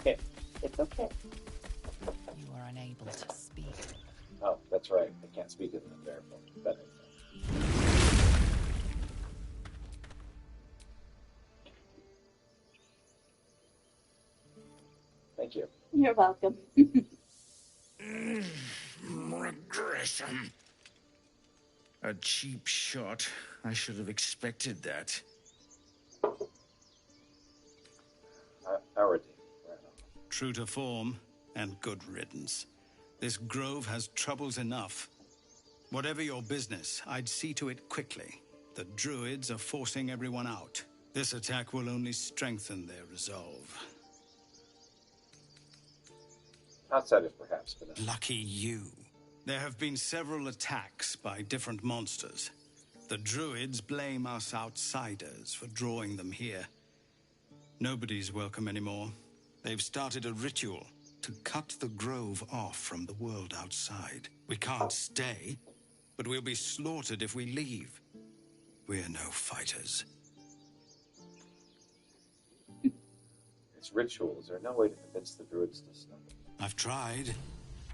It's okay. You are unable to speak. Oh, that's right. I can't speak as an unbearable. That makes sense. Thank you. You're welcome. Regression. A cheap shot. I should have expected that. Our team. Right on. True to form, and good riddance. This grove has troubles enough. Whatever your business, I'd see to it quickly. The druids are forcing everyone out. This attack will only strengthen their resolve. Outsiders, perhaps, but Lucky you. There have been several attacks by different monsters. The druids blame us outsiders for drawing them here. Nobody's welcome anymore. They've started a ritual to cut the grove off from the world outside. We can't stay, but we'll be slaughtered if we leave. We're no fighters. it's ritual. Is there no way to convince the druids to stop it? I've tried.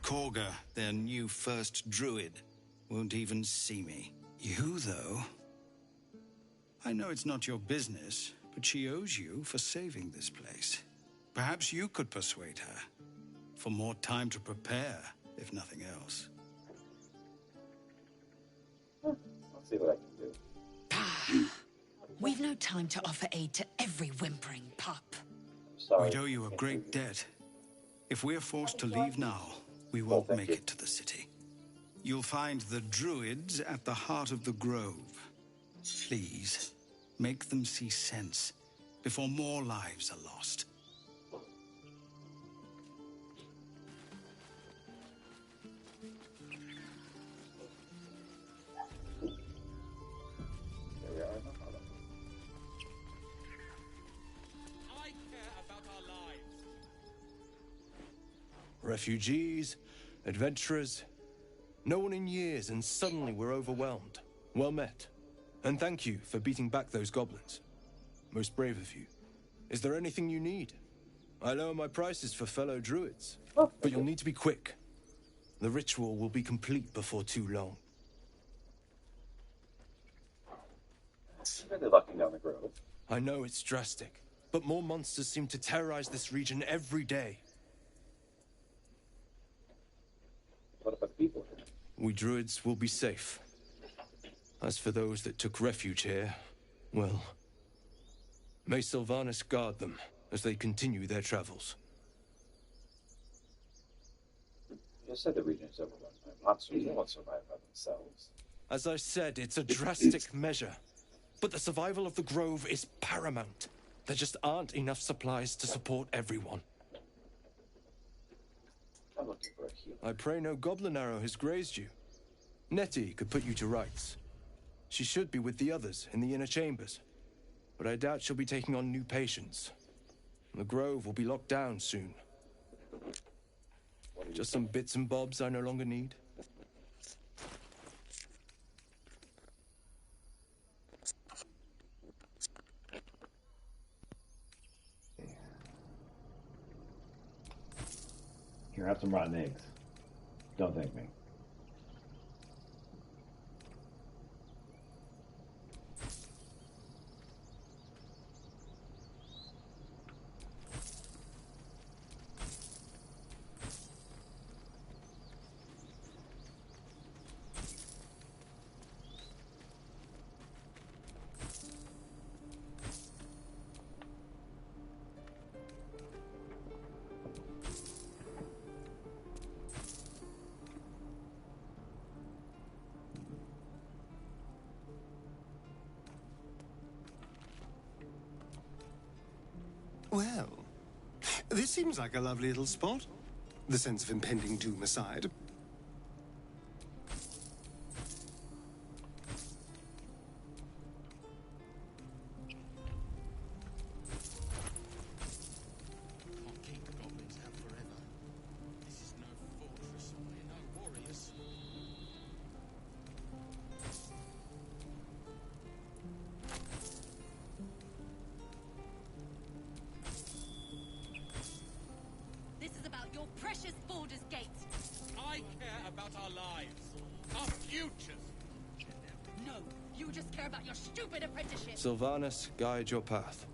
Korga, their new first druid, won't even see me. You, though? I know it's not your business, but she owes you for saving this place. Perhaps you could persuade her. For more time to prepare, if nothing else. I'll see what I can do. We've no time to offer aid to every whimpering pup. I'm sorry. We'd owe you a great debt. If we're forced to leave now, we won't make it to the city. You'll find the druids at the heart of the grove. Please, make them see sense before more lives are lost. There we are. No problem. I care about our lives. Refugees, adventurers, no one in years, and suddenly we're overwhelmed. Well met. And thank you for beating back those goblins. Most brave of you. Is there anything you need? I lower my prices for fellow druids, but you'll need to be quick. The ritual will be complete before too long. It's really locking down the grove. I know it's drastic, but more monsters seem to terrorize this region every day. What about the people here? We druids will be safe. As for those that took refuge here, well, may Sylvanas guard them as they continue their travels. You just said the region is overrun by monsters. They won't survive by themselves. As I said, it's a drastic measure. But the survival of the grove is paramount. There just aren't enough supplies to support everyone. I'm looking for a healer. I pray no goblin arrow has grazed you. Nettie could put you to rights. She should be with the others in the inner chambers. But I doubt she'll be taking on new patients. The grove will be locked down soon. Just some bits and bobs I no longer need. Here, have some rotten eggs. Don't thank me. Well, this seems like a lovely little spot. The sense of impending doom aside. Can't keep the goblins out forever. This is no fortress, we're no warriors. You just care about your stupid apprenticeship. Sylvanas, guide your path.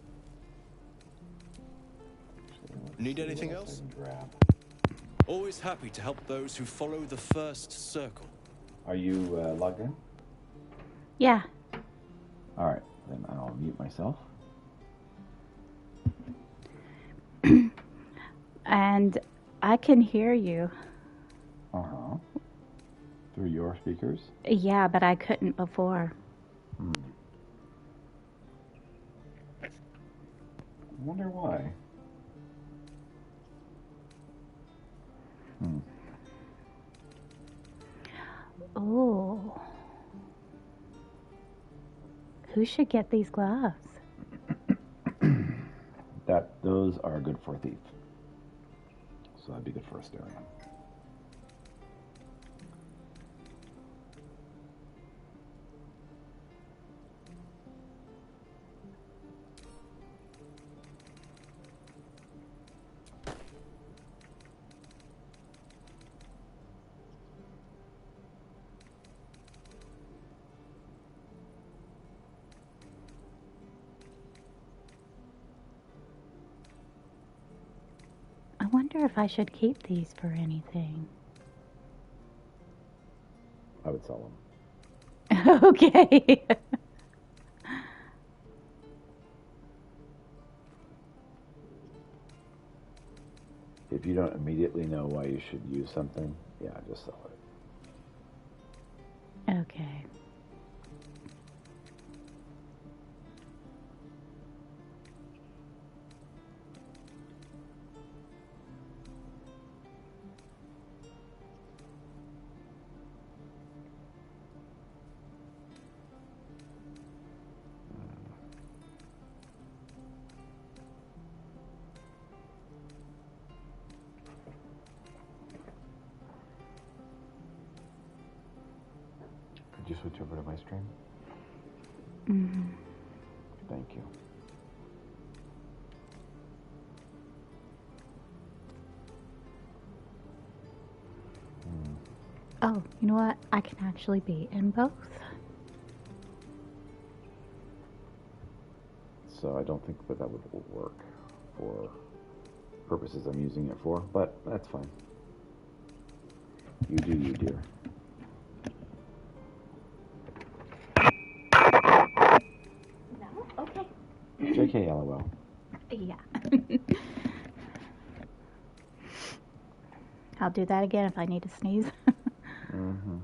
Need anything else? Always happy to help those who follow the first circle. Are you logged in? Yeah. Alright, then I'll mute myself. And I can hear you. Uh-huh. Through your speakers? Yeah, but I couldn't before. I wonder why. Oh. Who should get these gloves? Those are good for a thief. So that'd be good for Astarion. I wonder if I should keep these for anything. I would sell them. Okay. If you don't immediately know why you should use something, yeah, just sell it. Okay. Could you switch over to my stream? Mm-hmm. Thank you. Oh, you know what? I can actually be in both. So I don't think that would work for purposes I'm using it for, but that's fine. You do you, dear. No? Okay. JK, LOL. Yeah. I'll do that again if I need to sneeze. Mm-hmm.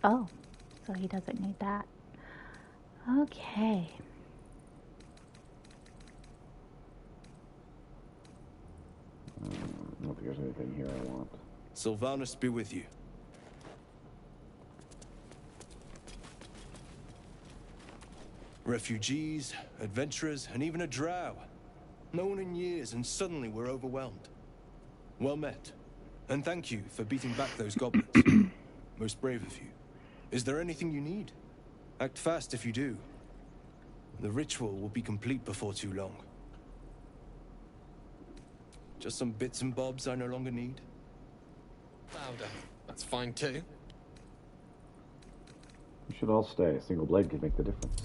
Oh, so he doesn't need that. Okay. I don't think there's anything here I want. Sylvanas be with you. Refugees, adventurers, and even a drow. No one in years, and suddenly we're overwhelmed. Well met. And thank you for beating back those goblins. Most brave of you. Is there anything you need? Act fast if you do. The ritual will be complete before too long. Just some bits and bobs I no longer need? Baldur. That's fine too. You should all stay. A single blade could make the difference.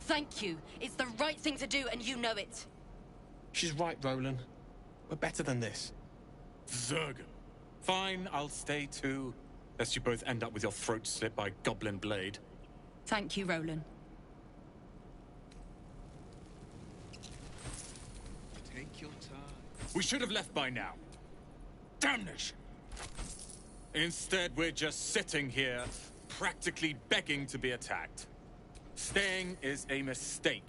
Thank you. It's the right thing to do, and you know it. She's right, Roland. We're better than this. Zergan. Fine, I'll stay too. Lest you both end up with your throat slit by Goblin Blade. Thank you, Roland. Take your time. We should have left by now. Damnation! Instead, we're just sitting here, practically begging to be attacked. Staying is a mistake.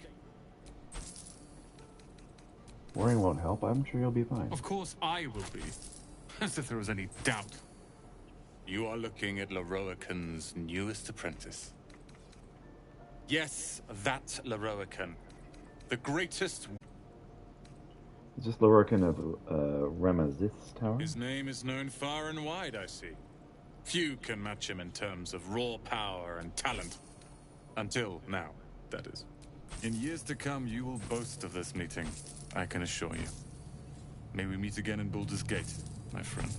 Worrying won't help. I'm sure you'll be fine. Of course I will be. As if there was any doubt. You are looking at Leroican's newest apprentice. Yes, that Leroican. The greatest... Is this Lorcan of Ramazith's tower? His name is known far and wide, I see. Few can match him in terms of raw power and talent. Until now, that is. In years to come, you will boast of this meeting, I can assure you. May we meet again in Baldur's Gate, my friend.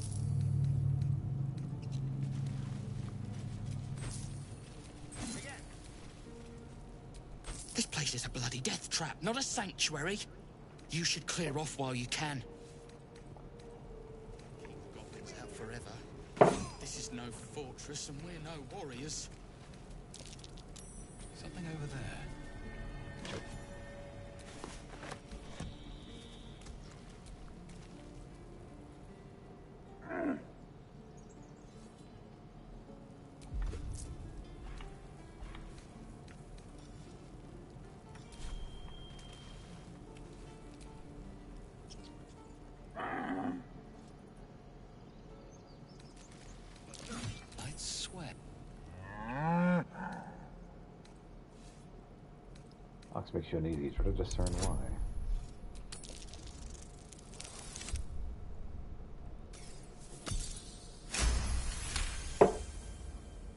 This place is a bloody death trap, not a sanctuary. You should clear off while you can. Keep the goblins out forever. This is no fortress and we're no warriors. Something over there. I'd swear. Ox makes you uneasy. Try to discern why.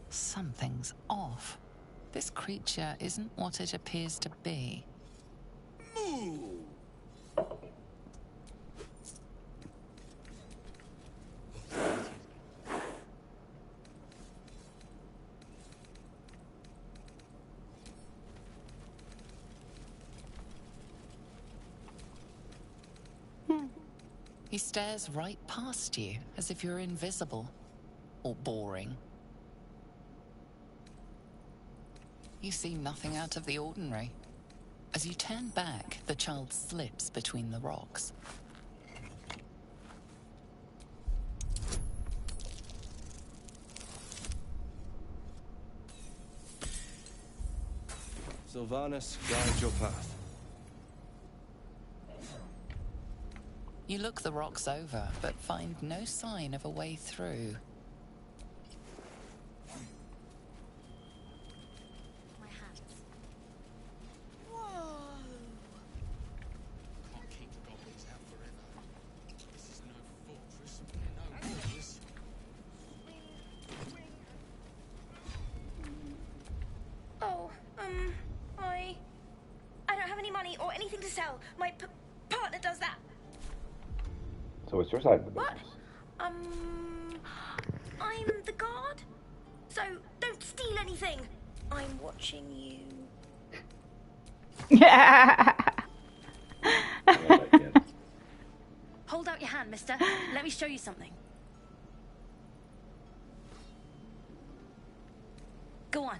Something's off. This creature isn't what it appears to be. Moo! He stares right past you, as if you're invisible. Or boring. You see nothing out of the ordinary. As you turn back, the child slips between the rocks. Sylvanus, guide your path. You look the rocks over, but find no sign of a way through. My hands. Can't keep the goblins out forever. This is no fortress and we're no warriors. Oh, I don't have any money or anything to sell. My partner does that. So it's your side of the What? business. I'm the guard. So don't steal anything. I'm watching you. Hold out your hand, mister. Let me show you something. Go on.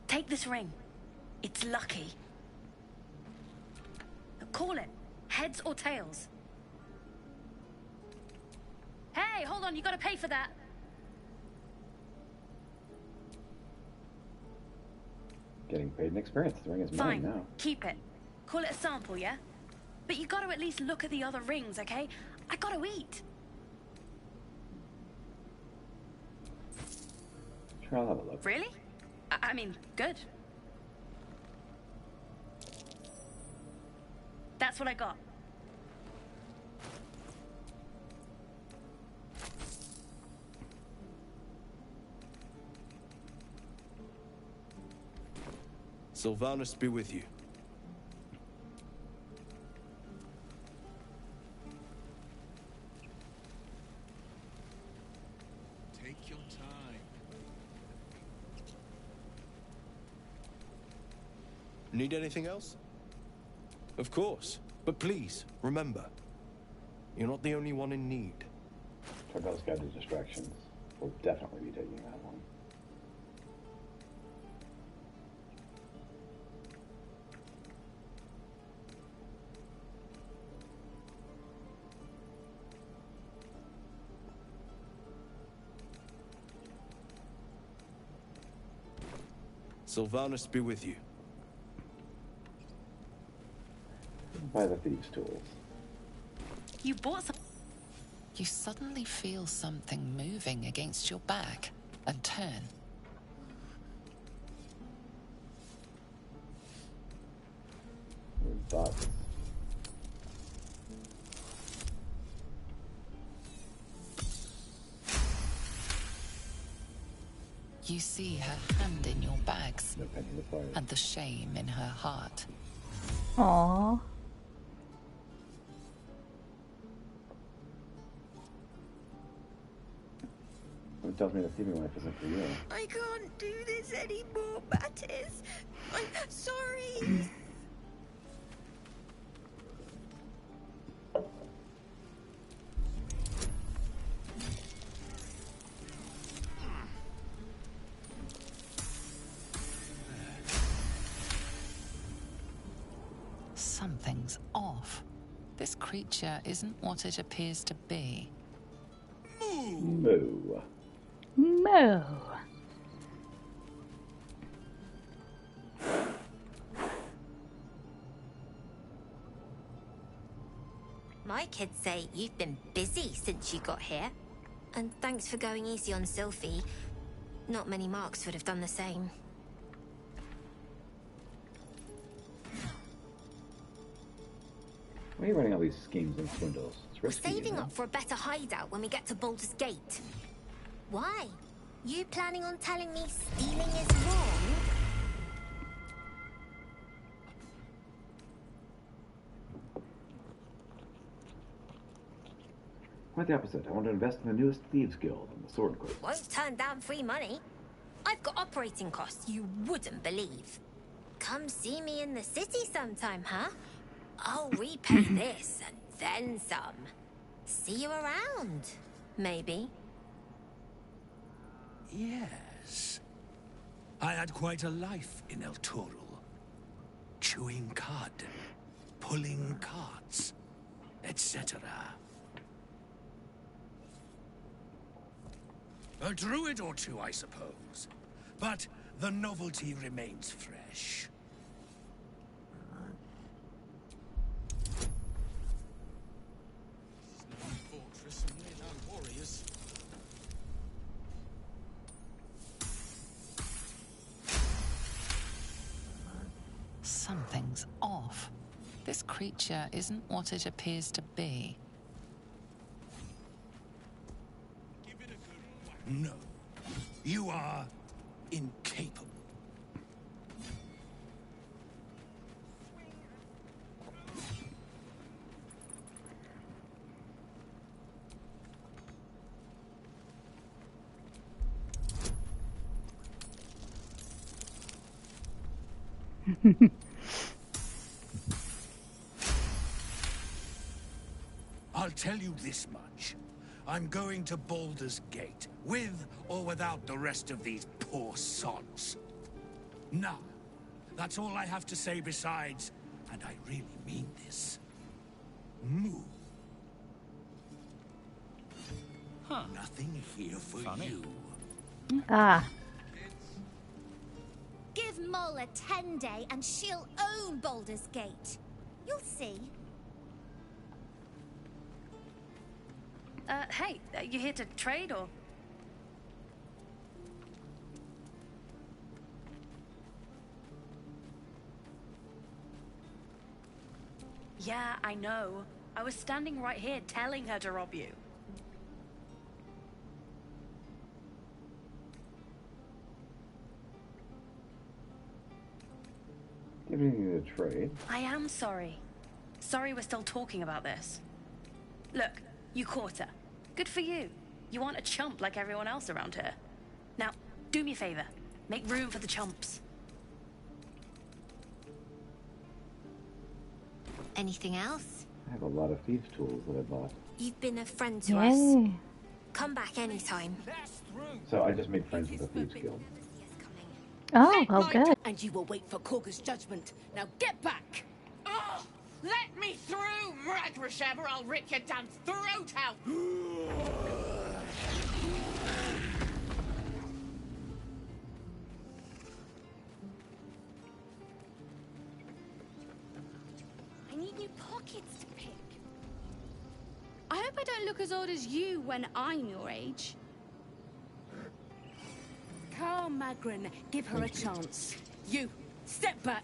Take this ring. It's lucky. Call it. Heads or tails. Hey, hold on. You gotta pay for that. Getting paid in experience. The ring is mine Fine. now. Keep it. Call it a sample, yeah? But you gotta at least look at the other rings, okay? I gotta eat. Sure, I'll have a look. Really? I mean, good. That's what I got. Sylvanus be with you. Take your time. Need anything else? Of course. But please, remember, you're not the only one in need. Targel's guided distractions. We'll definitely be taking that one. Sylvanus be with you. Buy the thieves' tools. You bought some. You suddenly feel something moving against your back and turn. Weird thoughts. You see her hand in your bags No penny required. and the shame in her heart. Aww. It tells me that thieving life isn't for you. I can't do this anymore, Mattis. I'm sorry. Something's off. This creature isn't what it appears to be. Moo. Moo. My kids say you've been busy since you got here. And thanks for going easy on Sylphie. Not many marks would have done the same. Why are you running all these schemes and swindles? It's We're risky, saving you know? up for a better hideout when we get to Baldur's Gate. Why? You planning on telling me stealing is wrong? Quite the opposite. I want to invest in the newest Thieves Guild and the Sword Coast. Won't turn down free money. I've got operating costs you wouldn't believe. Come see me in the city sometime, huh? I'll repay this and then some. See you around, maybe. Yes. I had quite a life in El Toro. Chewing cud, pulling carts, etc. A druid or two, I suppose. But the novelty remains fresh. Fortress and we're no warriors. Something's off. This creature isn't what it appears to be. No. You are incapable. I'll tell you this much. I'm going to Baldur's Gate, with or without the rest of these poor sods. Now, that's all I have to say besides, and I really mean this. Moo. Huh. Nothing here for Funny. you. Ah. Give Mull a 10-day and she'll own Baldur's Gate. You'll see. Hey, you here to trade or? Yeah, I know. I was standing right here telling her to rob you. Do you have anything to trade? I am sorry. Sorry we're still talking about this. Look, you caught her. Good for you. You aren't a chump like everyone else around here. Now, do me a favor. Make room for the chumps. Anything else? I have a lot of thieves' tools that I bought. You've been a friend to Yay. us. Come back anytime. So I just made friends with the Thieves Guild. Oh, well, good. And you will wait for Korga's judgment. Now get back! Oh, let me through, murderous ever! I'll rip your damn throat out! I need new pockets to pick. I hope I don't look as old as you when I'm your age. Carl Magrin, give her a chance. You, step back.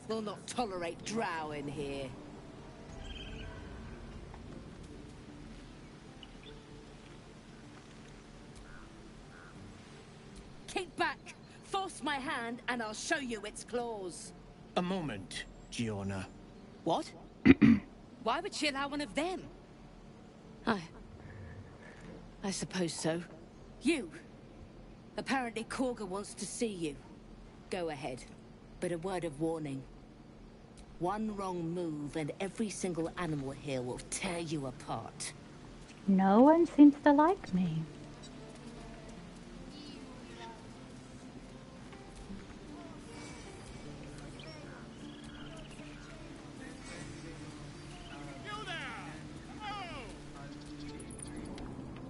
We'll not tolerate drow in here. Keep back. my hand and I'll show you its claws. A moment, Giona. What? Why would she allow one of them? I suppose so. You. Apparently Korga wants to see you. Go ahead. But a word of warning. One wrong move and every single animal here will tear you apart. No one seems to like me.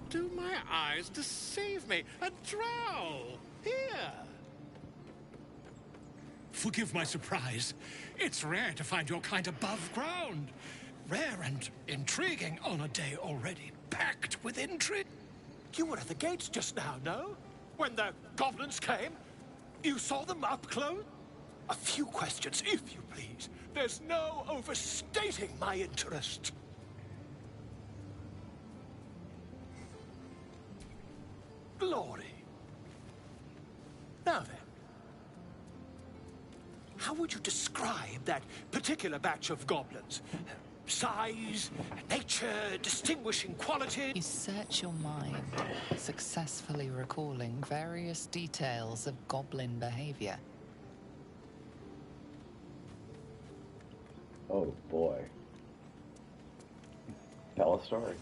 Do my eyes deceive me? A drow! Here! Forgive my surprise. It's rare to find your kind above ground. Rare and intriguing on a day already packed with intrigue. You were at the gates just now, no? When the goblins came? You saw them up close? A few questions, if you please. There's no overstating my interest. Glory. Now then, how would you describe that particular batch of goblins? Size, nature, distinguishing quality? You search your mind, successfully recalling various details of goblin behavior. Oh boy. Tell a story.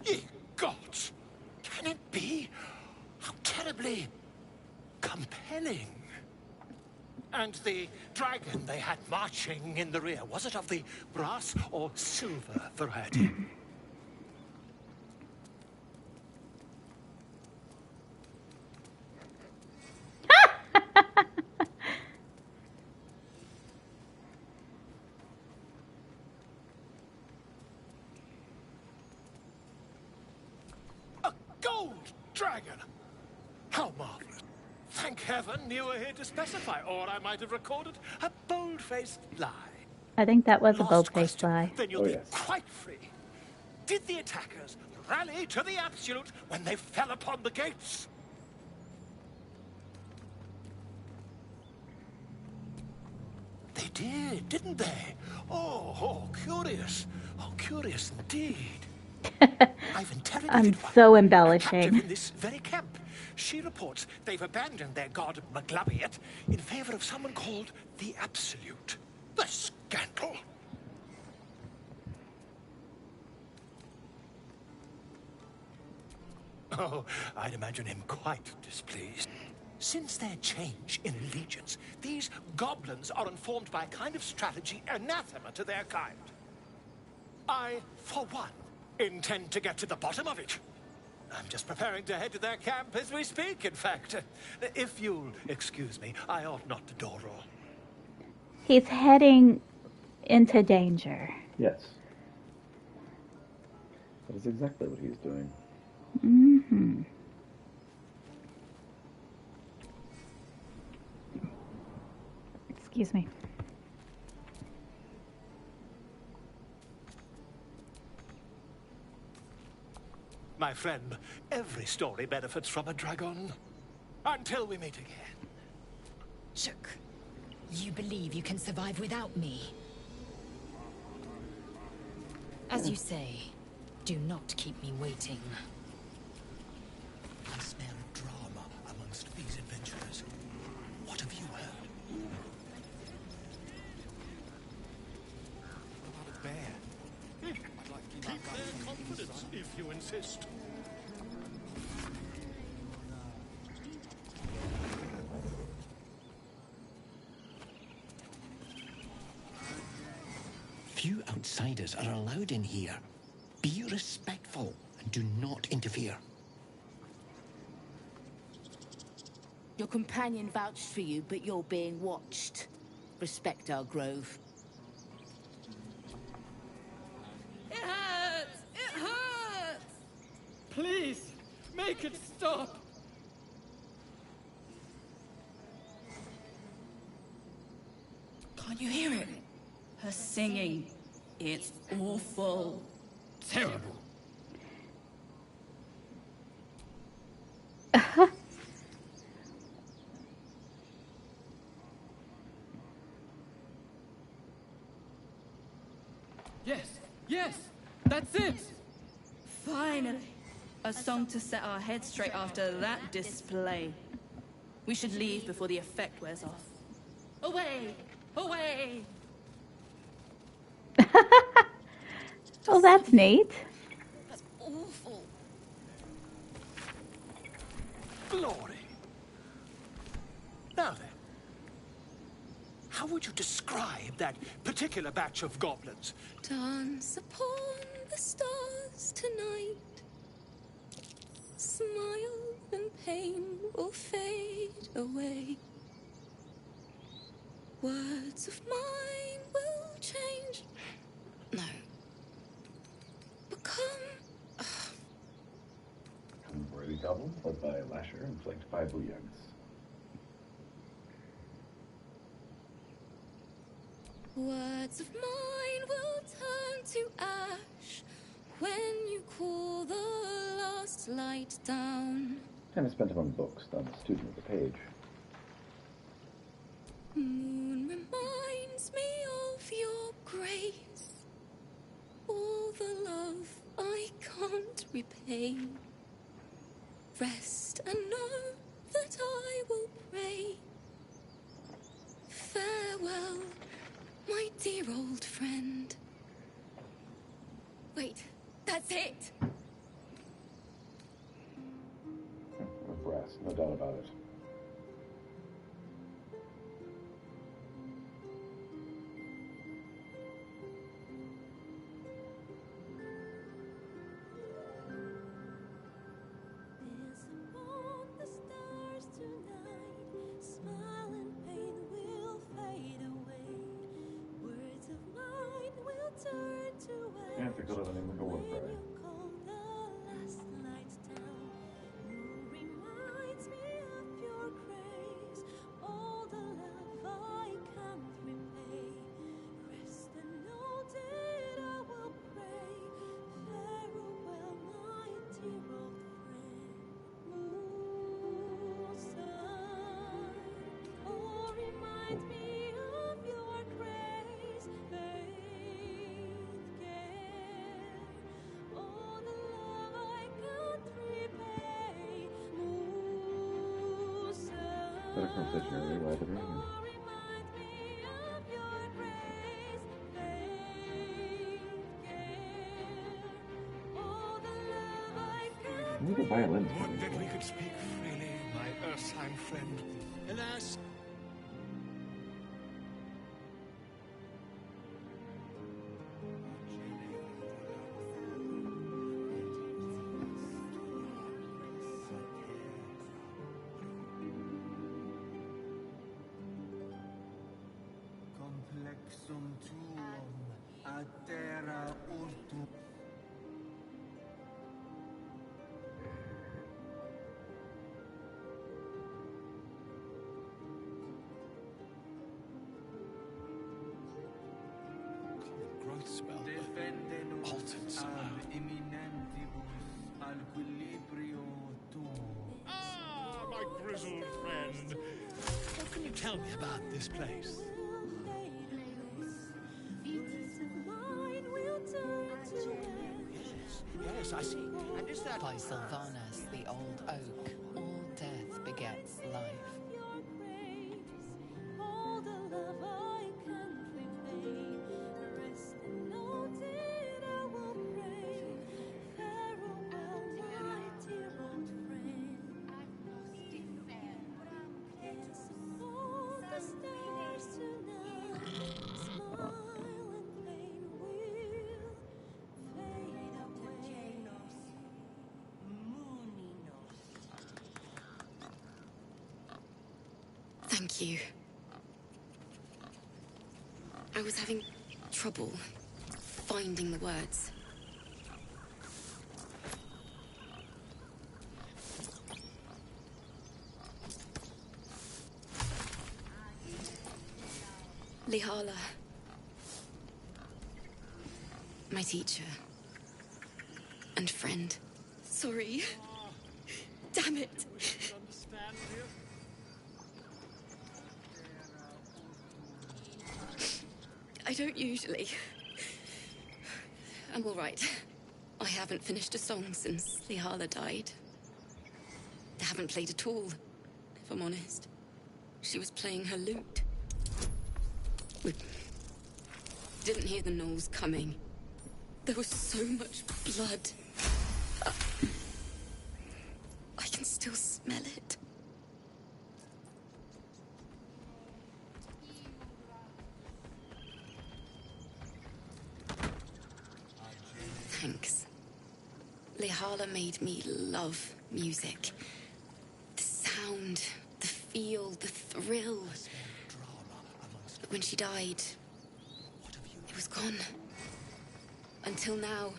Ye gods! Can it be? How terribly compelling. And the dragon they had marching in the rear, was it of the brass or silver variety? A gold dragon! How marvelous. Thank heaven you were here to specify, or I might have recorded a bold-faced lie. I think that was a bold-faced lie. Then you'll be quite free. Did the attackers rally to the absolute when they fell upon the gates? They did, didn't they? Oh, curious. Oh, curious indeed. I've interrogated I'm one, so captive embellishing. in this very camp. She reports they've abandoned their god Maglabiet in favor of someone called the Absolute. The scandal! Oh, I'd imagine him quite displeased. Since their change in allegiance, these goblins are informed by a kind of strategy anathema to their kind. I, for one, intend to get to the bottom of it. I'm just preparing to head to their camp as we speak, in fact. If you'll excuse me, I ought not to door roll. He's heading into danger. Yes. That is exactly what he's doing. Mm-hmm. Excuse me. My friend, every story benefits from a dragon. Until we meet again. Shook, you believe you can survive without me? As you say, do not keep me waiting. I smell drama amongst these adventurers. What have you heard? What about a bear? Keep their confidence, if you insist. Few outsiders are allowed in here. Be respectful and do not interfere. Your companion vouched for you, but you're being watched. Respect our grove. Please, make it stop. Can't you hear it? Her singing. It's awful. Terrible. Yes, yes, that's it. Finally. A song to set our heads straight after that display. We should leave before the effect wears off. Away! Away! Oh, that's neat. That's awful. Glory. Now then, how would you describe that particular batch of goblins? Dance upon the stars tonight. Smile and pain will fade away. Words of mine will change. No. Become. Unworthy Goblin, led by Lasher and flanked by Booyugs. Words of mine will turn to ash when you call the last light down. Time spent among books, done a student of the page. Moon reminds me of your grace. All the love I can't repay. Rest and know that I will pray. Farewell, my dear old friend. Wait, that's it! Brass, no doubt about it. Yeah, if they could have an English word for it. Better conversation earlier while the reading. We need a violin. Would that we could speak freely, my Ursine friend. Alas. Complexum tuum ad terra urtum. Growth spell. Defendenos Altered somehow. ab imminentibus alquilibrio tuum. Ah, my grizzled friend. What can you tell me about this place? Yes, I see. And is that... By Sylvanas, the old oak, all death begets life. Thank you. I was having trouble finding the words. Lihala. My teacher. And friend. Sorry. Damn it. I don't usually. I'm all right. I haven't finished a song since Lihala died. I haven't played at all, if I'm honest. She was playing her lute. We didn't hear the gnolls coming. There was so much blood. I can still smell it. Thanks. Lihala made me love music. The sound, the feel, the thrill. But when she died, it was gone. Until now,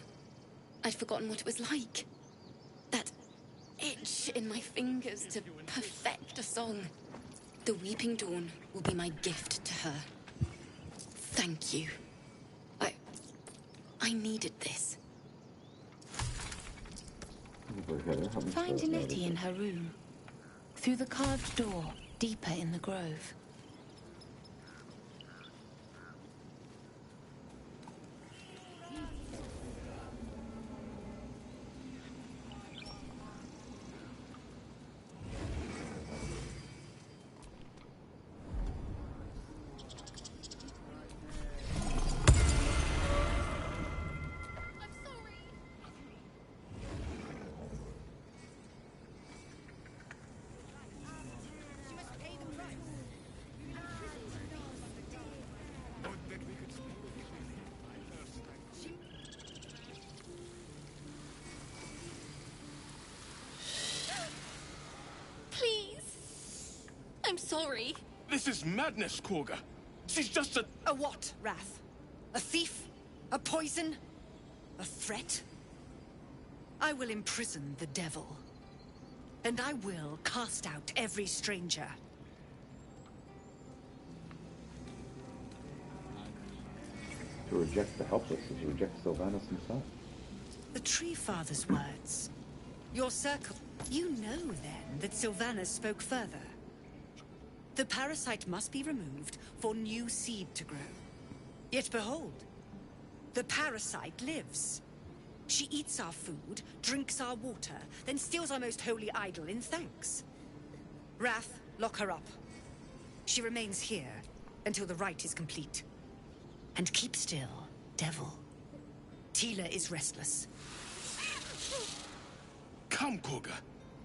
I'd forgotten what it was like. That itch in my fingers to perfect a song. The Weeping Dawn will be my gift to her. Thank you. I needed this. Find Nettie in her room. Through the carved door, deeper in the grove. I'm sorry. This is madness, Korga. She's just a... A what, Wrath? A thief? A poison? A threat? I will imprison the devil. And I will cast out every stranger. To reject the helpless is to reject Sylvanus himself. The Tree Father's words. Your circle... You know, then, that Sylvanus spoke further. The parasite must be removed for new seed to grow. Yet behold, the parasite lives. She eats our food, drinks our water, then steals our most holy idol in thanks. Wrath, lock her up. She remains here until the rite is complete. And keep still, devil. Tila is restless. Come, Korga.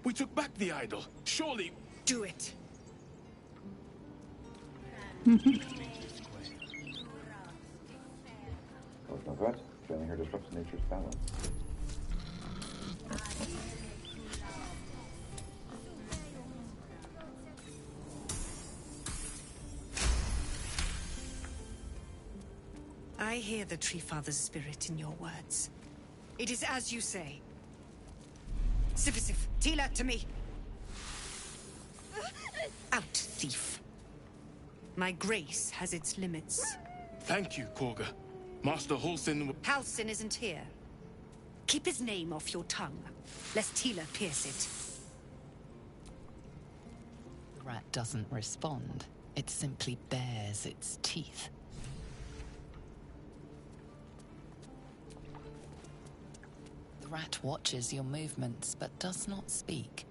We took back the idol. Surely... Do it. Oh, no threat. Failing her disrupts nature's balance. I hear the Tree Father's spirit in your words. It is as you say. Sifisif, Tila, to me. Out, thief. My grace has its limits. Thank you, Korga. Master Halsin... Halsin isn't here. Keep his name off your tongue, lest Tila pierce it. The rat doesn't respond. It simply bares its teeth. The rat watches your movements, but does not speak.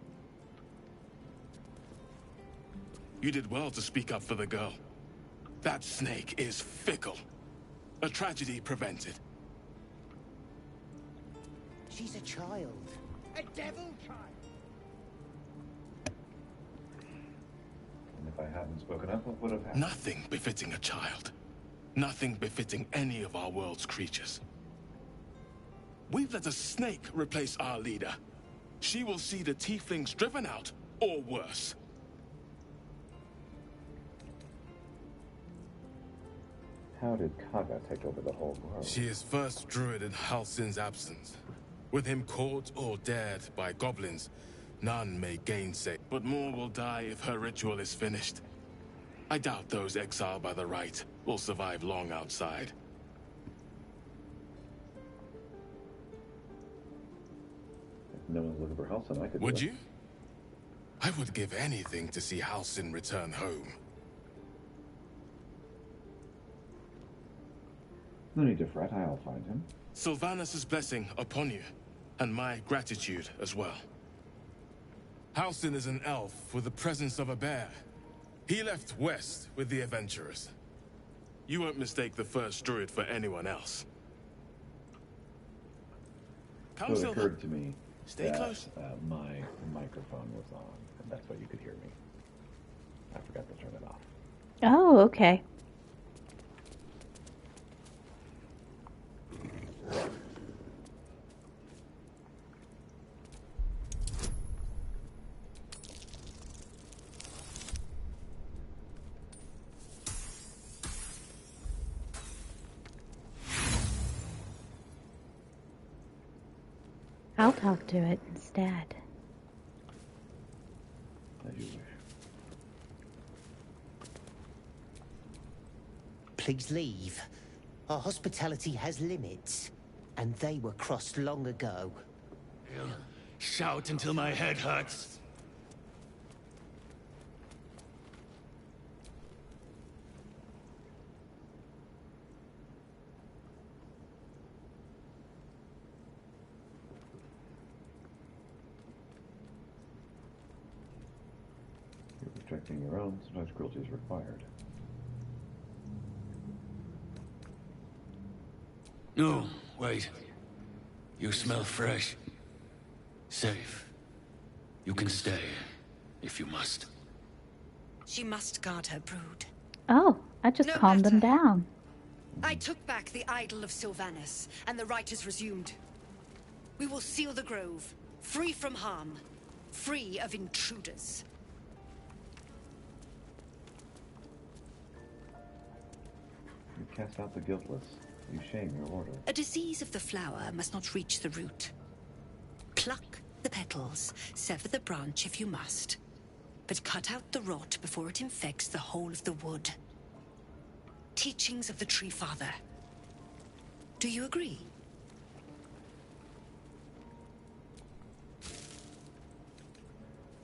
You did well to speak up for the girl. That snake is fickle. A tragedy prevented. She's a child. A devil child. And if I hadn't spoken up, what would have happened? Nothing befitting a child. Nothing befitting any of our world's creatures. We've let a snake replace our leader. She will see the tieflings driven out, or worse. How did Kaga take over the whole world? She is first druid in Halsin's absence. With him caught or dared by goblins, none may gainsay. But more will die if her ritual is finished. I doubt those exiled by the rite will will survive long outside. If no one's looking for Halsin, I could Would do it. you? I would give anything to see Halsin return home. No need to fret, I'll find him. Sylvanus' blessing upon you, and my gratitude as well. Halsin is an elf with the presence of a bear. He left west with the adventurers. You won't mistake the first druid for anyone else. Come, So it Sylvan. occurred to me Stay that close. my microphone was on, and that's why you could hear me. I forgot to turn it off. Oh, okay. I'll talk to it instead. As you wish. Please leave. Our hospitality has limits, and they were crossed long ago. Shout until my head hurts. You're protecting your own. Sometimes cruelty is required. No, wait. You smell fresh. Safe. You can stay, if you must. She must guard her brood. Oh, I just No calmed them down. I took back the idol of Sylvanus, and the rite is resumed. We will seal the grove, free from harm, free of intruders. You cast out the guiltless. You shame your order. A disease of the flower must not reach the root. Pluck the petals, sever the branch if you must, but cut out the rot before it infects the whole of the wood. Teachings of the Tree Father. Do you agree?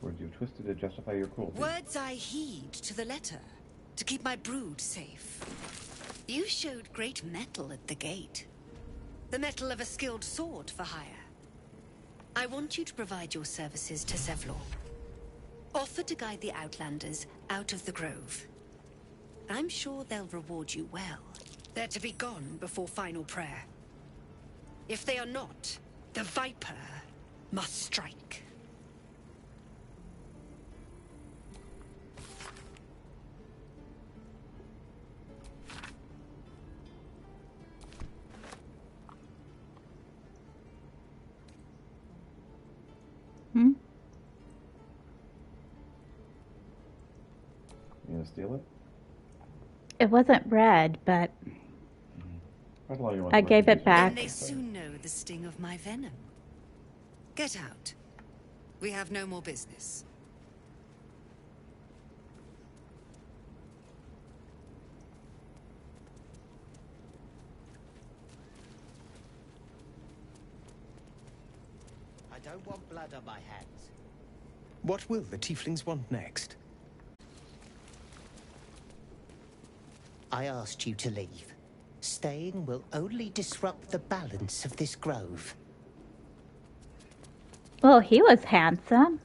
Words you've twisted to justify your cruelty. Words I heed to the letter, to keep my brood safe. You showed great mettle at the gate. The mettle of a skilled sword for hire. I want you to provide your services to Zevlor. Offer to guide the Outlanders out of the grove. I'm sure they'll reward you well. They're to be gone before final prayer. If they are not, the Viper must strike. Hmm? You gonna steal it? It wasn't red, but How long you want I to gave let it you back. Then they soon know the sting of my venom. Get out. We have no more business. I don't want blood on my hands. What will the tieflings want next? I asked you to leave. Staying will only disrupt the balance of this grove. Well, he was handsome.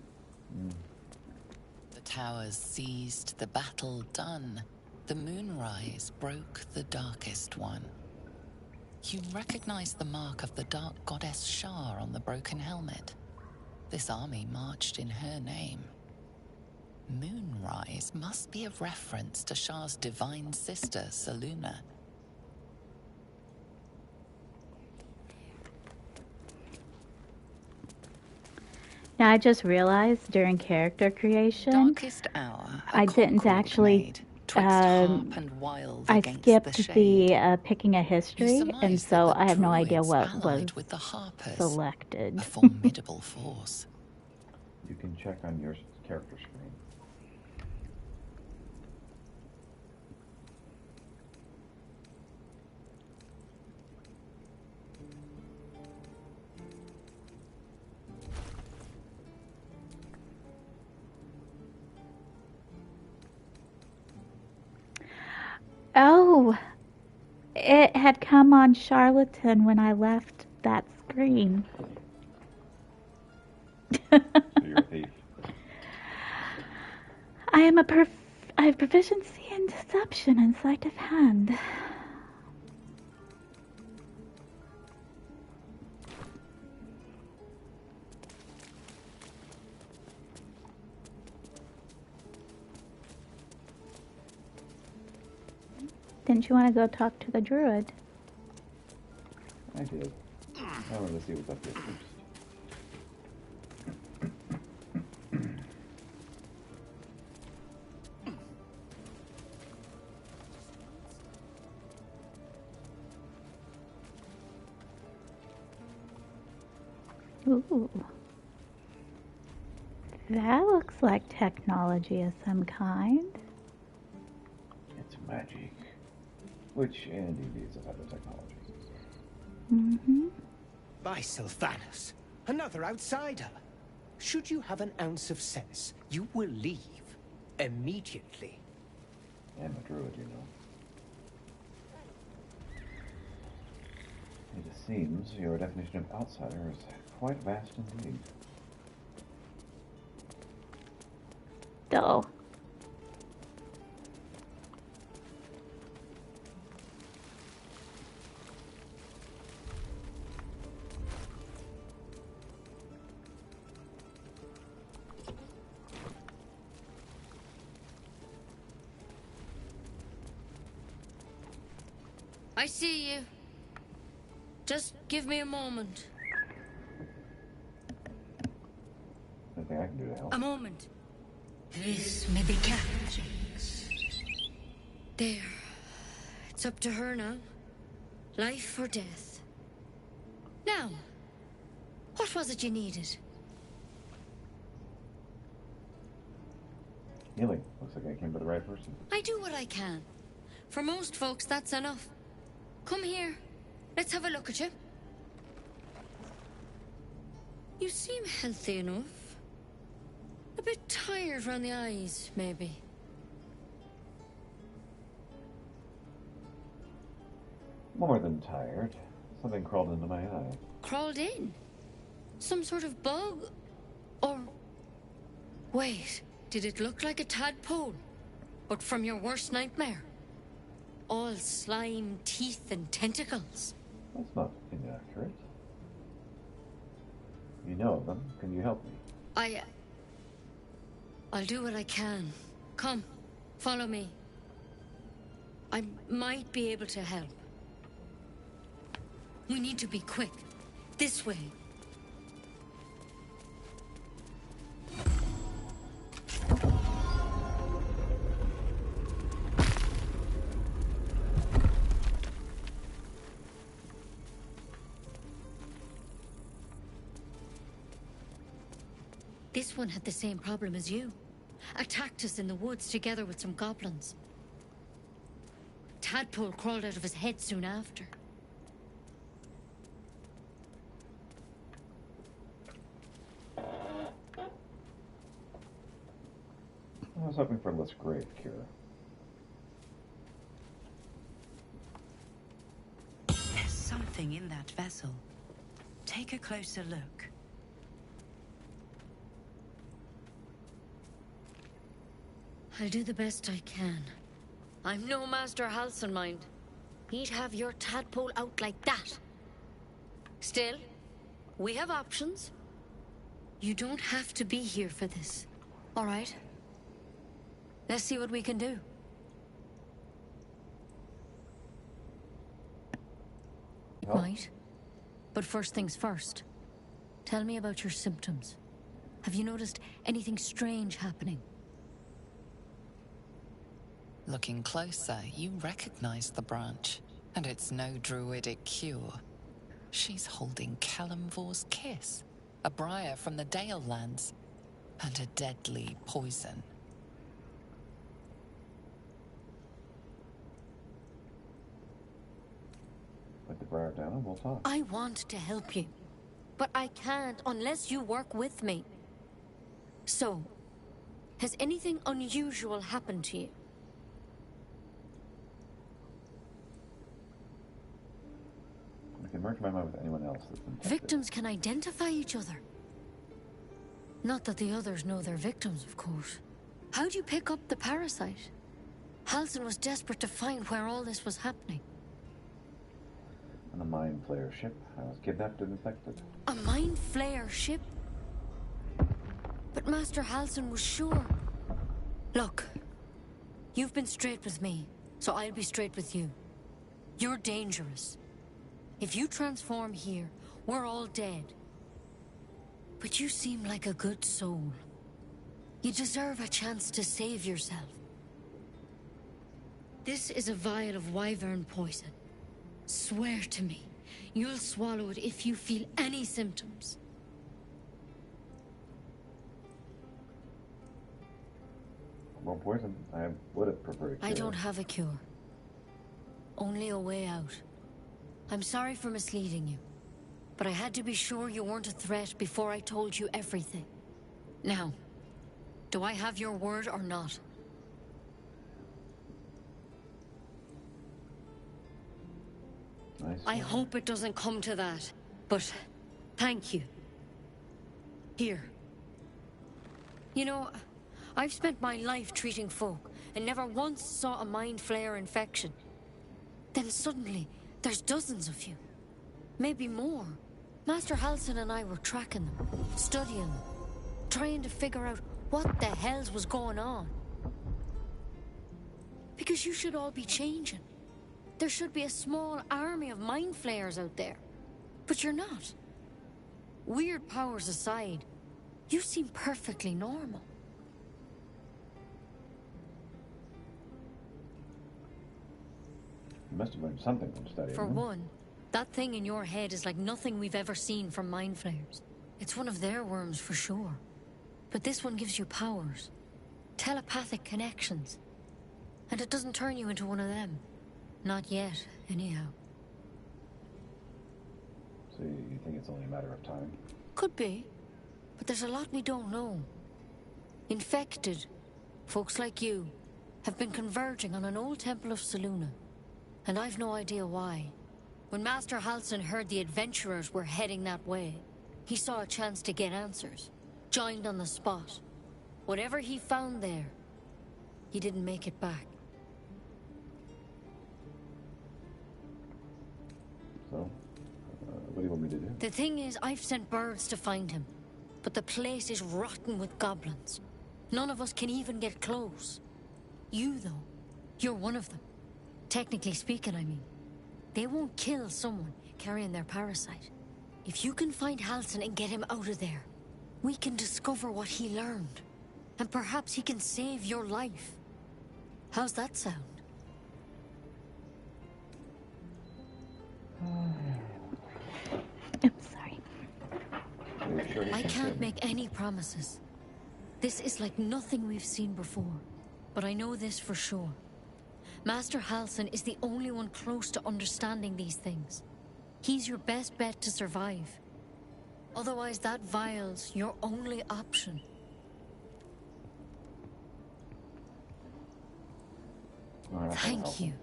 The towers seized, the battle done. The moonrise broke the darkest one. You recognize the mark of the dark goddess Shar on the broken helmet. This army marched in her name. Moonrise must be a reference to Shar's divine sister, Selûne. Now, I just realized during character creation, Darkest hour, a I didn't concord actually. made, twixt harp and wild I against skipped the shade. picking a history, and surmise so that the I have no idea druids what allied was with the harpers, selected. a formidable force. You can check on your character screen. it had come on Charlatan when I left that screen. You're a thief. I have proficiency in deception and sleight of hand. Didn't you want to go talk to the druid? I did. I wanted to see what's up here first. Ooh. That looks like technology of some kind. It's magic. Which indeed is of other technology. Mm-hmm. By Sylvanus, another outsider. Should you have an ounce of sense, you will leave immediately. I'm a druid, you know. It seems your definition of outsider is quite vast indeed. Dull. I see you. Just give me a moment. Nothing I can do to help. A moment. This may be Captain's. There. It's up to her now. Life or death. Now, what was it you needed? Healing. Looks like I came to the right person. I do what I can. For most folks, that's enough. Come here. Let's have a look at you. You seem healthy enough. A bit tired around the eyes, maybe. More than tired. Something crawled into my eye. Crawled in? Some sort of bug? Or... Wait, did it look like a tadpole? But from your worst nightmare? All slime, teeth, and tentacles. That's not inaccurate. You know of them. Can you help me? I'll do what I can. Come, follow me. I might be able to help. We need to be quick. This way. This one had the same problem as you. Attacked us in the woods together with some goblins. Tadpole crawled out of his head soon after. I was hoping for a less grave cure. There's something in that vessel. Take a closer look. I'll do the best I can. I'm no Master Halcyon mind. He'd have your tadpole out like that. Still, we have options. You don't have to be here for this. All right? Let's see what we can do. Right. But first things first. Tell me about your symptoms. Have you noticed anything strange happening? Looking closer, you recognize the branch, and it's no druidic cure. She's holding Kalimvor's kiss, a briar from the Dale lands, and a deadly poison. Put the briar down and we'll talk. I want to help you, but I can't unless you work with me. So, has anything unusual happened to you? Merge my mind with anyone else that's infected. Victims can identify each other. Not that the others know they're victims, of course. How'd you pick up the parasite? Halsin was desperate to find where all this was happening. On a mind flayer ship, I was kidnapped and infected. A mind flayer ship? But Master Halsin was sure. Look, you've been straight with me, so I'll be straight with you. You're dangerous. If you transform here, we're all dead. But you seem like a good soul. You deserve a chance to save yourself. This is a vial of wyvern poison. Swear to me, you'll swallow it if you feel any symptoms. Well, poison, I would have preferred a cure. I don't have a cure. Only a way out. I'm sorry for misleading you, but I had to be sure you weren't a threat before I told you everything. Now, do I have your word or not? I hope it doesn't come to that, but thank you. Here. You know, I've spent my life treating folk and never once saw a mind flayer infection. Then suddenly, there's dozens of you. Maybe more. Master Halsin and I were tracking them, studying them, trying to figure out what the hells was going on. Because you should all be changing. There should be a small army of mind flayers out there. But you're not. Weird powers aside, you seem perfectly normal. You must have learned something from studying For them. one, that thing in your head is like nothing we've ever seen from mind flayers. It's one of their worms for sure. But this one gives you powers. Telepathic connections. And it doesn't turn you into one of them. Not yet, anyhow. So you think it's only a matter of time? Could be. But there's a lot we don't know. Infected, folks like you, have been converging on an old temple of Selûne. And I've no idea why. When Master Halsin heard the adventurers were heading that way, he saw a chance to get answers. Joined on the spot. Whatever he found there, he didn't make it back. So, what do you want me to do? The thing is, I've sent birds to find him. But the place is rotten with goblins. None of us can even get close. You, though, you're one of them. Technically speaking, I mean. They won't kill someone carrying their parasite. If you can find Halsin and get him out of there, we can discover what he learned. And perhaps he can save your life. How's that sound? I'm sorry. I can't make any promises. This is like nothing we've seen before. But I know this for sure. Master Halsin is the only one close to understanding these things. He's your best bet to survive. Otherwise, that vial's your only option. Thank you.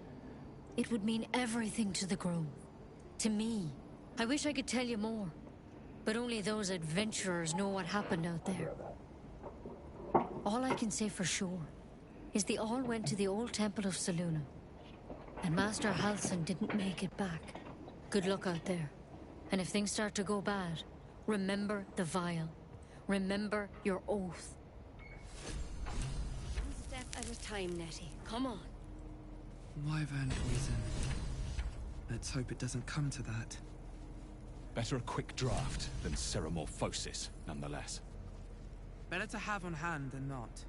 It would mean everything to the Grove. To me. I wish I could tell you more. But only those adventurers know what happened out there. All I can say for sure is they all went to the old temple of Selûne. And Master Halsin didn't make it back. Good luck out there. And if things start to go bad, remember the vial. Remember your oath. One step at a time, Nettie. Come on. Wyvern poison. Let's hope it doesn't come to that. Better a quick draft than ceremorphosis, nonetheless. Better to have on hand than not.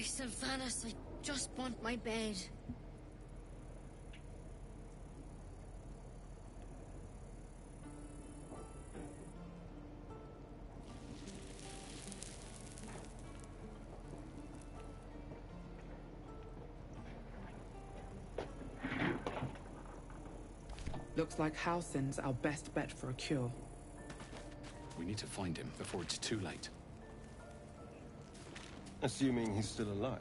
Sylvanas, I just want my bed. Looks like Halsin's our best bet for a cure. We need to find him before it's too late. Assuming he's still alive.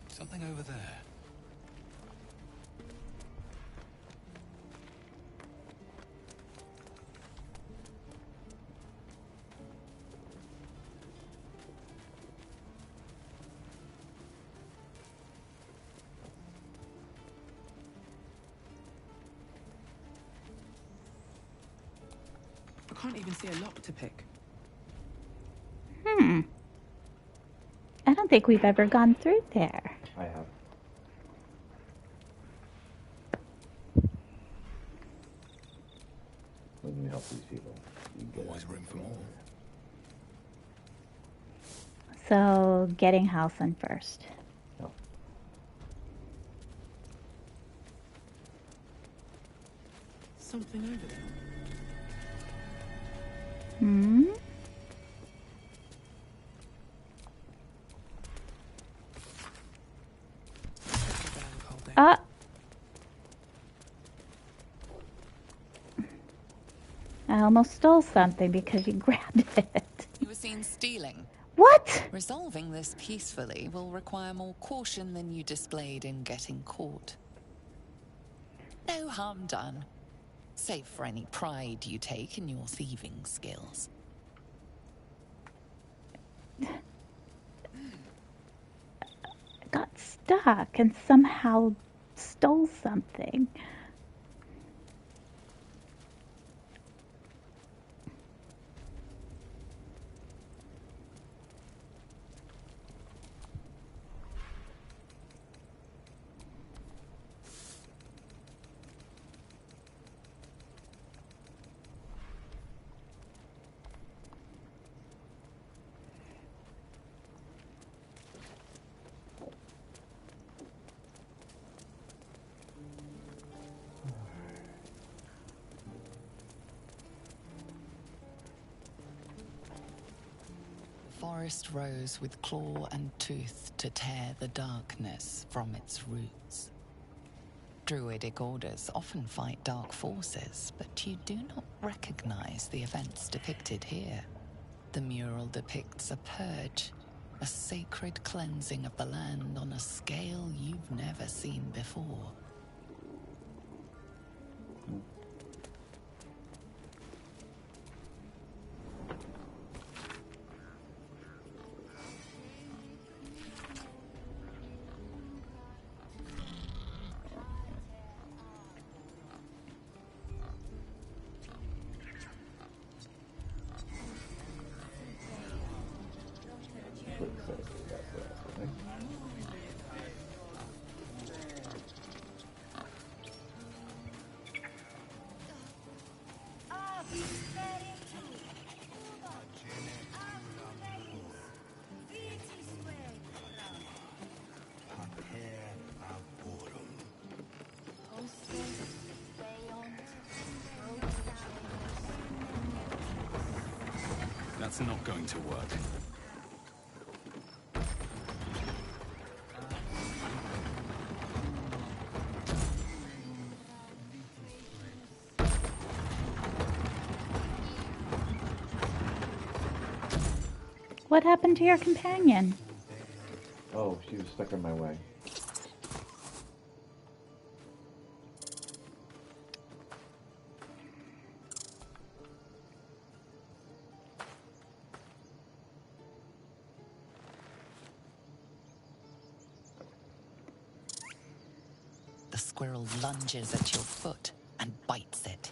Something over there. I can't even see a lock to pick. I don't think we've ever gone through there. I have. When you help these people, you get always room for more. So, getting Halsin first. No. Something over there. Hmm? I almost stole something because you grabbed it. You were seen stealing. What? Resolving this peacefully will require more caution than you displayed in getting caught. No harm done, save for any pride you take in your thieving skills. I got stuck and somehow stole something. Forest rose with claw and tooth to tear the darkness from its roots. Druidic orders often fight dark forces, but you do not recognize the events depicted here. The mural depicts a purge, a sacred cleansing of the land on a scale you've never seen before. That's not going to work. What happened to your companion? Oh, she was stuck in my way. squirrel lunges at your foot and bites it.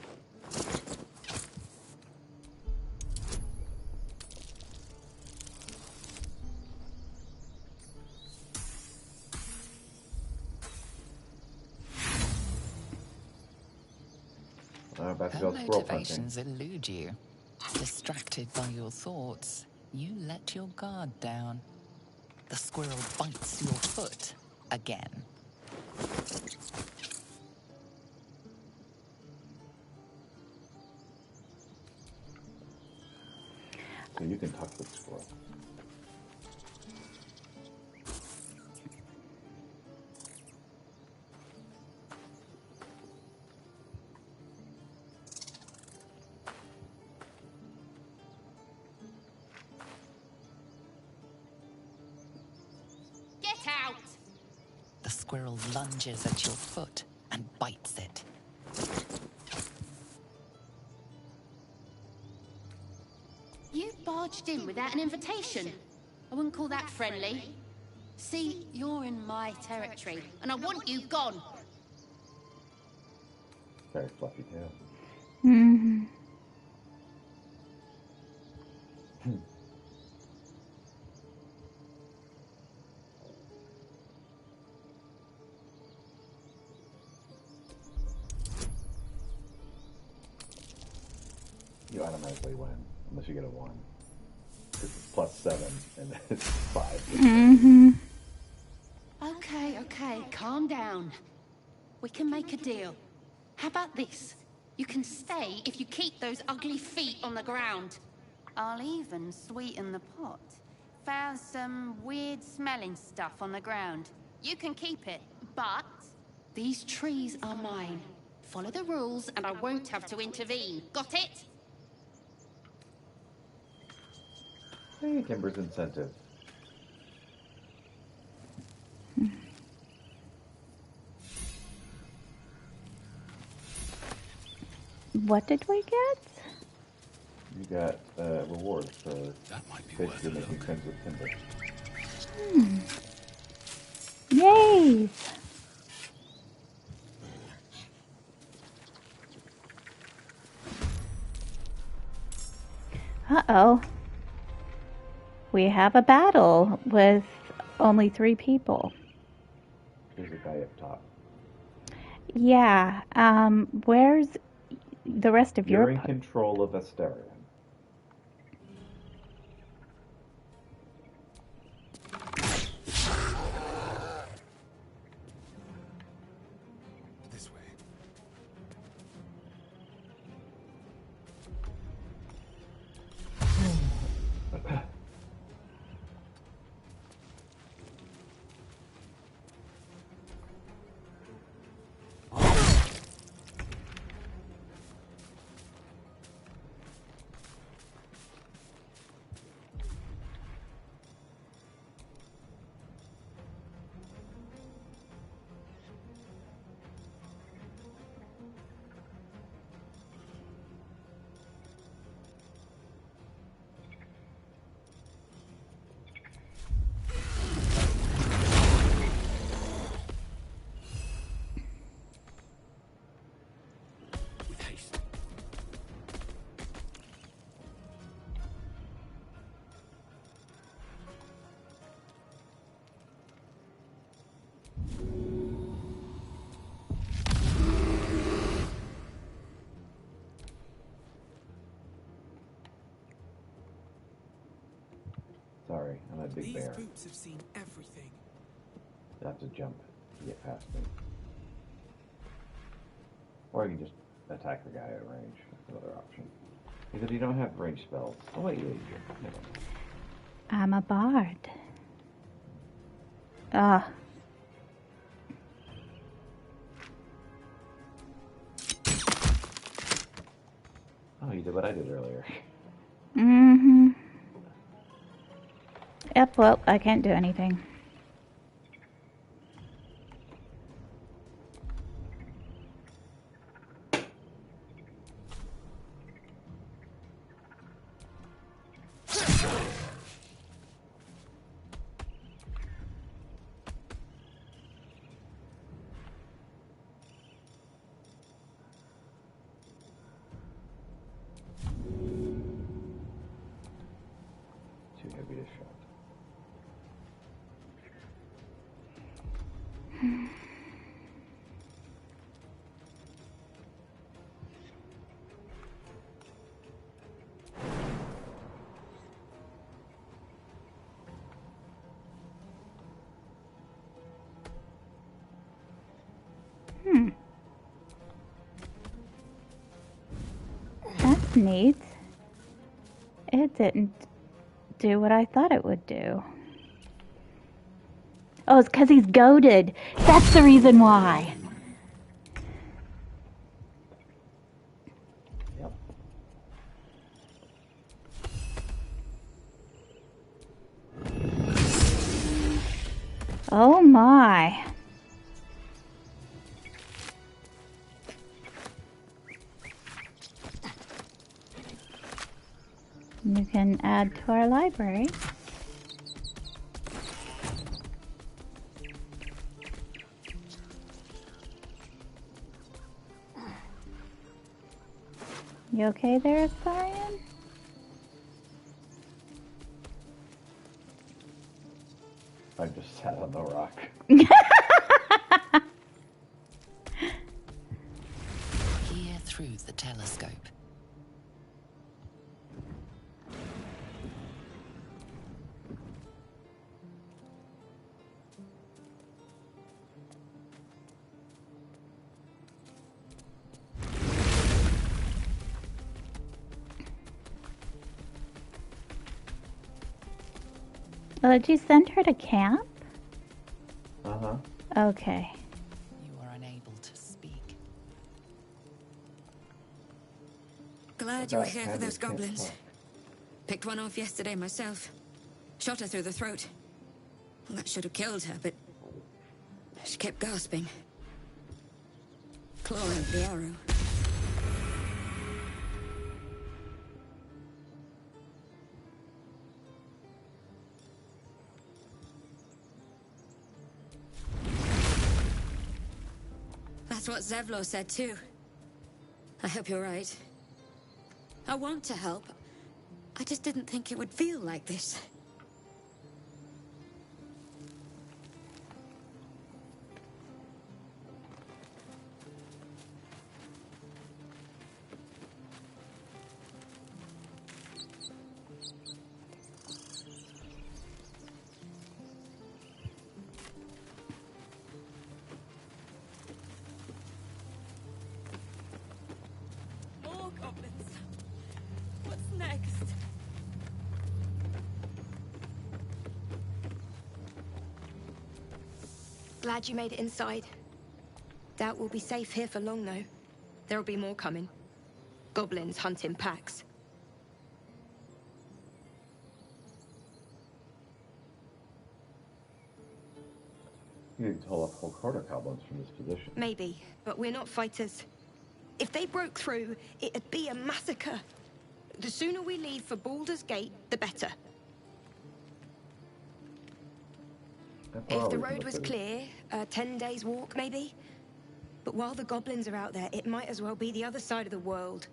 Back to Her go squirrel punching. motivations elude you. Distracted by your thoughts, you let your guard down. The squirrel bites your foot again. So you can talk to the squirrel. Get out! The squirrel lunges at your foot and bites it. You barged in without an invitation. I wouldn't call that friendly. See, you're in my territory, and I want you gone. Very fluffy tail. Mm-hmm. You automatically win, unless you get a 1. Because it's +7, and it's 5. Mm-hmm. Okay, calm down. We can make a deal. How about this? You can stay if you keep those ugly feet on the ground. I'll even sweeten the pot. Found some weird smelling stuff on the ground. You can keep it, but these trees are mine. Follow the rules and I won't have to intervene. Got it? Hey, Kimber's incentive. What did we get? You got rewards for basically making friends with Kimber. Yay! Uh-oh. We have a battle with only 3 people. There's a guy up top. Yeah. Where's the rest of your... You're in control of Asteria. This way. Sorry, I'm a big bear. These boots have seen everything. You have to jump to get past me. Or you can just attack the guy at range. That's another option. Because you don't have range spells. Oh wait, yeah, you do. Never mind. I'm a bard. Ah. Oh, you did what I did earlier. Mm-hmm. Yep, well, I can't do anything. That's neat. It didn't do what I thought it would do. Oh, it's because he's goaded. That's the reason why. Yep. Oh my. You can add to our library. You okay there, Astarion? I just sat on the rock. Peer through the telescope. Oh, did you send her to camp? Uh-huh. Okay. You are unable to speak. Glad you were here for those goblins. Picked one off yesterday myself. Shot her through the throat. Well, that should have killed her, but she kept gasping. Clawing the arrow. That's what Zevlor said too. I hope you're right. I want to help. I just didn't think it would feel like this. More goblins. What's next? Glad you made it inside. Doubt we'll be safe here for long, though. There'll be more coming. Goblins hunt in packs. You can tell off whole quarter goblins from this position. Maybe, but we're not fighters. If they broke through, it'd be a massacre. The sooner we leave for Baldur's Gate, the better. If the road was clear, a 10 days walk, maybe? But while the goblins are out there, it might as well be the other side of the world.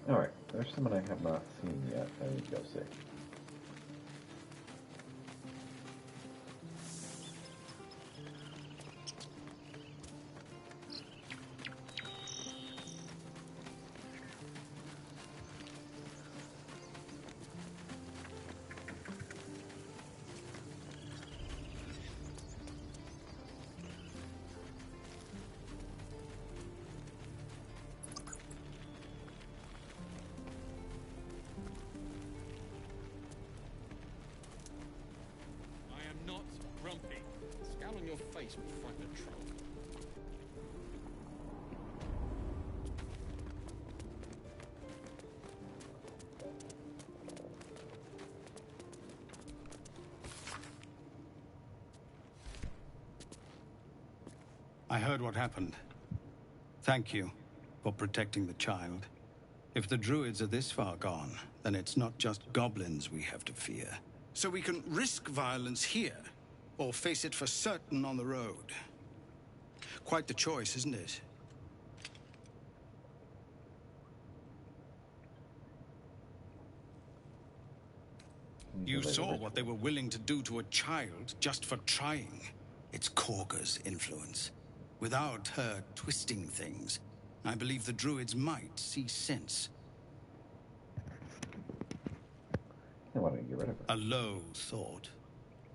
Alright, there's someone I have not seen yet. I need to go see. Scowl on your face will frighten a troll. I heard what happened. Thank you for protecting the child. If the druids are this far gone, then it's not just goblins we have to fear. So we can risk violence here, or face it for certain on the road. Quite the choice, isn't it? You saw what they were willing to do to a child just for trying. It's Korga's influence. Without her twisting things, I believe the druids might see sense. They want to get rid of her. A low thought.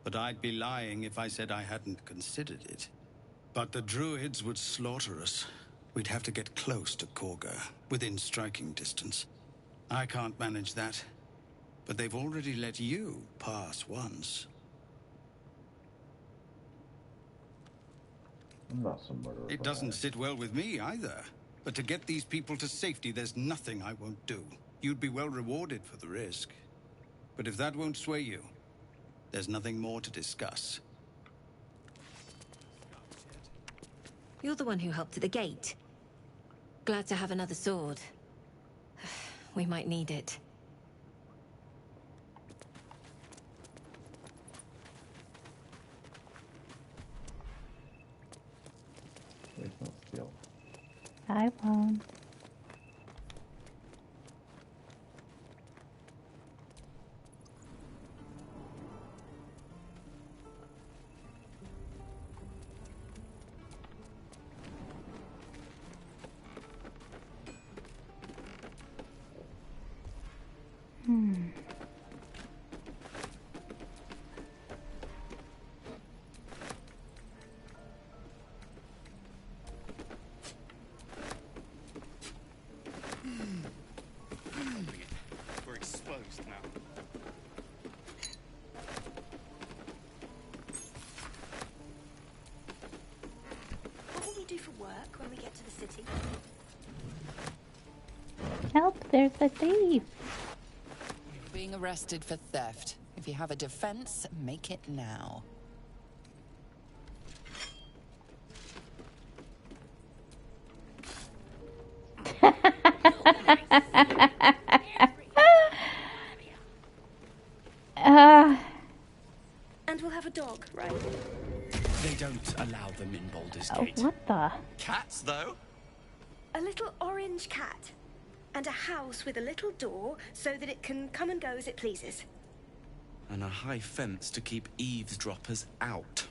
but I'd be lying if I said I hadn't considered it. But the druids would slaughter us. We'd have to get close to Korga, within striking distance. I can't manage that. But they've already let you pass once. I'm not some murderer. It doesn't sit well with me either. But to get these people to safety, there's nothing I won't do. You'd be well rewarded for the risk. But if that won't sway you, there's nothing more to discuss. You're the one who helped at the gate. Glad to have another sword. We might need it. Please don't steal. I won't. We're exposed now. What will we do for work when we get to the city? Help, there's a thief. You're being arrested for theft. If you have a defense, make it now. And we'll have a dog, right? They don't allow them in Baldur's Oh, Gate. what the? Cats, though? A little orange cat. And a house with a little door so that it can come and go as it pleases. And a high fence to keep eavesdroppers out.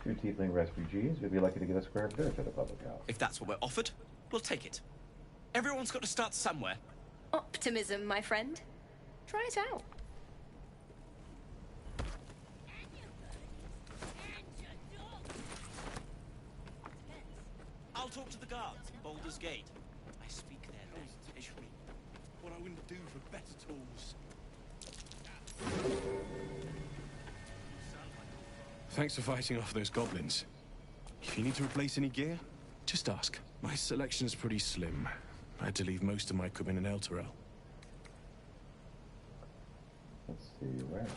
Two tiefling refugees would be lucky to get a square of dirt at a public house. If that's what we're offered, we'll take it. Everyone's got to start somewhere. Optimism, my friend. Try it out. I'll talk to the guards in Baldur's Gate. I speak their language. What I wouldn't do for better tools. Thanks for fighting off those goblins. If you need to replace any gear, just ask. My selection's pretty slim. I had to leave most of my equipment in Elturel. Let's see, where else?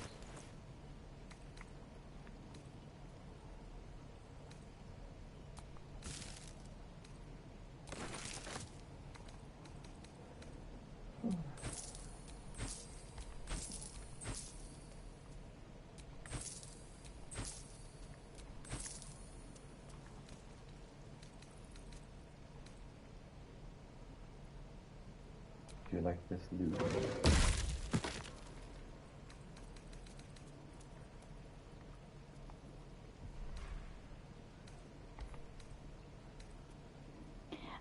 Do you like this loot?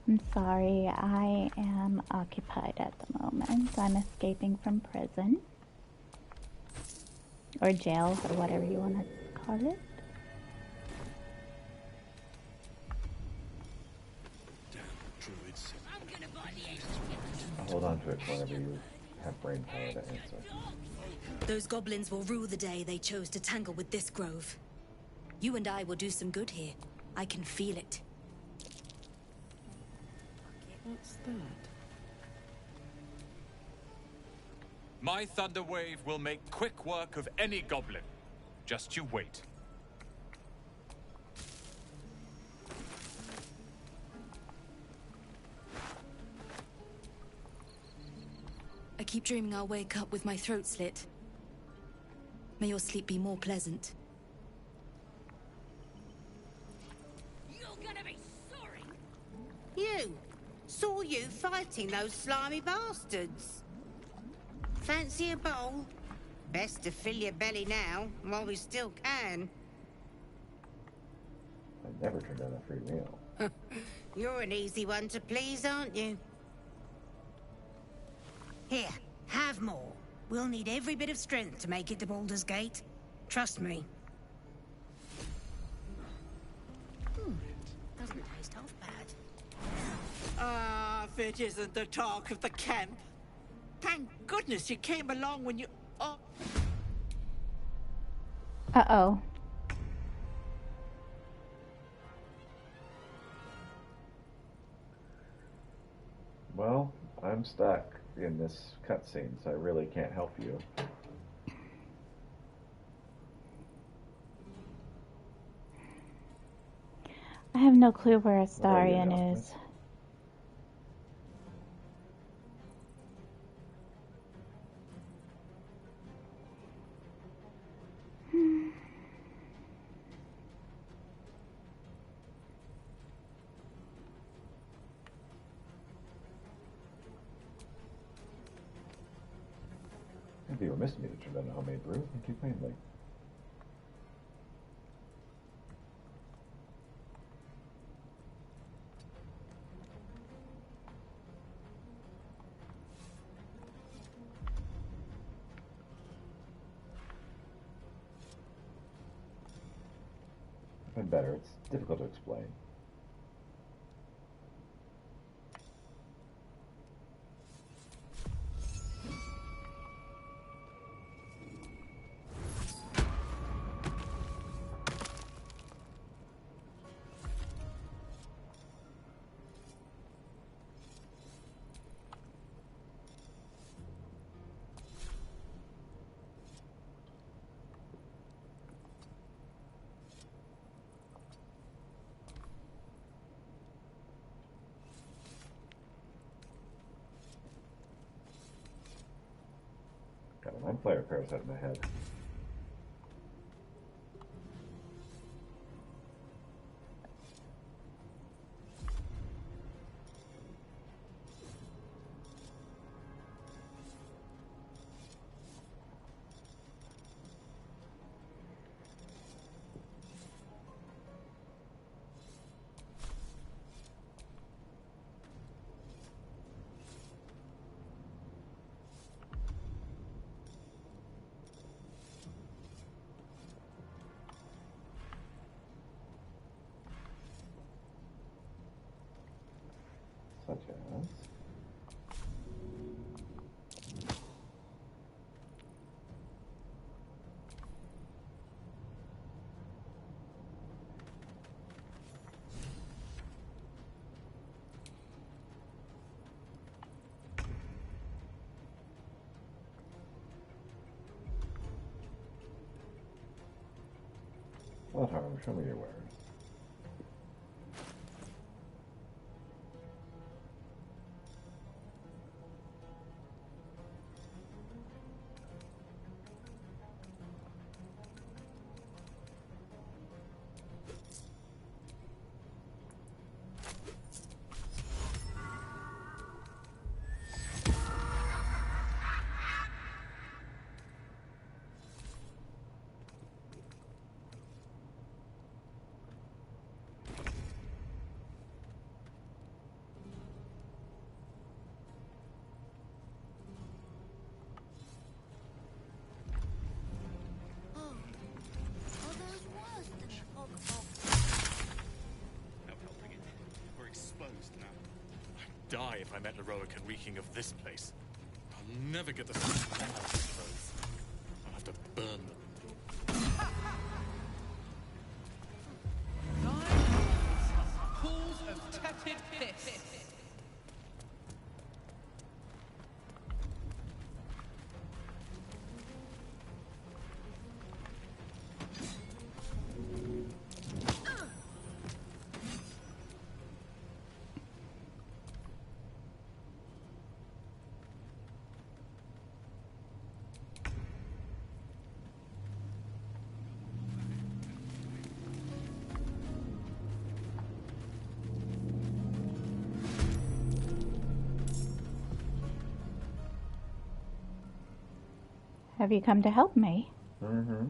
I'm sorry, I am occupied at the moment. I'm escaping from prison. Or jail, or whatever you want to call it. I'll hold on to it whenever you have brain power to answer. Those goblins will rue the day they chose to tangle with this grove. You and I will do some good here. I can feel it. What's that? My thunder wave will make quick work of any goblin. Just you wait. I keep dreaming I'll wake up with my throat slit. May your sleep be more pleasant. You're gonna be sorry. You! Saw you fighting those slimy bastards. Fancy a bowl? Best to fill your belly now, while we still can. I never turned down a free meal. You're an easy one to please, aren't you? Here, have more. We'll need every bit of strength to make it to Baldur's Gate. Trust me. Doesn't taste half bad. Ah, if it isn't the talk of the camp. Thank goodness you came along when you... Oh. Uh-oh. Well, I'm stuck in this cutscene, so I really can't help you. I have no clue where Astarion is. It'd be remiss of me to turn down a homemade brew. Thank you kindly. I've been better. It's difficult to explain. Got a mind flayer parasite in my head. Such as... What harm? Show me your wares. Die if I met Leroic and reeking of this place. I'll never get the sense of them out of these clothes. I'll have to burn them. Pools of tepid piss. Have you come to help me? Mm-hmm.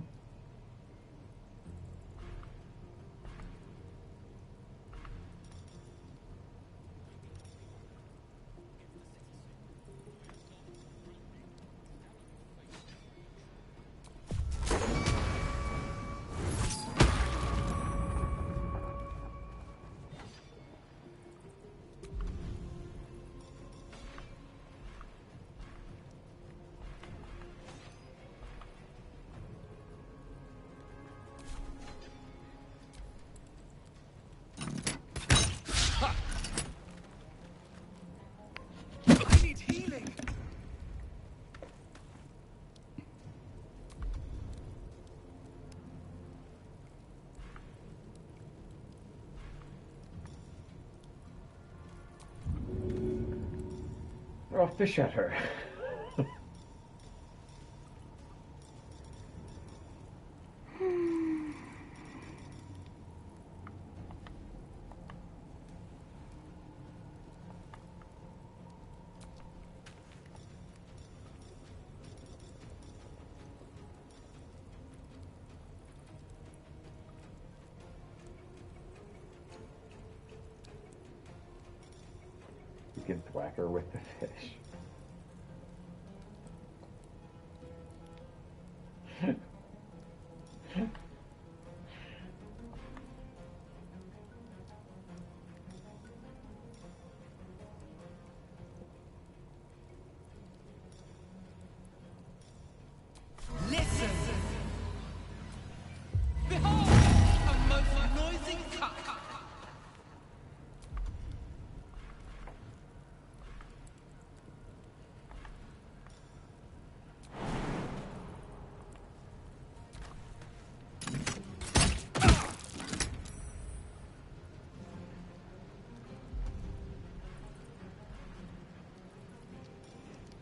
Throw a fish at her. You can thwack her with the fish. Listen! Behold, a most noisy cock!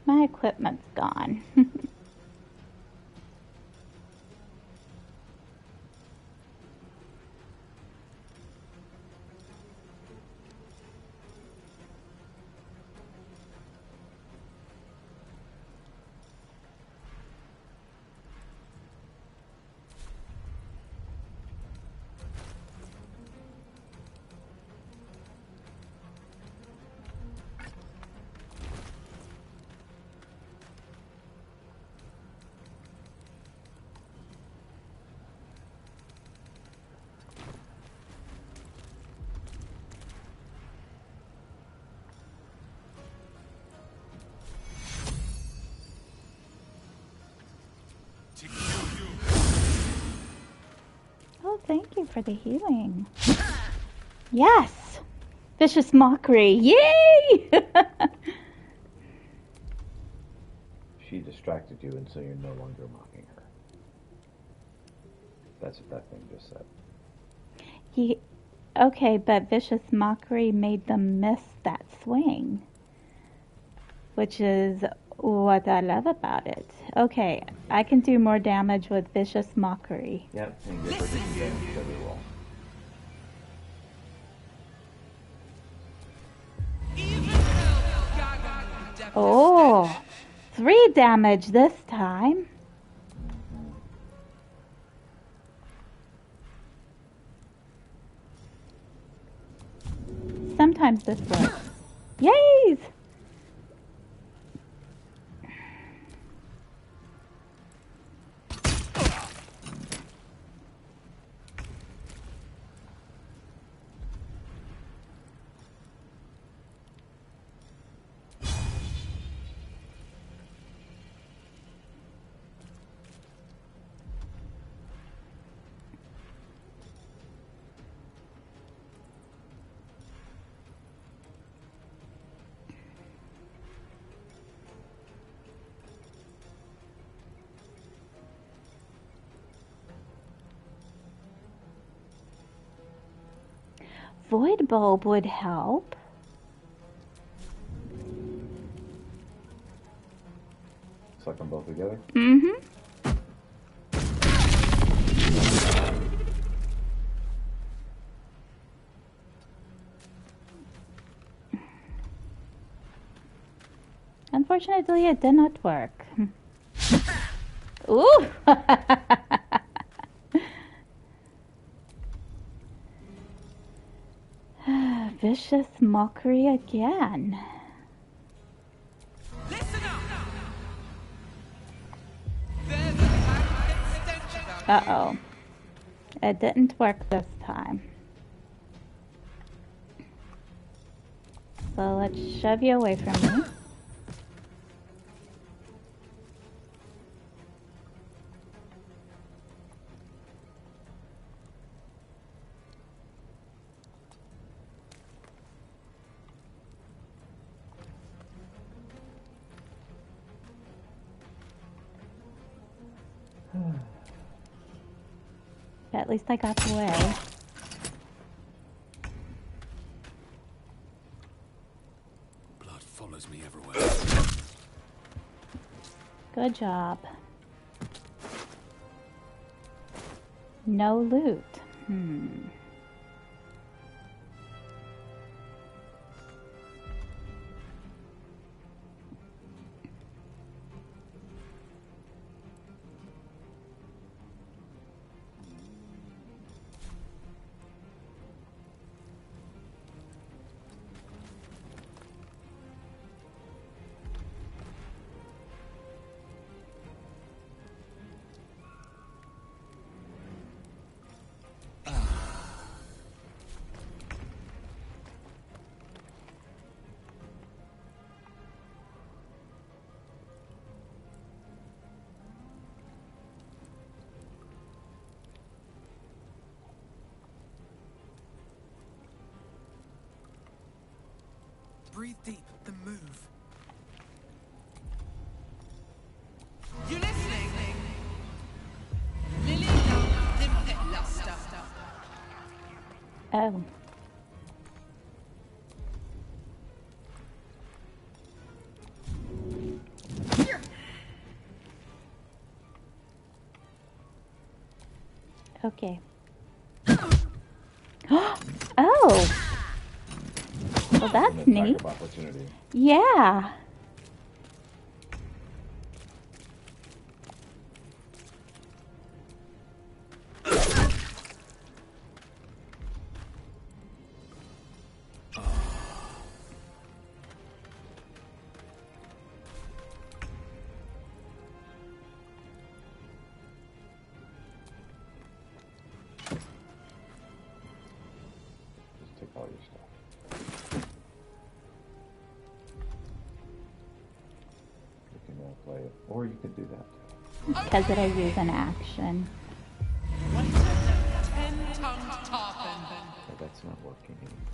My equipment's gone. Oh, thank you for the healing. Yes! Vicious mockery. Yay! She distracted you, and so you're no longer mocking her. That's what that thing just said. Okay, but vicious mockery made them miss that swing, which is what I love about it. Okay, I can do more damage with vicious mockery. Yep, and give her the damage every roll. Oh, 3 damage this time. Sometimes this works. Yay! Void bulb would help. Suck them both together? Mm-hmm. Unfortunately, it did not work. Ooh! Vicious mockery again. Uh-oh. It didn't work this time. So let's shove you away from me. But at least I got away. Blood follows follows me everywhere. Good job. No loot. Breathe deep, then move. You listening? Lily Limpet Luster. Oh. Okay. Oh. Well, that's neat. Opportunity. Yeah. Just take all your stuff. You can play it, or you could do that too. Because it'll use an action. Ten-tongued tarpon. Oh, that's not working anymore.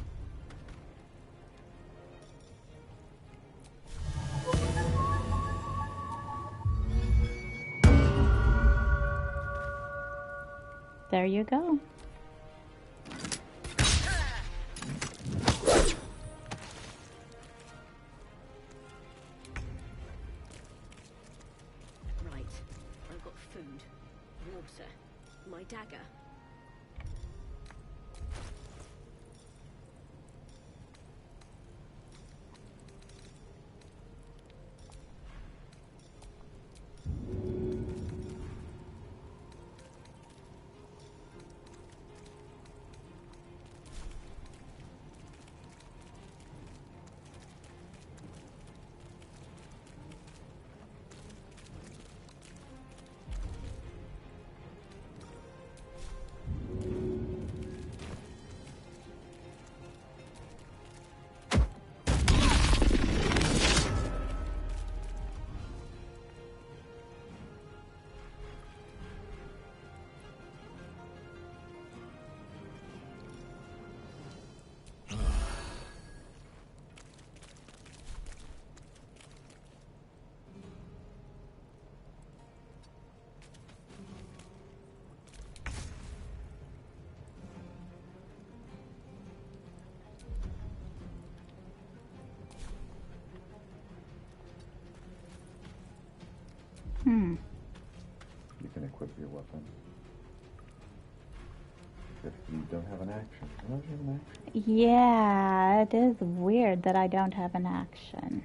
There you go. Right. I've got food, water, my dagger. You can equip your weapon. If you don't have an action. You don't have an action. Yeah, it is weird that I don't have an action.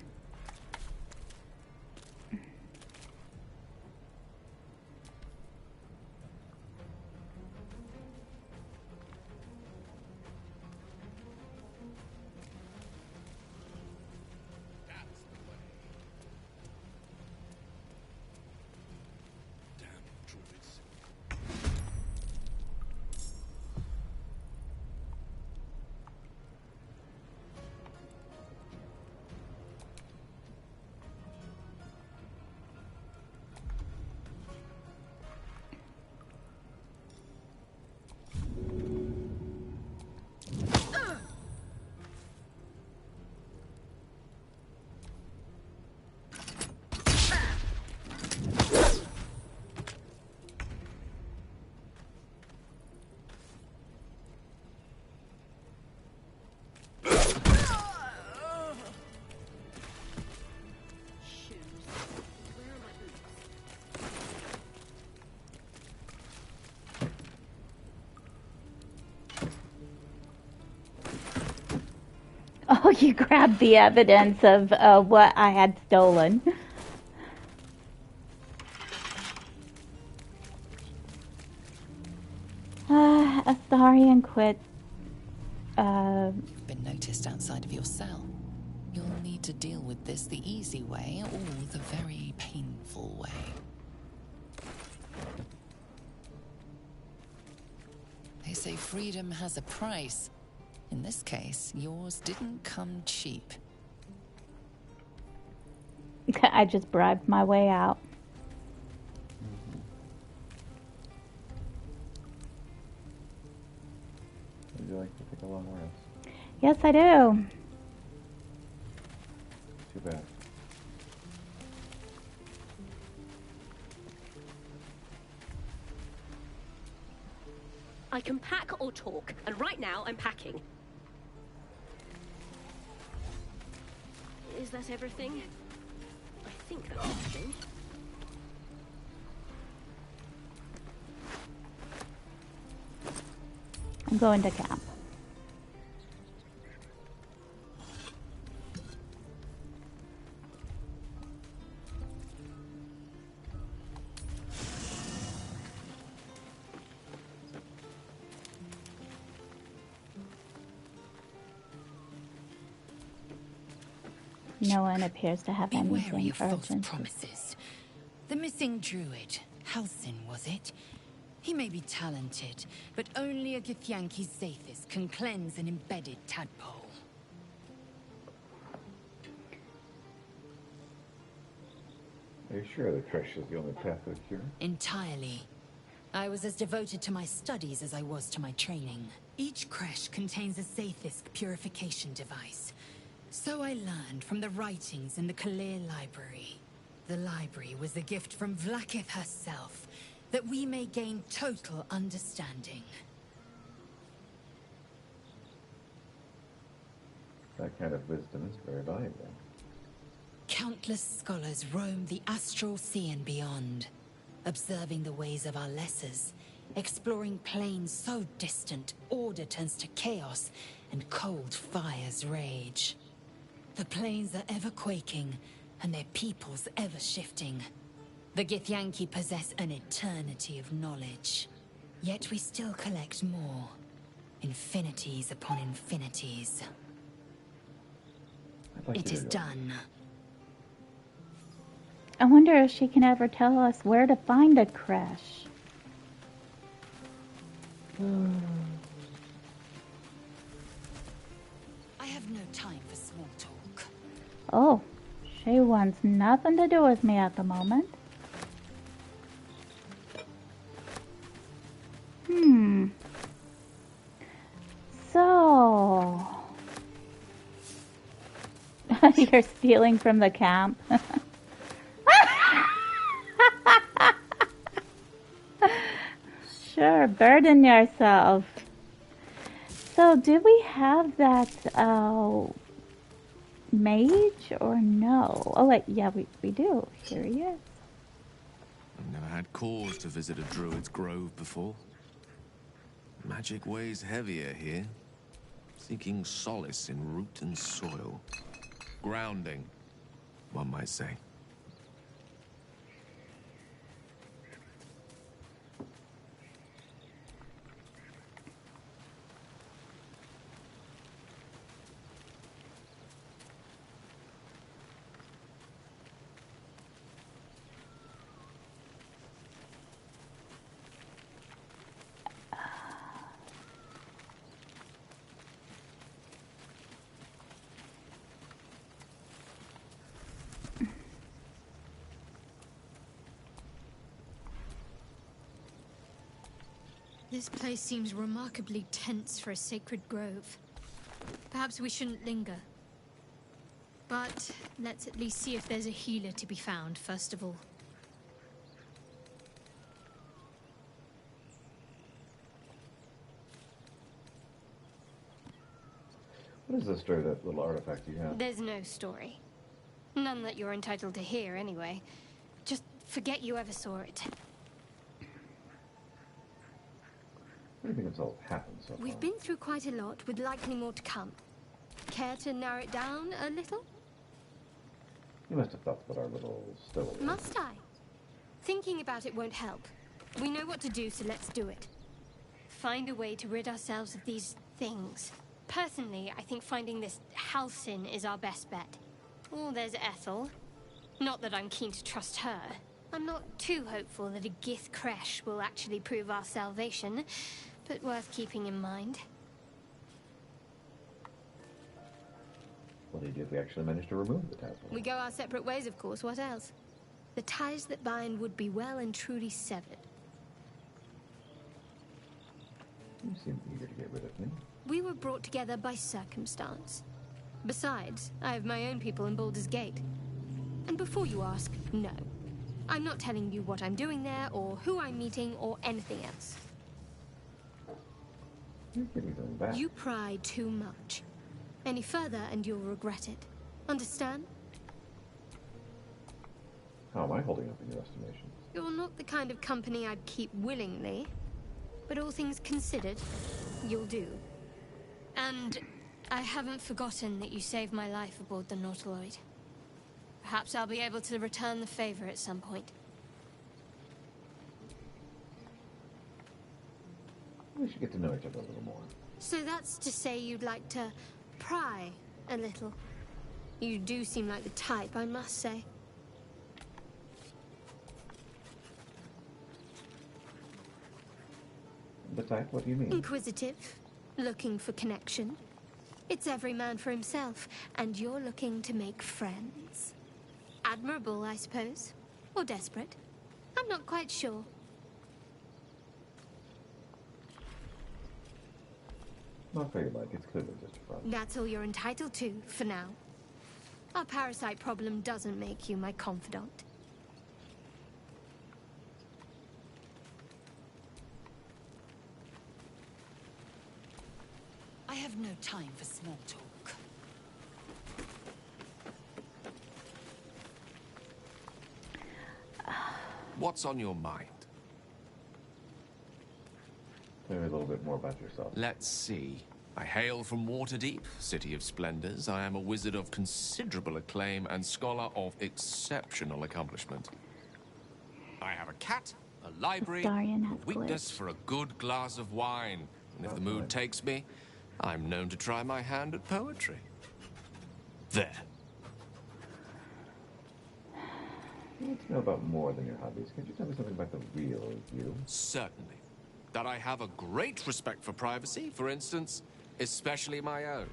Oh, you grabbed the evidence of what I had stolen. Astarion quit. Been noticed outside of your cell. You'll need to deal with this the easy way or the very painful way. They say freedom has a price. In this case, yours didn't come cheap. I just bribed my way out. Would you like to take a long rest? Yes, I do. Too bad. I can pack or talk, and right now I'm packing. Is that everything? I think that's everything. I'm going to camp. No one appears to have Be wary anything of false urgent. promises. The missing druid, Halsin, was it? He may be talented, but only a Githyanki Zathis can cleanse an embedded tadpole. Are you sure the Trish is the only path to a cure? Entirely. I was as devoted to my studies as I was to my training. Each creche contains a Zathis purification device. So I learned from the writings in the Kalir Library. The library was a gift from Vlaakith herself, that we may gain total understanding. That kind of wisdom is very valuable. Countless scholars roam the astral sea and beyond, observing the ways of our lessers, exploring planes so distant order turns to chaos and cold fires rage. The planes are ever quaking, and their peoples ever shifting. The Githyanki possess an eternity of knowledge. Yet we still collect more. Infinities upon infinities. It is done. I wonder if she can ever tell us where to find a creche. I have no time for small talk. Oh, she wants nothing to do with me at the moment. So... You're stealing from the camp. Sure, burden yourself. So, do we have that mage or no? Oh wait, yeah, we do. Here he is. I've never had cause to visit a druid's grove before. Magic weighs heavier here, seeking solace in root and soil. Grounding, one might say. This place seems remarkably tense for a sacred grove. Perhaps we shouldn't linger. But let's at least see if there's a healer to be found, first of all. What is the story of that little artifact you have? There's no story. None that you're entitled to hear, anyway. Just forget you ever saw it. What do you think it's all happened so far? We've been through quite a lot, with likely more to come. Care to narrow it down a little? You must have thought about our little stowaway. Must I? Thinking about it won't help. We know what to do, so let's do it. Find a way to rid ourselves of these things. Personally, I think finding this Halcyon is our best bet. Oh, there's Ethel. Not that I'm keen to trust her. I'm not too hopeful that a Gith crash will actually prove our salvation, but worth keeping in mind. What do you do if we actually manage to remove the tadpole? We go our separate ways, of course. What else? The ties that bind would be well and truly severed. You seem eager to get rid of me. We were brought together by circumstance. Besides, I have my own people in Baldur's Gate. And before you ask, no. I'm not telling you what I'm doing there, or who I'm meeting, or anything else. You're getting something back. You pry too much. Any further and you'll regret it. Understand? How am I holding up in your estimation? You're not the kind of company I'd keep willingly. But all things considered, you'll do. And I haven't forgotten that you saved my life aboard the Nautiloid. Perhaps I'll be able to return the favor at some point. We should get to know each other a little more. So that's to say you'd like to pry a little. You do seem like the type, I must say. The type? What do you mean? Inquisitive, looking for connection. It's every man for himself, and you're looking to make friends. Admirable, I suppose. Or desperate. I'm not quite sure. Not very like, it's clearly just a front. That's all you're entitled to, for now. Our parasite problem doesn't make you my confidant. I have no time for small talk. What's on your mind? Tell me a little bit more about yourself. Let's see. I hail from Waterdeep, City of Splendors. I am a wizard of considerable acclaim and scholar of exceptional accomplishment. I have a cat, a library, a weakness for a good glass of wine. And if the mood takes me, I'm known to try my hand at poetry. There. I want to know about more than your hobbies. Could you tell me something about the real you? Certainly. That I have a great respect for privacy, for instance, especially my own.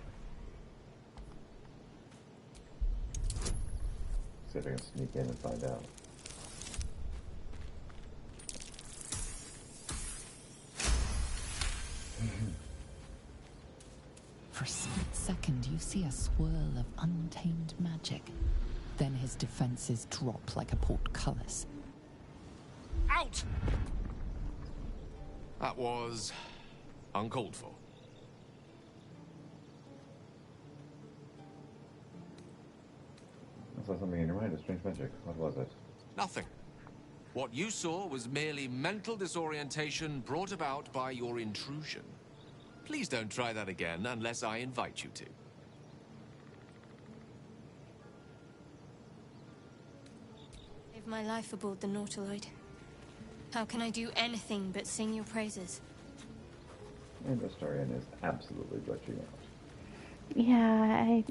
See if I can sneak in and find out. For a split second, you see a swirl of untamed magic. Then his defenses drop like a portcullis. Out! That was uncalled for. I saw something in your mind, a strange magic. What was it? Nothing. What you saw was merely mental disorientation brought about by your intrusion. Please don't try that again unless I invite you to. Saved my life aboard the Nautiloid. How can I do anything but sing your praises? And Astarion is absolutely glitching out. Yeah, I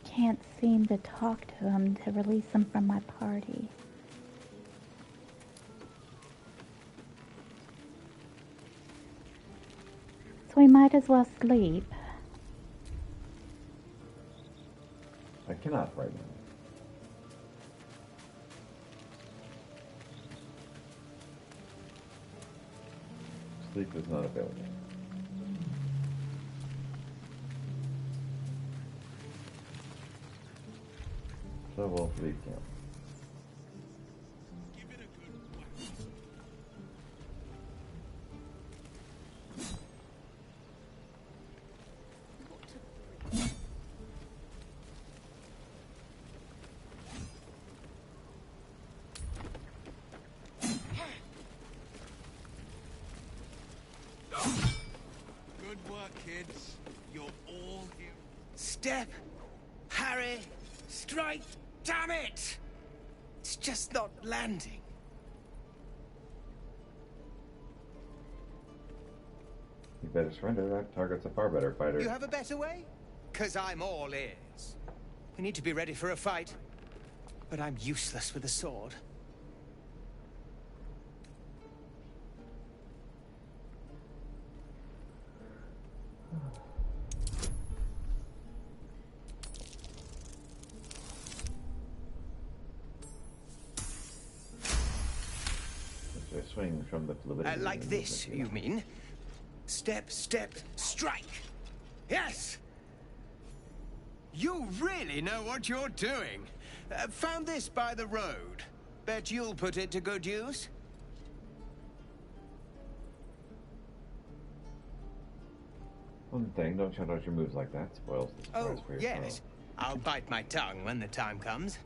can't seem to talk to him to release him from my party. So we might as well sleep. I cannot right now. Sleep is not available. So we'll leave camp. Good work, kids. You're all here. Step, parry, strike. Damn it! It's just not landing. You better surrender. That target's a far better fighter. You have a better way? 'Cause I'm all ears. We need to be ready for a fight. But I'm useless with a sword. They swing from the fluidity. Like this, you mean? Step, step, strike. Yes! You really know what you're doing. Found this by the road. Bet you'll put it to good use. One thing, don't shout out your moves like that. Spoils the surprise for yourself. Yes. I'll bite my tongue when the time comes.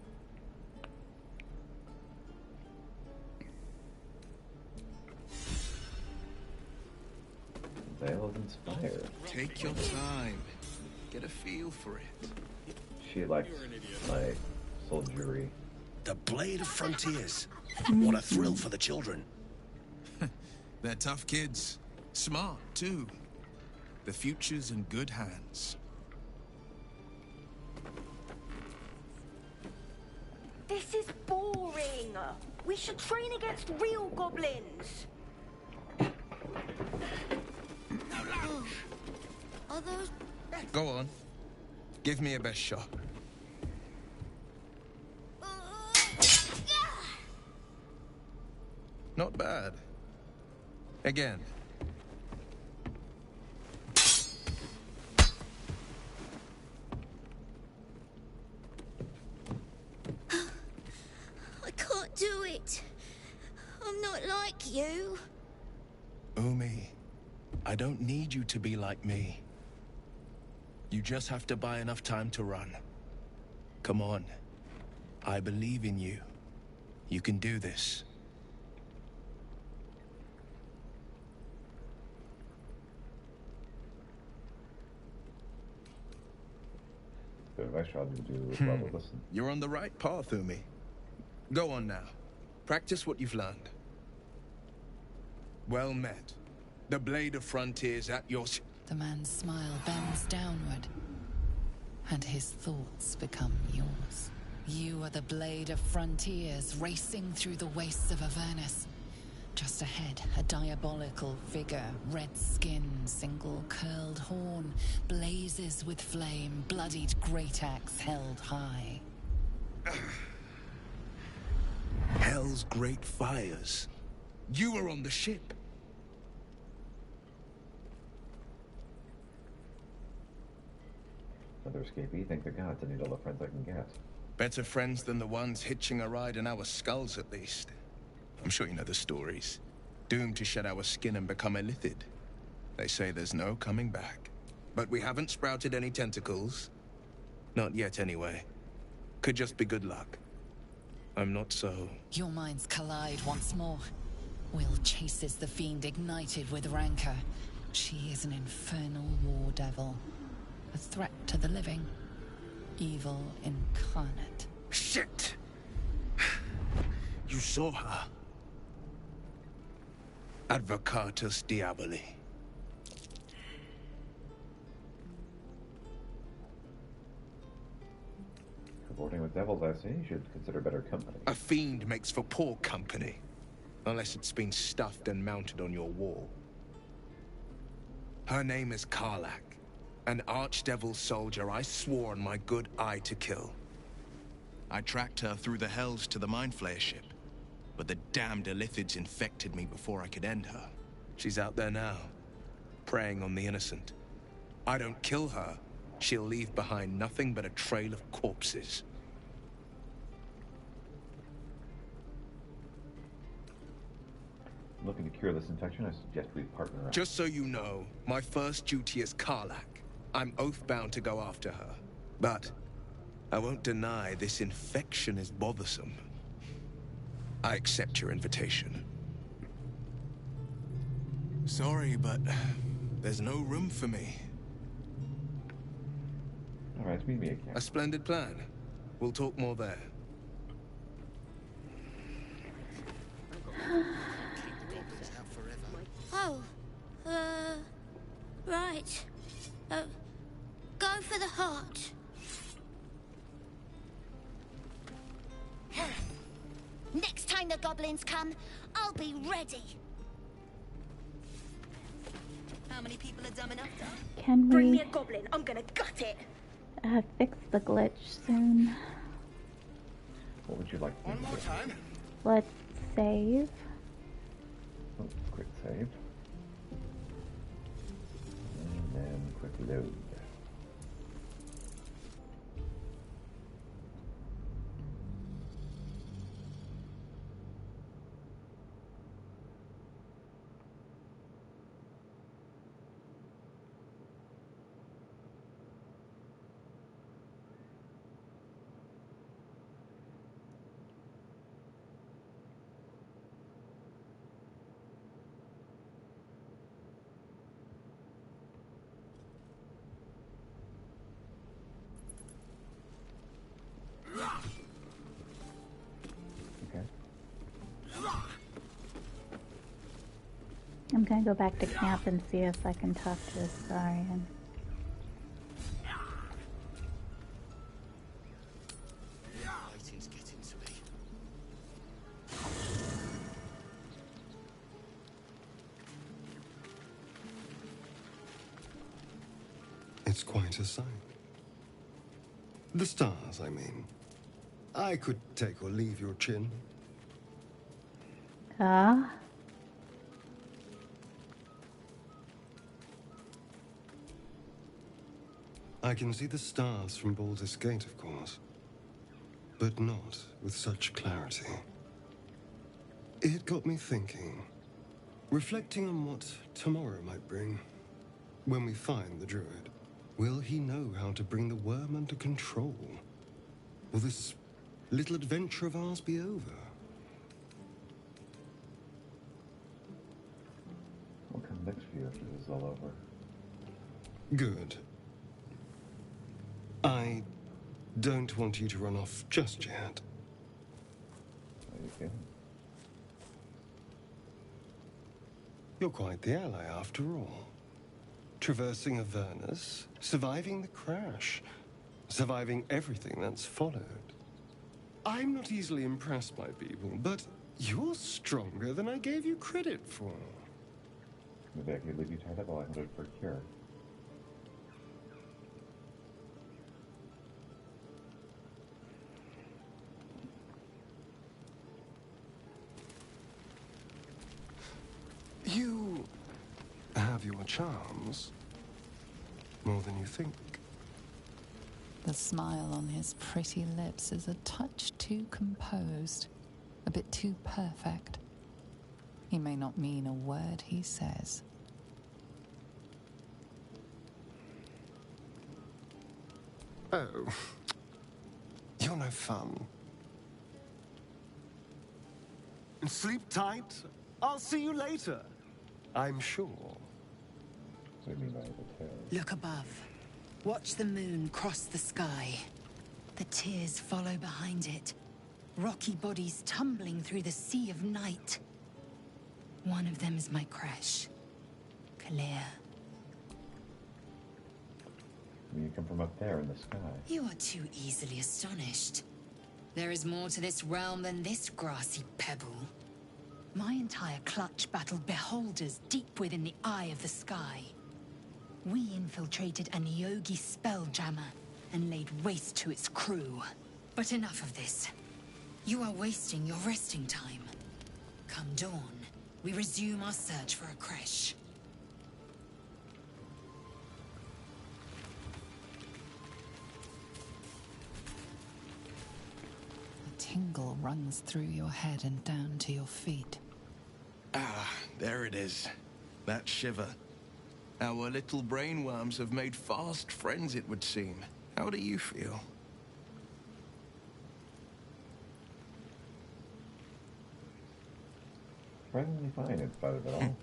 Vale is inspired. Take your time. Get a feel for it. She likes my soldiery. The Blade of Frontiers. What a thrill for the children. They're tough kids. Smart, too. The future's in good hands. This is boring. We should train against real goblins. Are those... Go on. Give me a best shot. Not bad. Again. I can't do it. I'm not like you. Umi, I don't need you to be like me. You just have to buy enough time to run. Come on. I believe in you. You can do this. Good advice, I'll do as well to listen. You're on the right path, Umi. Go on now. Practice what you've learned. Well met. The Blade of Frontiers at your... The man's smile bends downward, and his thoughts become yours. You are the Blade of Frontiers, racing through the wastes of Avernus. Just ahead, a diabolical figure, red skin, single curled horn, blazes with flame, bloodied great axe held high. Hell's great fires. You were on the ship. Another escapee. Thank the gods I need all the friends I can get. Better friends than the ones hitching a ride in our skulls, at least. I'm sure you know the stories. Doomed to shed our skin and become illithid. They say there's no coming back. But we haven't sprouted any tentacles. Not yet, anyway. Could just be good luck. I'm not so... Your minds collide once more. Will chases the fiend ignited with rancor. She is an infernal war devil. A threat to the living. Evil incarnate. Shit! You saw her. Advocatus Diaboli. Cavorting with devils, I see. You should consider better company. A fiend makes for poor company. Unless it's been stuffed and mounted on your wall. Her name is Karlach. An archdevil soldier I swore on my good eye to kill. I tracked her through the hells to the Mind Flayer ship. But the damned illithids infected me before I could end her. She's out there now, preying on the innocent. I don't kill her, she'll leave behind nothing but a trail of corpses. Looking to cure this infection, I suggest we partner up. Just so you know, my first duty is Karlach. I'm oath-bound to go after her. But I won't deny this infection is bothersome. I accept your invitation. Sorry, but there's no room for me. Alright, meet me again. A splendid plan. We'll talk more there. Oh, right. Go for the heart. Next time the goblins come, I'll be ready. How many people are dumb enough to... Can Bring me we a goblin, I'm gonna gut it. fix the glitch soon? What would you like to do? One more time. Let's save. Oh, quick save. And then quick load. I'm gonna go back to camp and see if I can talk to this Saurian. Waiting's getting to me. It's quite a sight. The stars, I mean. I could take or leave your chin. Ah? I can see the stars from Baldur's Gate, of course. But not with such clarity. It got me thinking. Reflecting on what tomorrow might bring. When we find the druid, will he know how to bring the worm under control? Will this little adventure of ours be over? What comes next for you after this is all over? Good. I don't want you to run off just yet. Are you kidding? You're quite the ally after all. Traversing Avernus, surviving the crash, surviving everything that's followed. I'm not easily impressed by people, but you're stronger than I gave you credit for. Maybe I could leave you tied up while I hunted for a cure. You have your charms. More than you think. The smile on his pretty lips is a touch too composed, a bit too perfect. He may not mean a word he says. Oh, you're no fun. Sleep tight. I'll see you later. I'm sure. So you mean by the tail? Look above. Watch the moon cross the sky. The tears follow behind it. Rocky bodies tumbling through the sea of night. One of them is my crash. Clear. You come from up there in the sky. You are too easily astonished. There is more to this realm than this grassy pebble. My entire clutch battled beholders deep within the eye of the sky. We infiltrated a Nyogi spelljammer and laid waste to its crew. But enough of this. You are wasting your resting time. Come dawn, we resume our search for a creche. A tingle runs through your head and down to your feet. Ah, there it is. That shiver. Our little brainworms have made fast friends, it would seem. How do you feel? Surprisingly fine in spite of it all.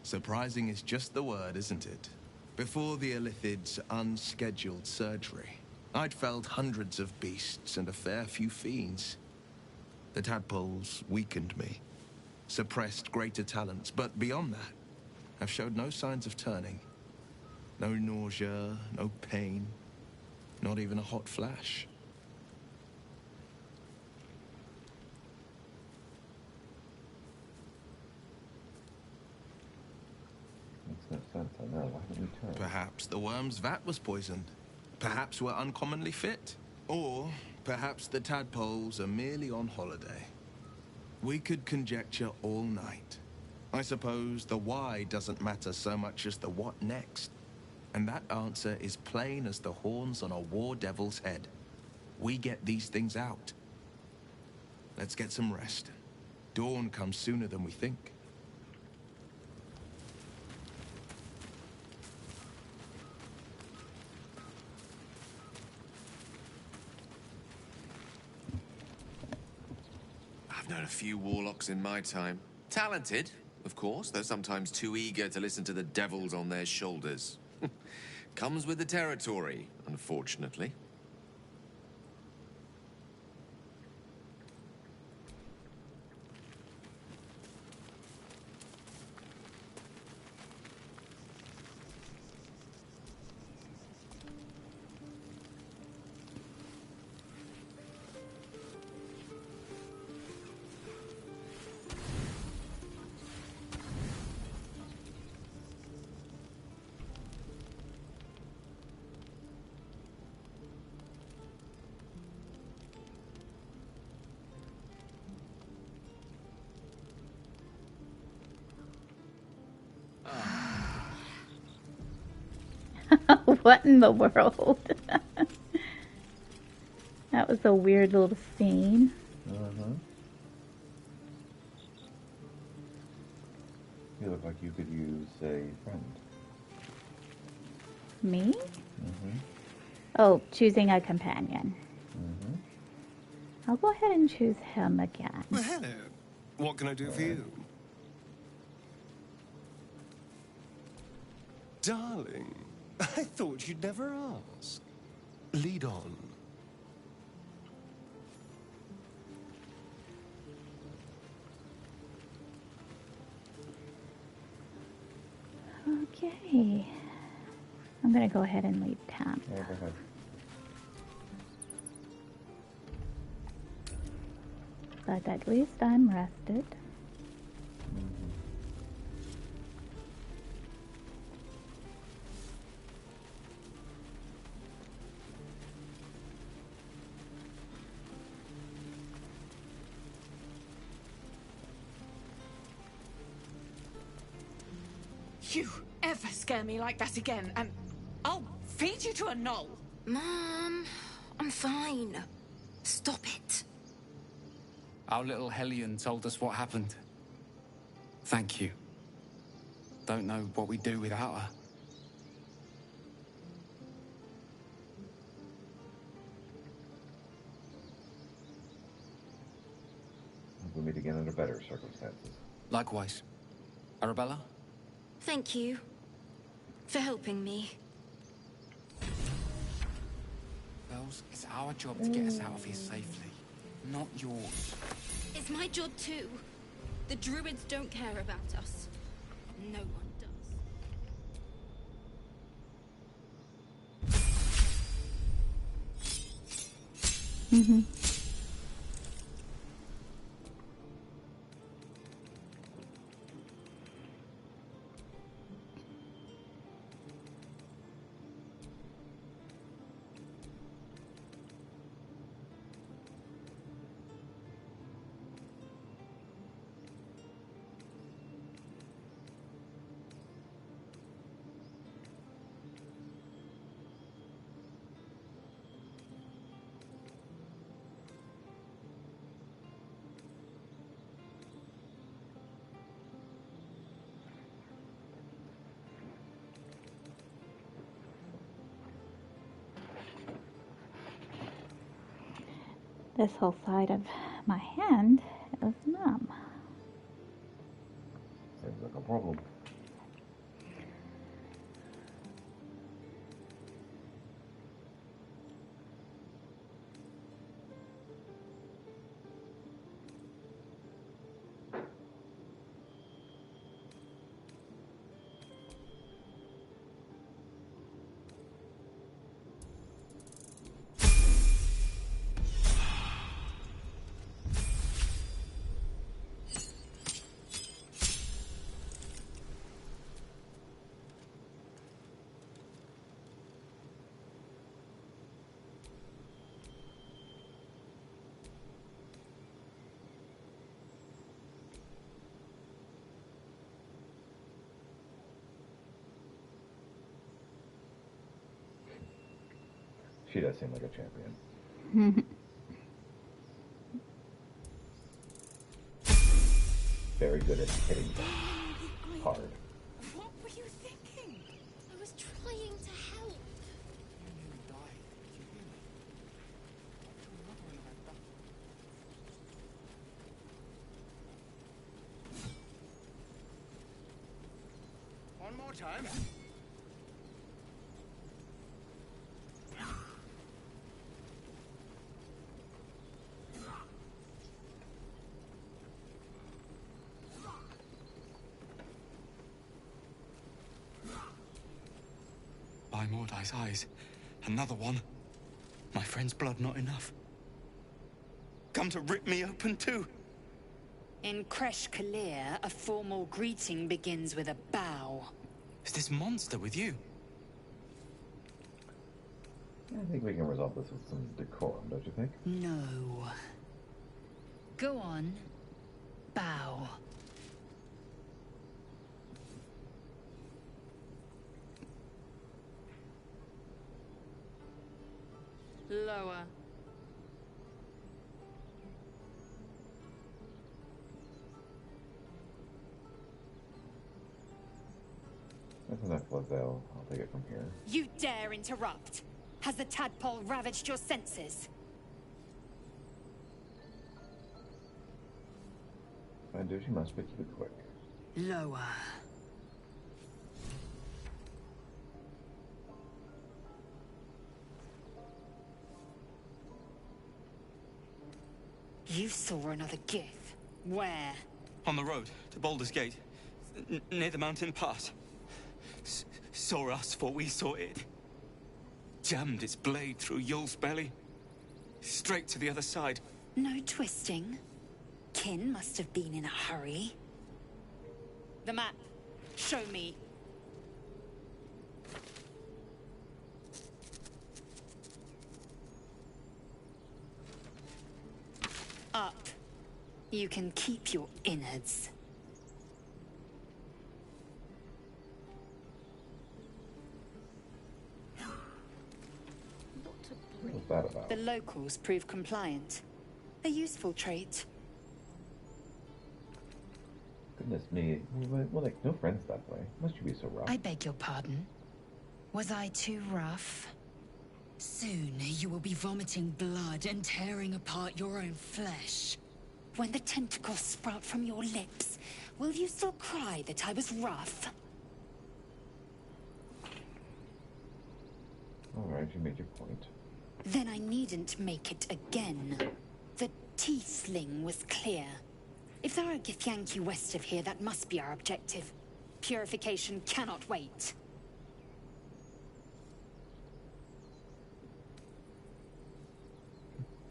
Surprising is just the word, isn't it? Before the Illithid's unscheduled surgery, I'd felled hundreds of beasts and a fair few fiends. The tadpoles weakened me, suppressed greater talents, but beyond that, I've showed no signs of turning. No nausea, no pain, not even a hot flash. Makes no sense, I know. Why haven't we turned? Perhaps the worm's vat was poisoned. Perhaps we're uncommonly fit. Or perhaps the tadpoles are merely on holiday. We could conjecture all night. I suppose the why doesn't matter so much as the what next. And that answer is plain as the horns on a war devil's head. We get these things out. Let's get some rest. Dawn comes sooner than we think. I've known a few warlocks in my time. Talented, of course, though sometimes too eager to listen to the devils on their shoulders. Comes with the territory, unfortunately. What in the world? That was a weird little scene. You look like you could use a friend. Me? Oh, choosing a companion. I'll go ahead and choose him again. Well, hello. What can I do for you? Darling, I thought you'd never ask. Lead on. Okay. I'm going to go ahead and leave town. Yeah, go ahead. But at least I'm rested. You ever scare me like that again, and I'll feed you to a knoll. Mom, I'm fine. Stop it. Our little Hellion told us what happened. Thank you. Don't know what we'd do without her. We'll meet again under better circumstances. Likewise. Arabella? Thank you for helping me. Bells, it's our job to get us out of here safely, not yours. It's my job too. The druids don't care about us. No one does. This whole side of my hand is numb. Seems like a problem. She does seem like a champion. Very good at hitting hard. What were you thinking? I was trying to help. One more time. By Mordai's eyes. Another one. My friend's blood not enough. Come to rip me open too. In Kresh Kalir, a formal greeting begins with a bow. Is this monster with you? I think we can resolve this with some decorum, don't you think? No. Go on. Bow. Lower. That's enough, Lazel. I'll take it from here. You dare interrupt? Has the tadpole ravaged your senses? If I do, she must, but keep it quick. Lower. You saw another gith. Where? On the road to Baldur's Gate, near the mountain pass. Saw us, for we saw it. Jammed its blade through Yul's belly. Straight to the other side. No twisting. Kin must have been in a hurry. The map. Show me. Up. You can keep your innards. What's that about? The locals prove compliant. A useful trait. Goodness me. We'll make no friends that way. Must you be so rough? I beg your pardon. Was I too rough? Soon you will be vomiting blood and tearing apart your own flesh. When the tentacles sprout from your lips, will you still cry that I was rough? Alright, you made your point. Then I needn't make it again. The tiefling was clear. If there are Githyanki west of here, that must be our objective. Purification cannot wait.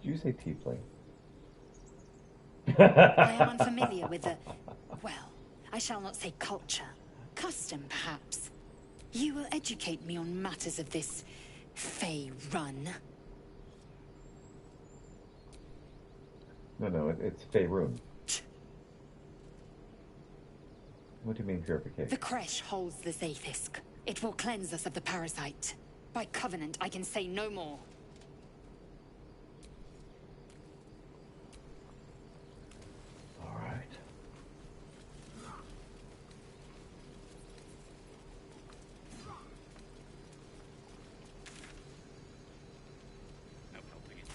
Did you say tiefling? I am unfamiliar with the... well, I shall not say culture. Custom, perhaps. You will educate me on matters of this... Fey run. No, it's Faerun. What do you mean purification? The Kresh holds the Zaithisk. It will cleanse us of the parasite. By covenant, I can say no more. Alright. No helping it.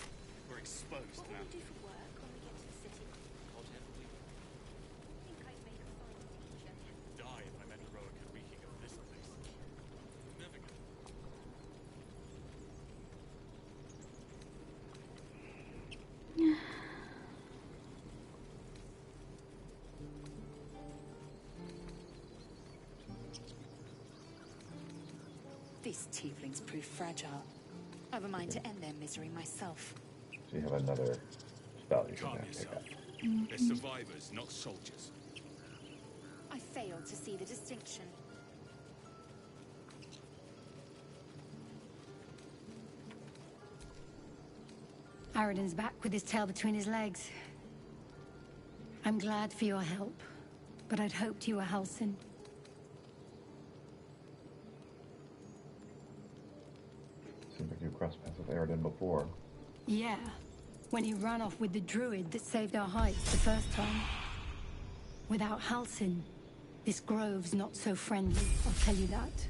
We're exposed What will now. we do for work when we get to the city? Whatever we I think I'd make a fine teacher. die if I met Eroica reeking of this place. Never get These tieflings prove fragile. I've a mind to end their misery myself. So you have another spell you can calm now pick yourself. up. They're survivors, not soldiers. I fail to see the distinction. Aradin's back with his tail between his legs. I'm glad for your help, but I'd hoped you were Halsin. Seems like you've crossed paths with Aridin before. Yeah, when he ran off with the druid that saved our hides the first time. Without Halsin, this grove's not so friendly, I'll tell you that.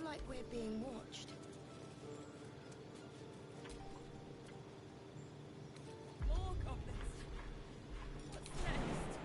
Like we're being watched. More goblins. What's next?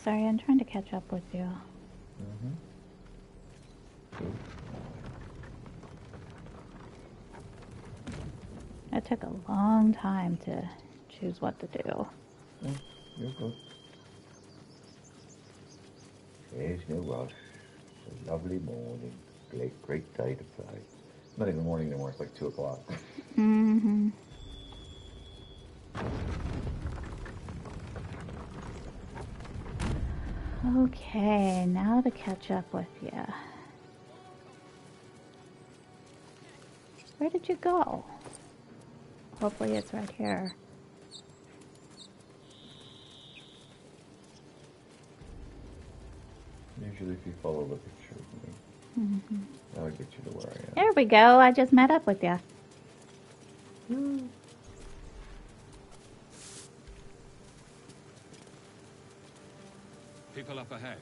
Sorry, I'm trying to catch up with you. It took a long time to choose what to do. You're good. There's no rush. It's a lovely morning. Great day to play. Not even morning anymore, it's like 2 o'clock. Mm-hmm. Okay, now to catch up with you. Where did you go? Hopefully it's right here. Usually if you follow the picture of me, that would get you to where I am. There we go, I just met up with you. People up ahead.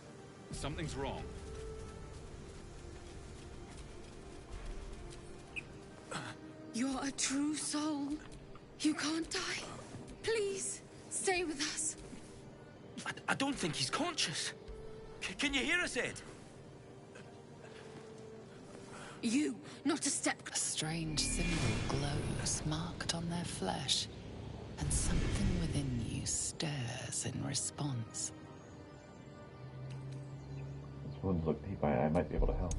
Something's wrong. You're a true soul. You can't die. Please, stay with us. I don't think he's conscious. Can you hear us, Ed? You, not a step. A strange symbol glows, marked on their flesh, and something within you stirs in response. This wounds look deep. I might be able to help.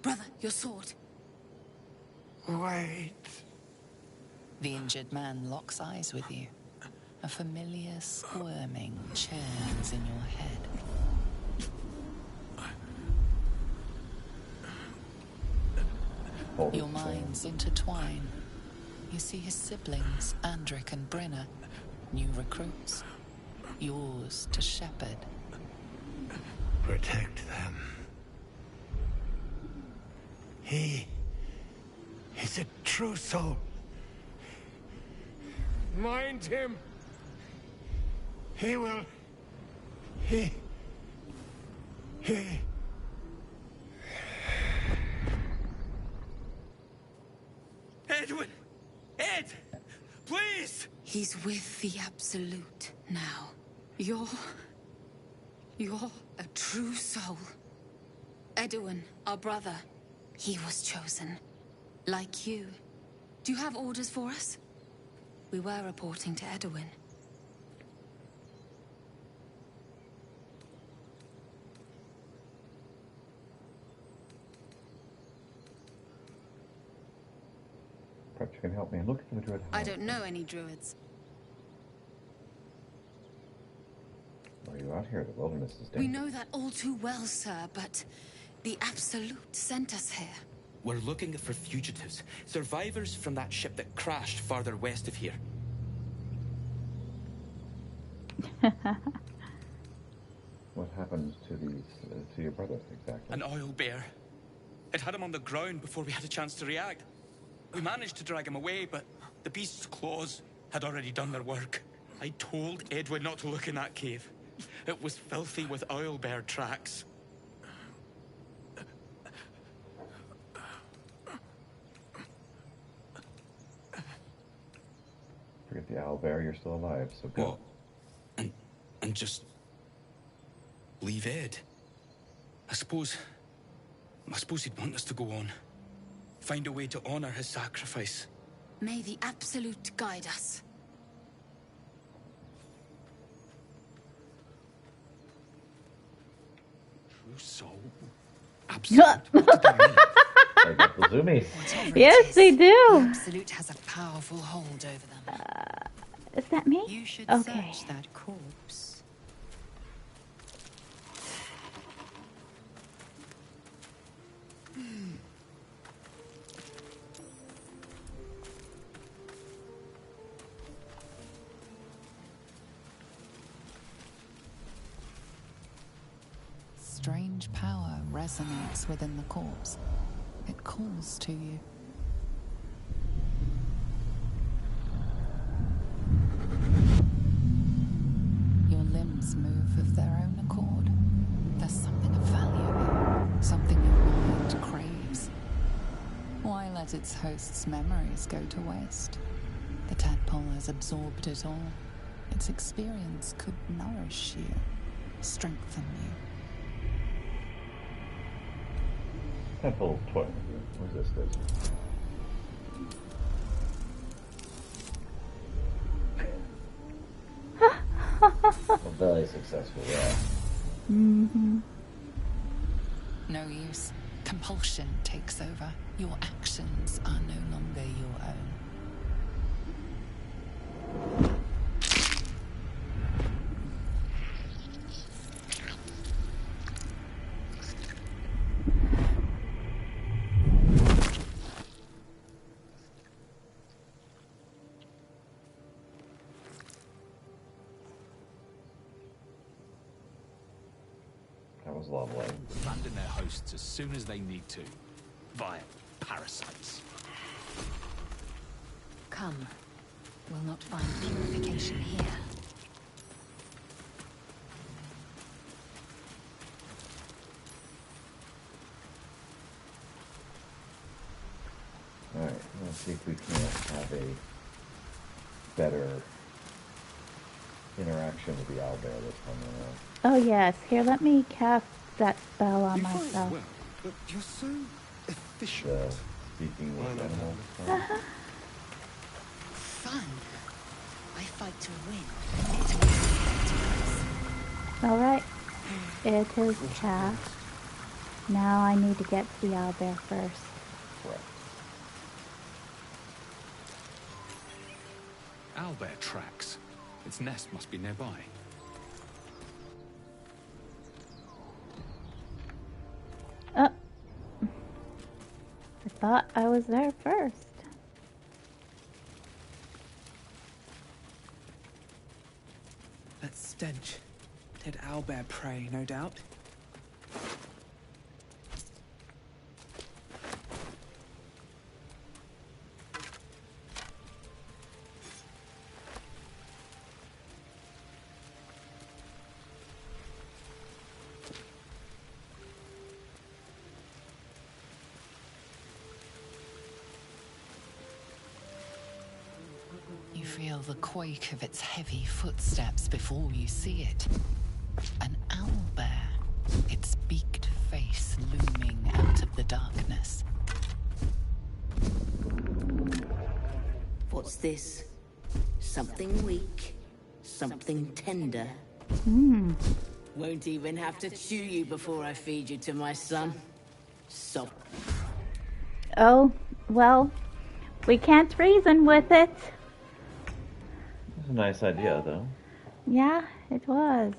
Brother, your sword. Wait. The injured man locks eyes with you. A familiar squirming churns in your head. Your minds intertwine. You see his siblings, Andric and Brenna, new recruits. Yours to shepherd. Protect them. He is a true soul. Mind him. He will. He. Edwin! Ed! Please! He's with the Absolute now. You're a true soul. Edwin, our brother, he was chosen. Like you. Do you have orders for us? We were reporting to Edwin. Perhaps you can help me. I'm looking for the druid. I don't know any druids. Are you out here? The wilderness is dangerous. We know that all too well, sir, but the Absolute sent us here. We're looking for fugitives, survivors from that ship that crashed farther west of here. What happened to these, to your brother, exactly? An oil bear. It had him on the ground before we had a chance to react. We managed to drag him away, but the beast's claws had already done their work. I told Edwin not to look in that cave. It was filthy with oil bear tracks. Forget the owlbear, you're still alive, so go. What? And just leave Ed. I suppose he'd want us to go on. Find a way to honor his sacrifice. May the Absolute guide us. True soul. Absolute. What did that mean? They got the zoomies. Yes, they do. The Absolute has a powerful hold over them. Is that me? You should Okay. search that corpse. Strange power resonates within the corpse. It calls to you. Your limbs move of their own accord. There's something of value, something your mind craves. Why let its host's memories go to waste? The tadpole has absorbed it all. Its experience could nourish you, strengthen you. Temple toilet resistance. Well, very successful, yeah. Mm-hmm. No use. Compulsion takes over. Your actions are no longer your own. That was lovely. Abandon their hosts as soon as they need to. Via parasites. Come. We'll not find purification here. Alright, let's see if we can't have a better interaction with the owlbear this time around. Oh yes, here, let me cast that spell on myself. Well, but you're so efficient. Speaking with animals. Fun. I fight to win. It will Alright, it is cast. Now I need to get to the owlbear first. Correct. Owlbear tracks. Its nest must be nearby. Oh. I thought I was there first. That stench. Dead owlbear prey, no doubt. You feel the quake of its heavy footsteps before you see it. An owlbear, its beaked face looming out of the darkness. What's this? Something weak, something tender. Won't even have to chew you before I feed you to my son. So. Oh, well, we can't reason with it. That's a nice idea, though. Yeah, it was.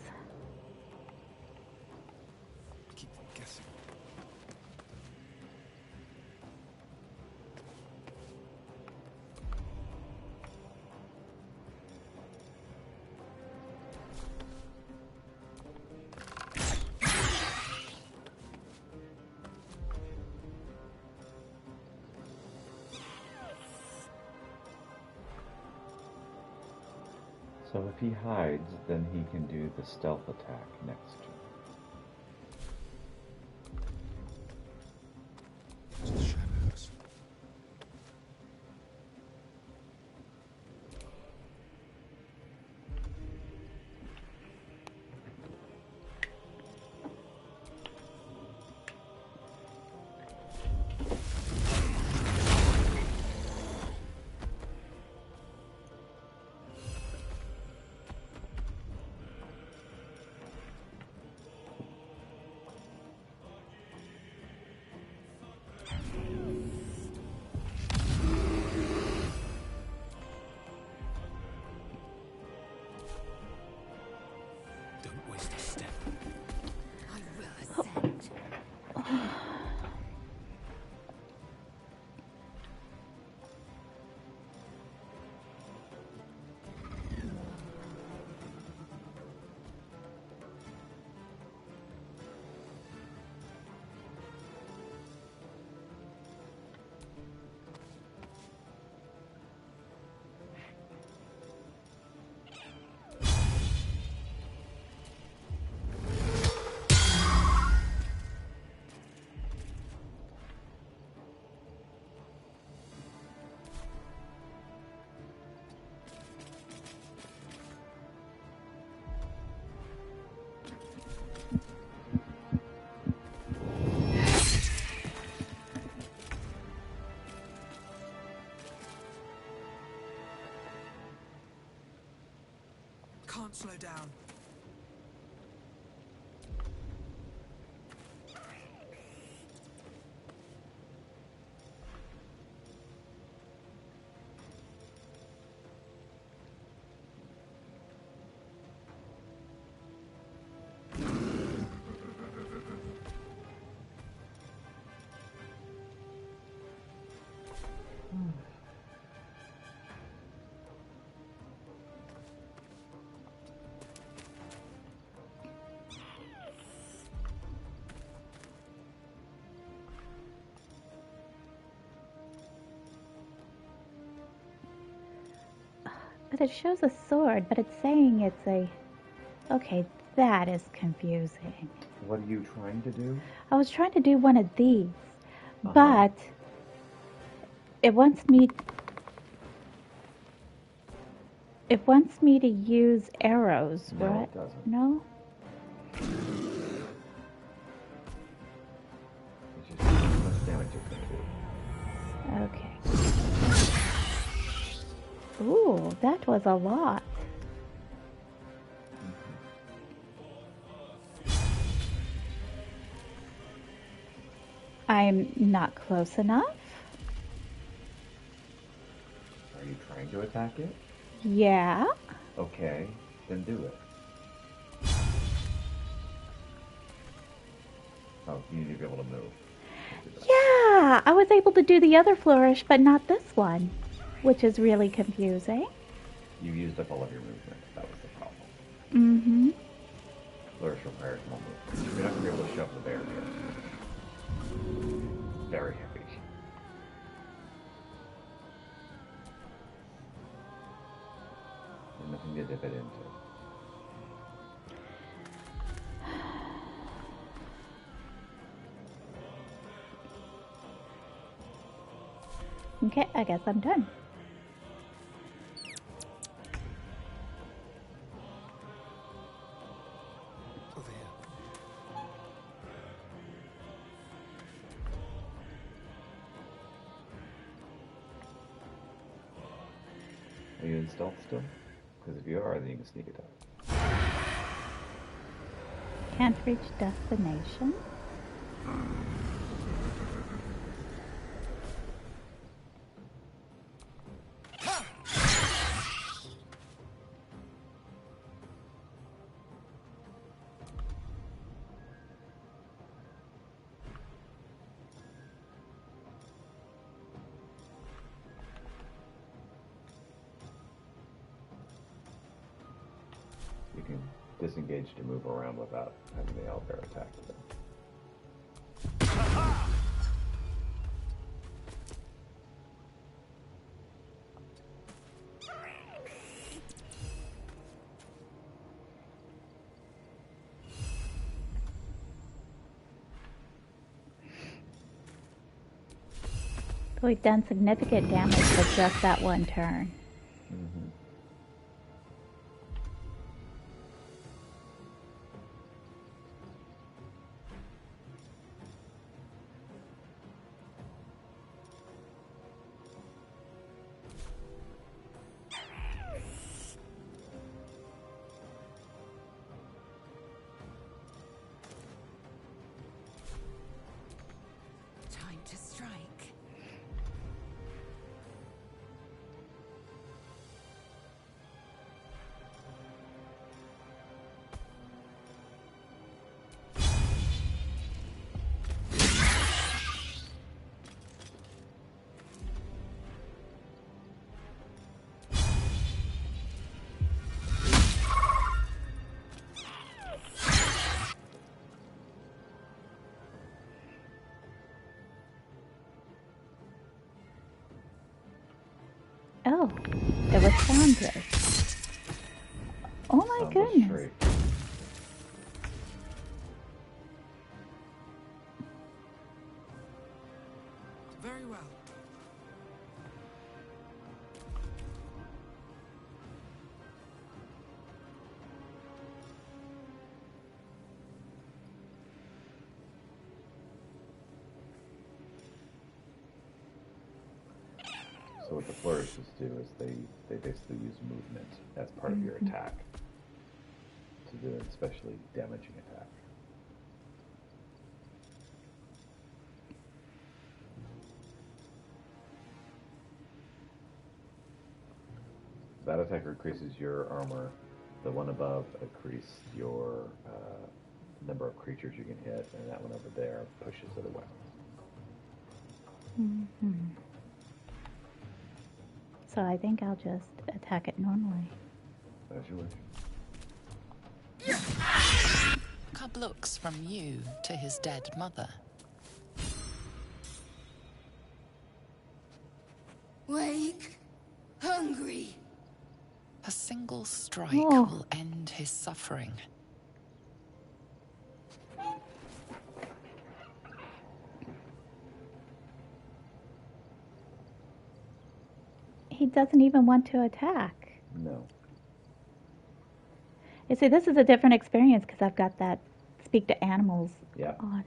So if he hides, then he can do the stealth attack next turn. Shadows. Don't waste a step. I will ascend. Can't slow down. But it shows a sword, but it's saying it's a... Okay, that is confusing. What are you trying to do? I was trying to do one of these, but it wants me... It wants me to use arrows, No, right? it doesn't. No? It's just how much damage it's going to do. Okay. Ooh, that was a lot. I'm not close enough. Are you trying to attack it? Yeah. Okay, then do it. Oh, you need to be able to move. Yeah, I was able to do the other flourish, but not this one, which is really confusing. You used up all of your movement. That was the problem. Mm-hmm. Flourish requires more movement. You're not going to be able to shove the bear here. Very heavy. And nothing to dip it into. Okay, I guess I'm done. Over here. Are you in stealth still? Because if you are, then you can sneak attack. Can't reach destination. You can disengage to move around without having the owlbear attack them. So we've done significant damage with just that one turn. Mm-hmm. Time to strike. Oh, it was Foundry. Oh my goodness. Very well. So what the flourishes do is they basically use movement as part of your attack to do an especially damaging attack. That attack increases your armor. The one above increases your number of creatures you can hit, and that one over there pushes it away. Mm-hmm. So I think I'll just attack it normally. As you wish. Cub looks from you to his dead mother. Wake. Hungry. A single strike Oh. will end his suffering. He doesn't even want to attack. No. You see, this is a different experience because I've got that speak to animals on.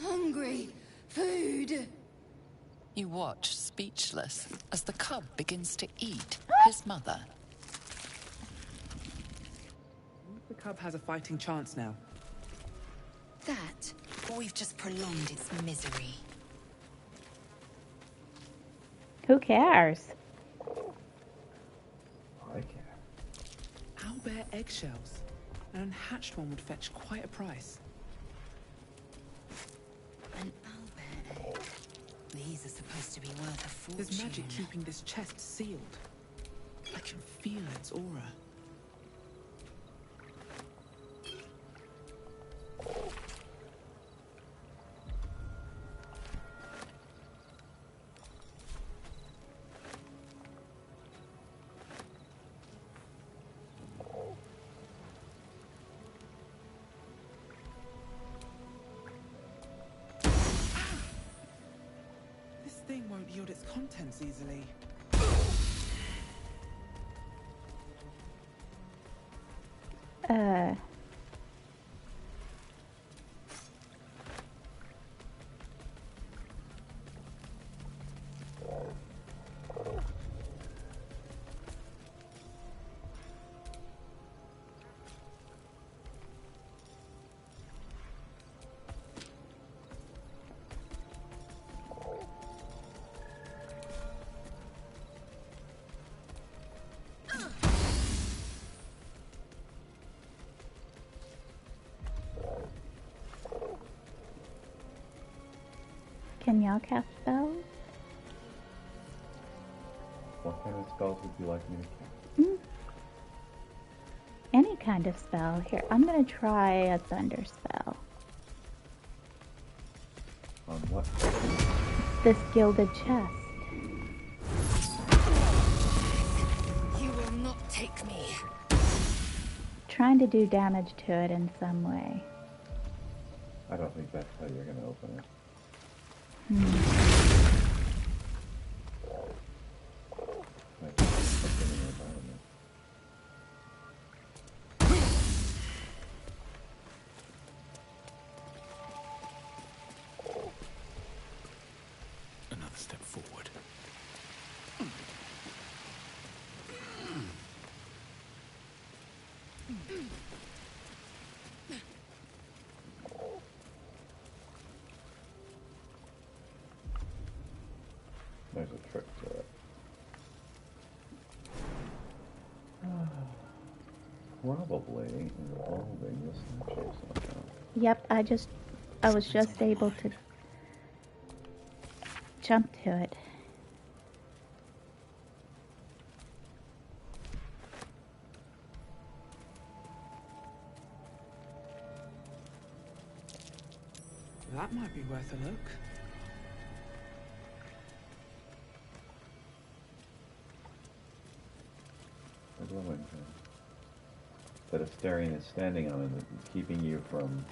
Hungry. Food. You watch, speechless, as the cub begins to eat his mother. The cub has a fighting chance now. That, or we've just prolonged its misery. Who cares? I care. Owlbear eggshells. An unhatched one would fetch quite a price. An owlbear egg. These are supposed to be worth a fortune. There's magic keeping this chest sealed. I can feel its aura. Thing won't yield its contents easily. Can y'all cast spells? What kind of spells would you like me to cast? Any kind of spell. Here, I'm going to try a thunder spell. On what? This gilded chest. You will not take me. Trying to do damage to it in some way. I don't think that's how you're going to open it. quick to it. Probably involving this natural somehow. Yep, I was just able to jump to it. That might be worth a look. What do I want to? Instead of staring and standing on it, and keeping you from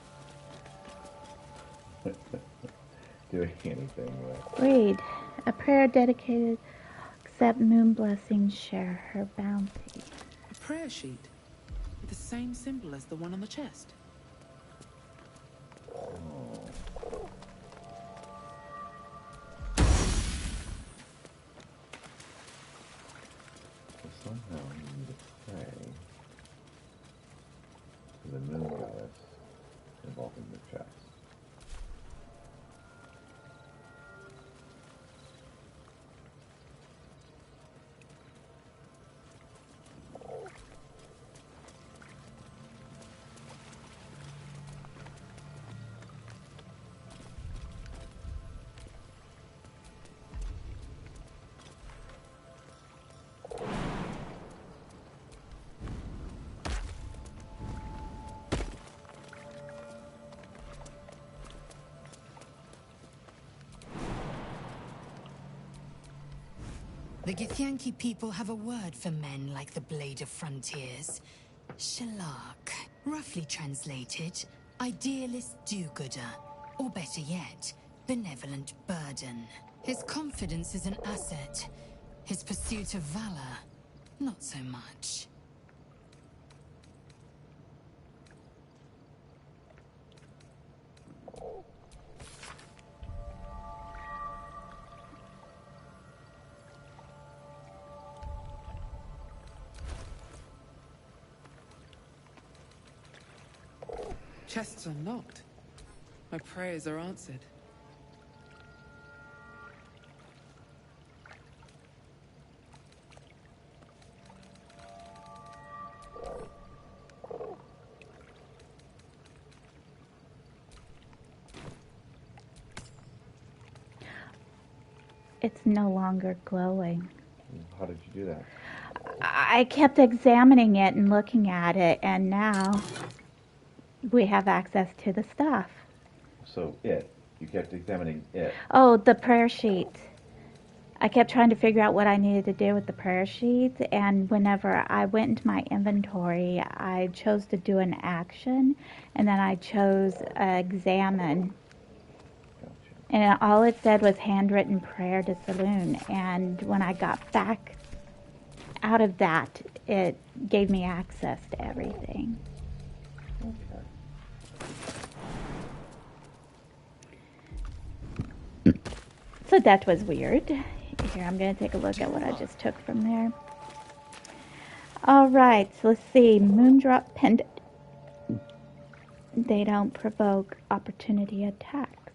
doing anything with. Read. A prayer dedicated, accept moon blessings, share her bounty. A prayer sheet with the same symbol as the one on the chest. So somehow you need to pray to the moon goddess involving the chest. The Githyanki people have a word for men like the Blade of Frontiers. Shalak. Roughly translated, idealist do-gooder. Or better yet, benevolent burden. His confidence is an asset. His pursuit of valor, not so much. Chest's unlocked. My prayers are answered. It's no longer glowing. How did you do that? I kept examining it and looking at it, and now we have access to the stuff. So you kept examining it. Oh, the prayer sheet. I kept trying to figure out what I needed to do with the prayer sheet, and whenever I went into my inventory, I chose to do an action, and then I chose examine. And all it said was handwritten prayer to Saloon, and when I got back out of that, it gave me access to everything. So that was weird. Here, I'm going to take a look at what I just took from there. All right, so let's see. Moondrop Pendant. They don't provoke opportunity attacks.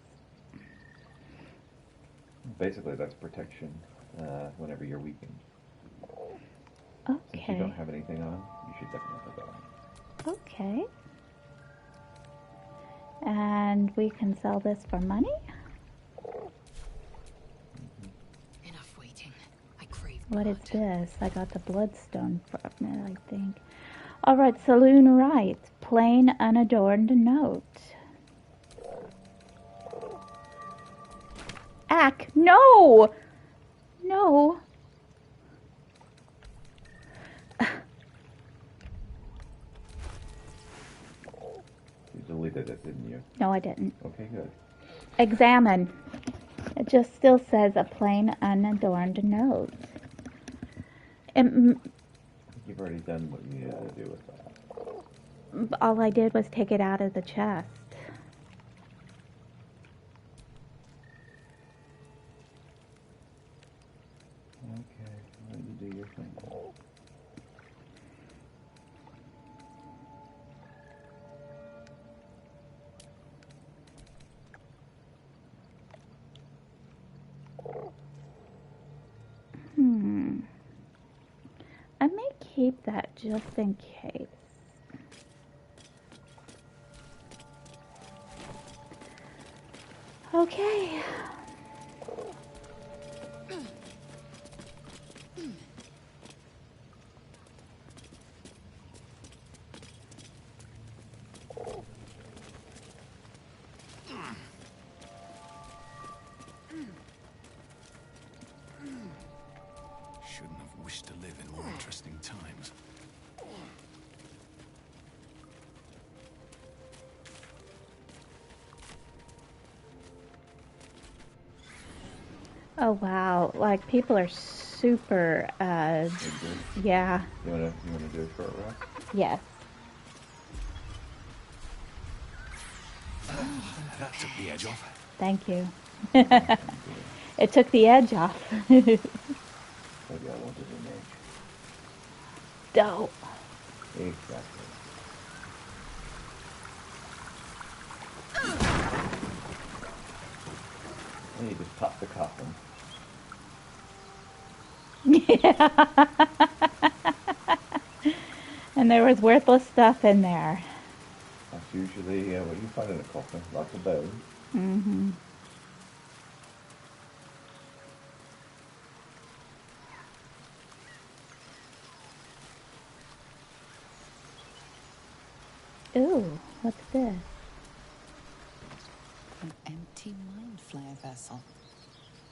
Basically, that's protection whenever you're weakened. Okay. Since you don't have anything on, you should definitely have that on. Okay. And we can sell this for money? Enough waiting. I crave What is this? I got the bloodstone from it, I think. All right, Saloon writes, plain unadorned note. Ack, no! No. You deleted it, didn't you? No, I didn't. Okay, good. Examine. It just still says a plain unadorned note. You've already done what you needed to do with that. All I did was take it out of the chest. Okay, let you do your thing. keep that just in case. Okay. Shouldn't have wished to live in more interesting times. Oh wow, like people are super yeah. You wanna do a short rest? Yes. That took the edge off. Thank you. It took the edge off. Maybe I wanted an edge. Dope. Exactly. And you just pop the coffin. Yeah. And there was worthless stuff in there. That's usually what you find in a coffin. Lots of bones. Mm-hmm. Ooh, what's this? An empty mind flare vessel.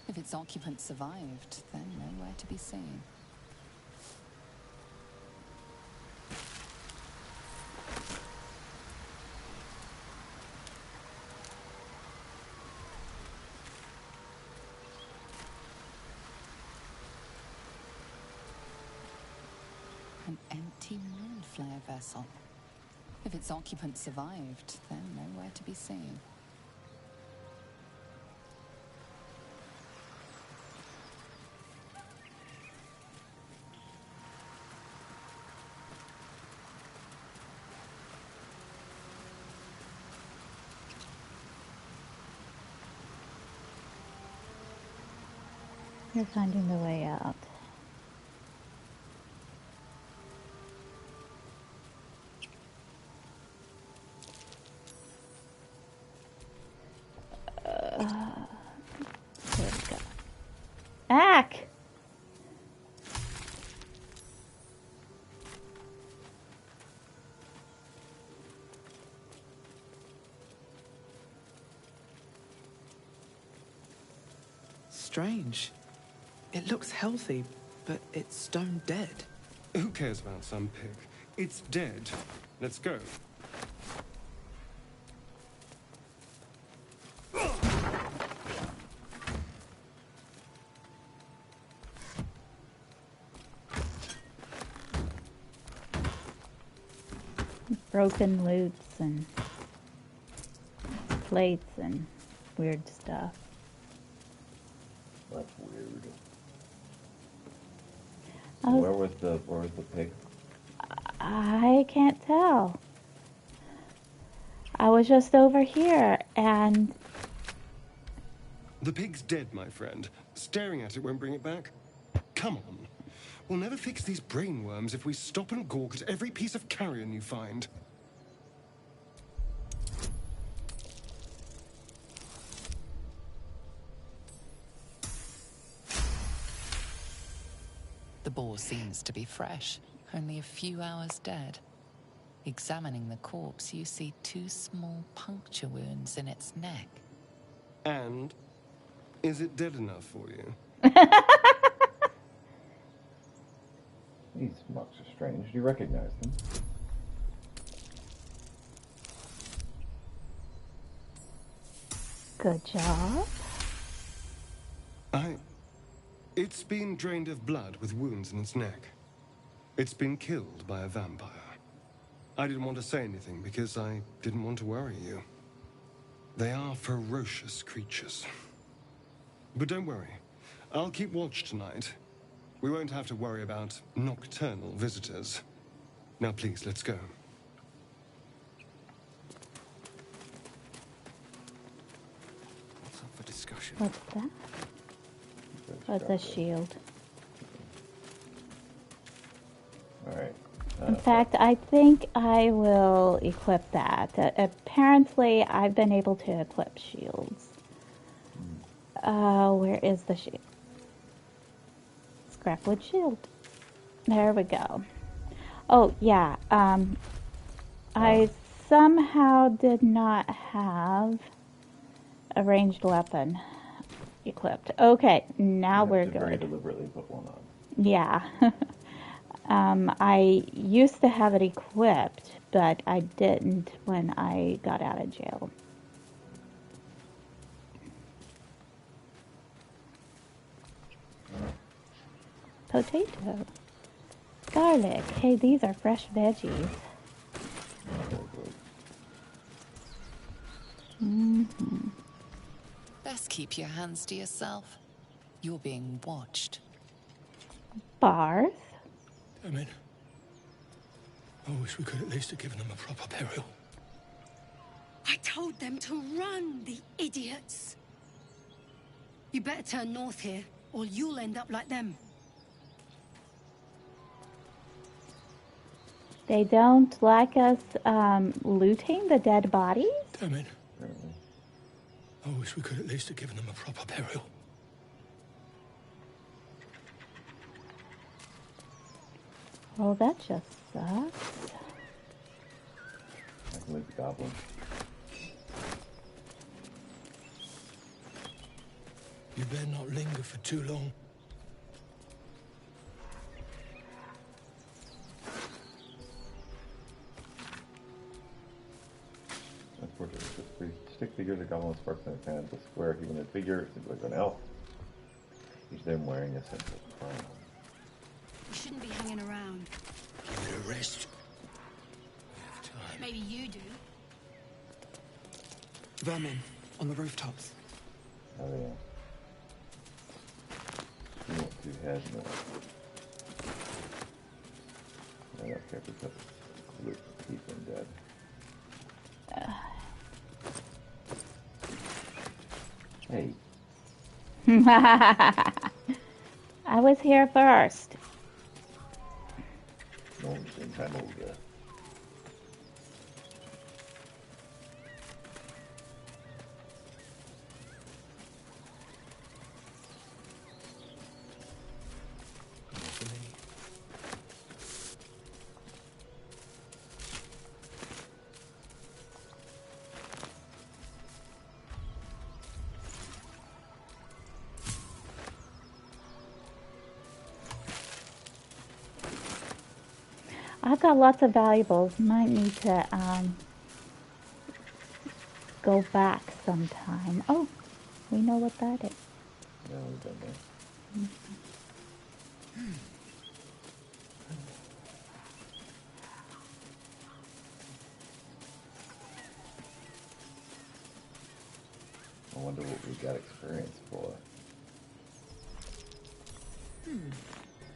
If its occupant survived, then nowhere to be seen. An empty mind flare vessel. If its occupant survived, then nowhere to be seen. You're finding the way out. There we go. Ack! Strange. It looks healthy, but it's stone dead. Who cares about some pig? It's dead. Let's go. Broken loops and plates and weird stuff. That's weird. Oh. Where was the pig? I can't tell. I was just over here and... The pig's dead, my friend. Staring at it won't bring it back. Come on. We'll never fix these brain worms if we stop and gawk at every piece of carrion you find. The boar seems to be fresh, only a few hours dead. Examining the corpse, you see 2 small puncture wounds in its neck. And is it dead enough for you? These marks are strange. Do you recognize them? Good job. It's been drained of blood with wounds in its neck. It's been killed by a vampire. I didn't want to say anything because I didn't want to worry you. They are ferocious creatures. But don't worry. I'll keep watch tonight. We won't have to worry about nocturnal visitors. Now please, let's go. What's up for discussion? What's that? What's a shield? Alright. In fact, I think I will equip that. Apparently, I've been able to equip shields. Where is the shield? Scrapwood shield. There we go. Oh, yeah. I somehow did not have a ranged weapon equipped. Okay, now we're good. Very deliberately put one on. Yeah. I used to have it equipped, but I didn't when I got out of jail. Potato. Garlic. Hey, these are fresh veggies. Best keep your hands to yourself. You're being watched. Barth? Damn it. I wish we could at least have given them a proper burial. I told them to run, the idiots. You better turn north here, or you'll end up like them. They don't like us looting the dead bodies? Damn it. I wish we could at least have given them a proper burial. Well, that just sucks. I can leave the goblin. You better not linger for too long. Unfortunately, just stick figures of goblin sparks in a hand. The square humanoid figure simply like an elf. Each of them wearing a simple crown. You shouldn't be hanging around. Give it a rest. Maybe you do. Vermin on the rooftops. Oh yeah. You want to head north. I don't care because it's people dead. Hey. I was here first. Nonsense, I'm older. I've got lots of valuables. Might need to go back sometime. Oh, we know what that is. No, we've done that. I wonder what we got experience for.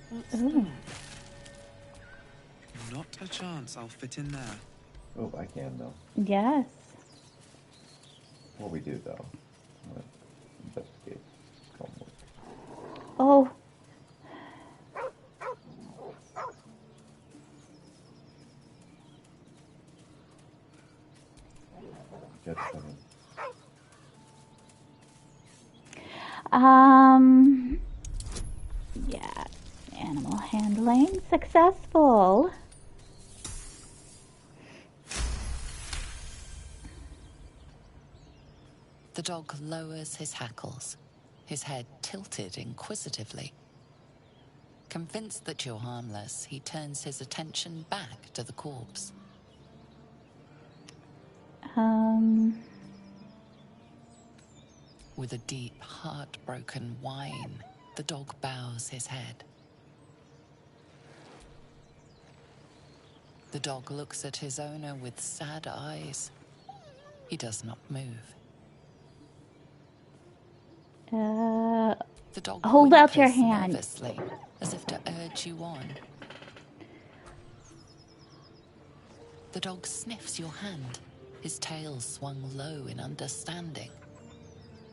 What's Ooh. that? Not a chance I'll fit in there. Oh, I can though. Yes. What we do though? Investigate. Homework. Oh. Just coming. Yeah. Animal handling successful. The dog lowers his hackles, his head tilted inquisitively. Convinced that you're harmless, he turns his attention back to the corpse. With a deep, heartbroken whine, the dog bows his head. The dog looks at his owner with sad eyes. He does not move. The dog hold out your whimpers hand. nervously, as if to urge you on. The dog sniffs your hand, his tail swung low in understanding.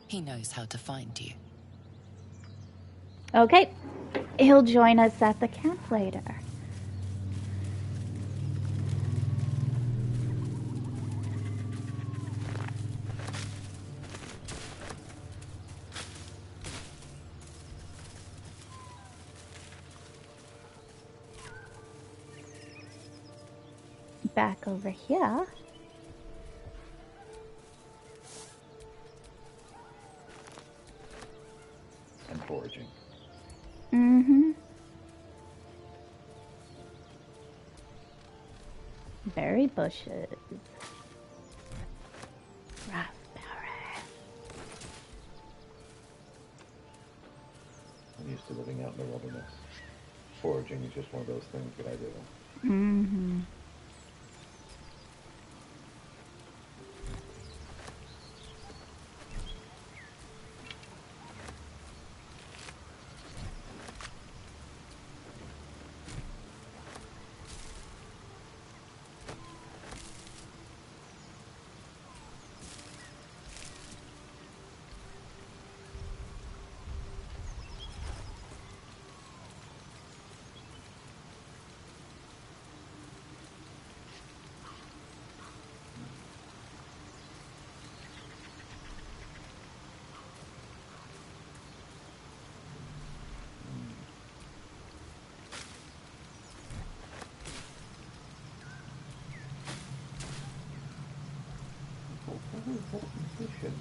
He knows how to find you. Okay. He'll join us at the camp later. back over here. And foraging. Mm-hmm. Berry bushes. Raspberry. I'm used to living out in the wilderness. Foraging is just one of those things that I do. Mm-hmm.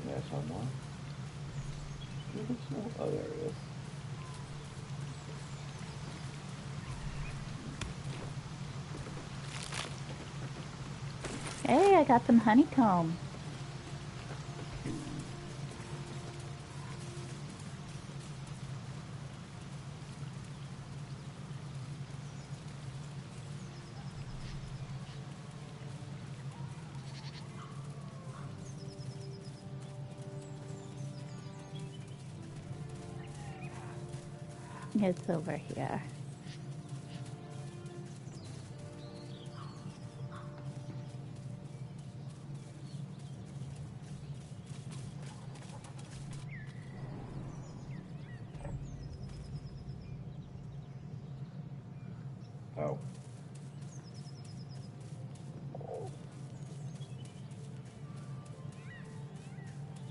Yes, I'm on. Oh, there it is. Hey, I got some honeycomb. It's over here. Oh.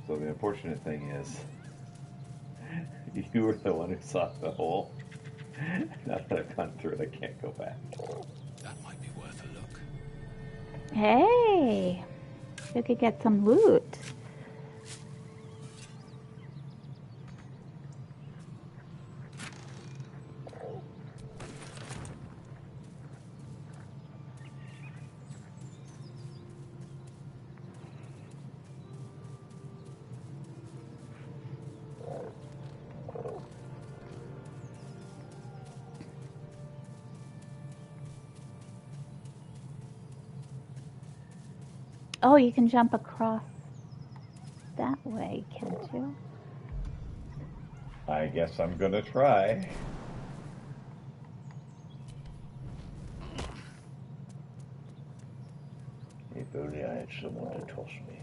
So the unfortunate thing is, you were the one who saw the hole. Now that I've gone through it, I can't go back. That might be worth a look. Hey, you could get some loot. Oh, you can jump across that way, can't you? I guess I'm gonna try. If only I had someone to toss me.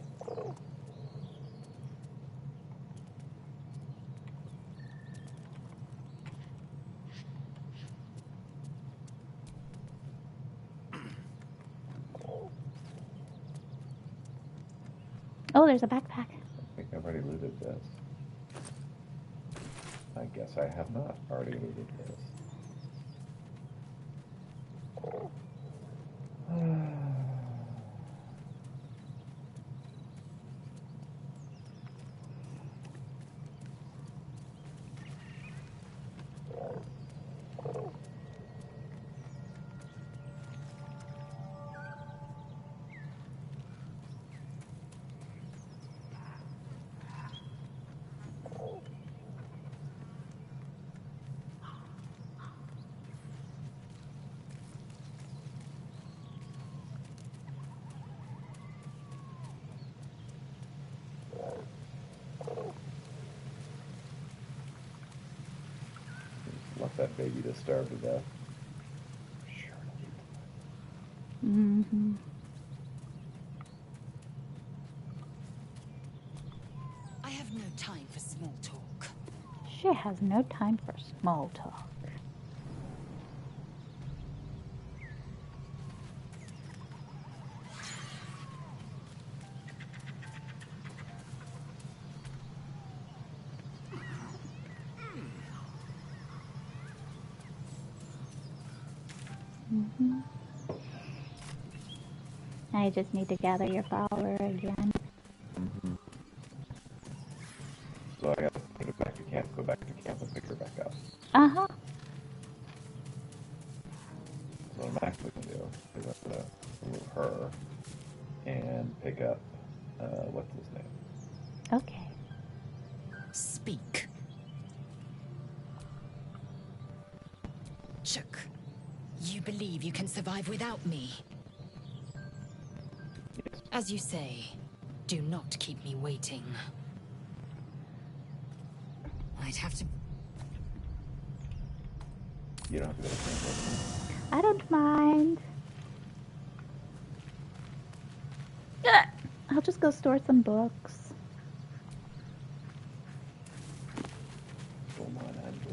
Oh, there's a backpack. I think I've already looted this. I guess I have not already looted this. Left that baby to starve to death. Mm-hmm. I have no time for small talk. She has no time for small talk. Mm-hmm. I just need to gather your power again. So I gotta put it back to camp, go back to camp and pick her back up. Uh-huh. So what I'm actually gonna do is I'm gonna remove her and pick up, what's his name? Okay. Speak. Chook, you believe you can survive without me? Yes. As you say, do not keep me waiting. I'd have to... You don't have to go to camp with me. I don't mind. I'll just go store some books. Go on, Andrews.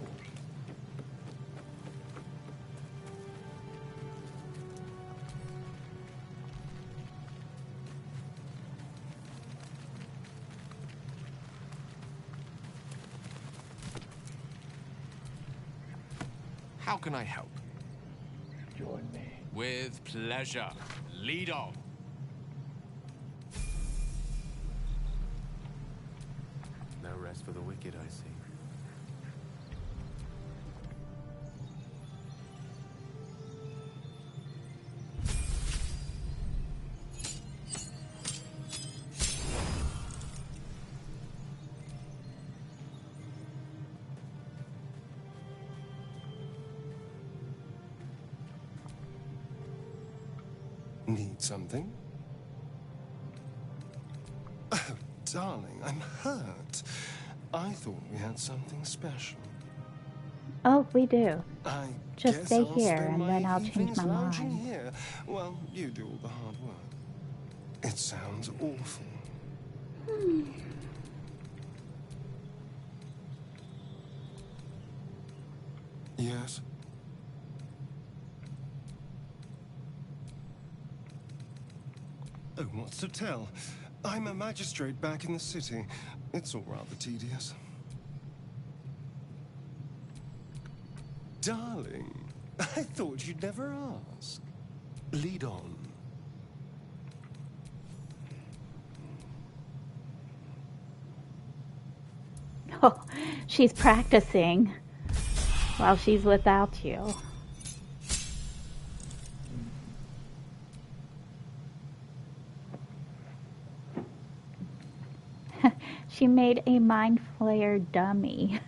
How can I help? Join me. With pleasure. Lead on. No rest for the wicked, I see. Need something? Oh, darling, I'm hurt. I thought we had something special. Oh, we do. I Just guess stay I'll here spend and my then I'll change evenings my lounging mind. here. Well, you do all the hard work. It sounds awful. Yes? Oh, what's to tell? I'm a magistrate back in the city. It's all rather tedious. Darling, I thought you'd never ask. Lead on. Oh, she's practicing while she's without you. She made a mind flayer dummy.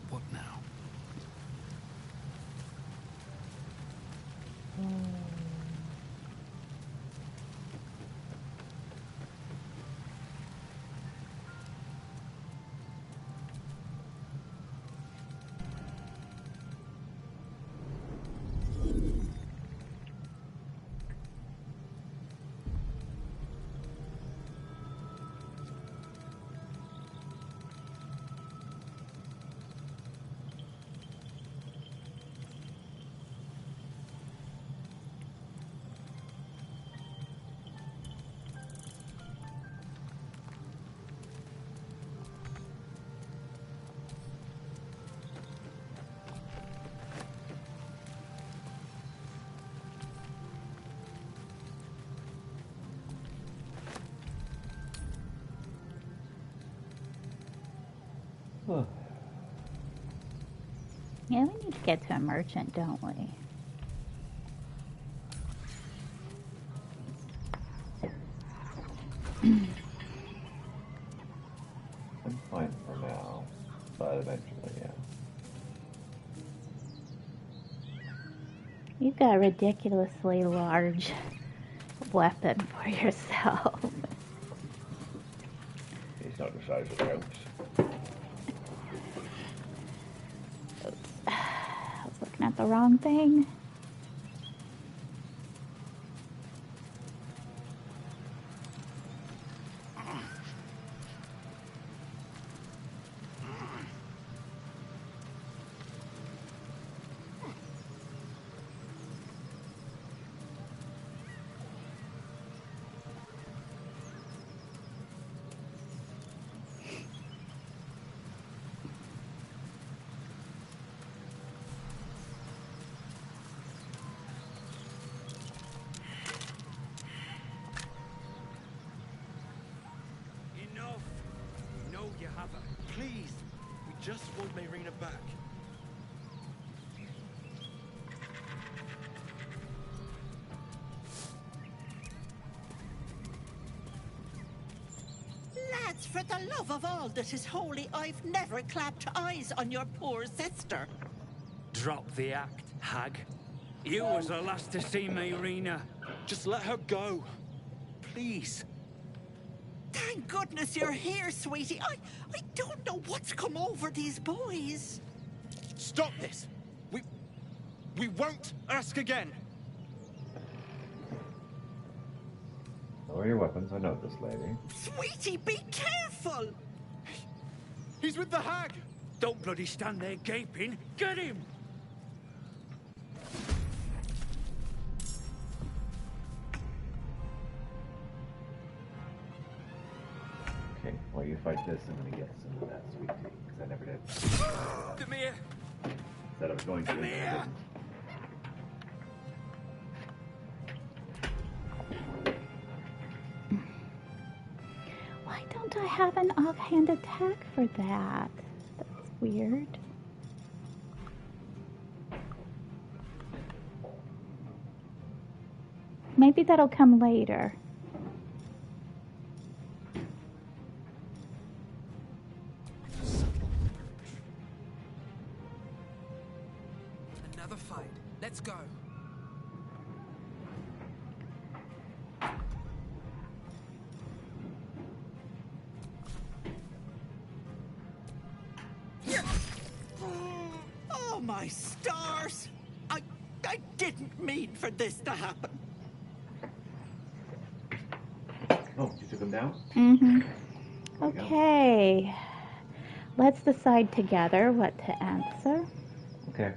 What now? Yeah, we need to get to a merchant, don't we? I'm fine for now, but eventually, yeah. You've got a ridiculously large weapon for yourself. He's not the size of the house. I was looking at the wrong thing. Please, we just want Mayrina back. Lads, for the love of all that is holy, I've never clapped eyes on your poor sister. Drop the act, hag. You was the last to see Mayrina. Just let her go. Please. Thank goodness you're here, sweetie. I don't know what's come over these boys. Stop this. We won't ask again. Lower your weapons. I know this lady. Sweetie, be careful. He's with the hag. Don't bloody stand there gaping. Get him. Okay, while you fight this, I'm gonna get some of that sweet tea, because I never did. Come here. Said I was going to. Come here. Why don't I have an offhand attack for that? That's weird. Maybe that'll come later. Another fight. Let's go. Oh, my stars. I didn't mean for this to happen. Oh, you took him down? Mm-hmm. Okay. Let's decide together what to answer. Okay.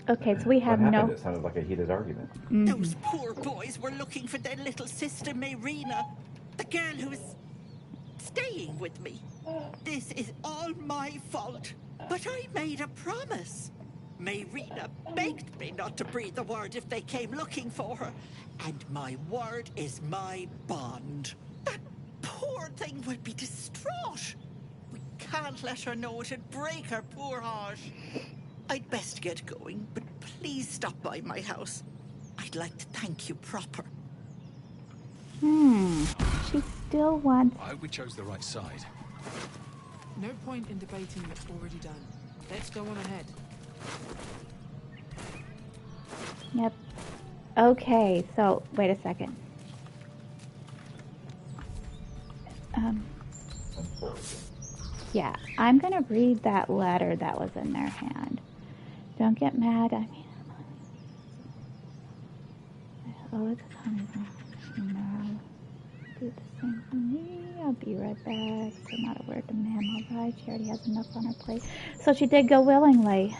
Okay, so we have what happened? no... It sounded like a heated argument. Mm-hmm. Those poor boys were looking for their little sister, Mayrina. The girl who is staying with me. This is all my fault. But I made a promise. Mayrina begged me not to breathe a word if they came looking for her. And my word is my bond. That poor thing will be distraught. We can't let her know. It'd break her poor heart. I'd best get going, but please stop by my house. I'd like to thank you proper. She still wants... I hope we chose the right side. No point in debating what's already done. Let's go on ahead. Yep. Okay, so, wait a second. Yeah, I'm going to read that letter that was in their hand. Don't get mad. I mean... Oh, it's coming from... No. Do the same for me. I'll be right back. So not a word to ma'am. All right, she already has enough on her plate. So she did go willingly.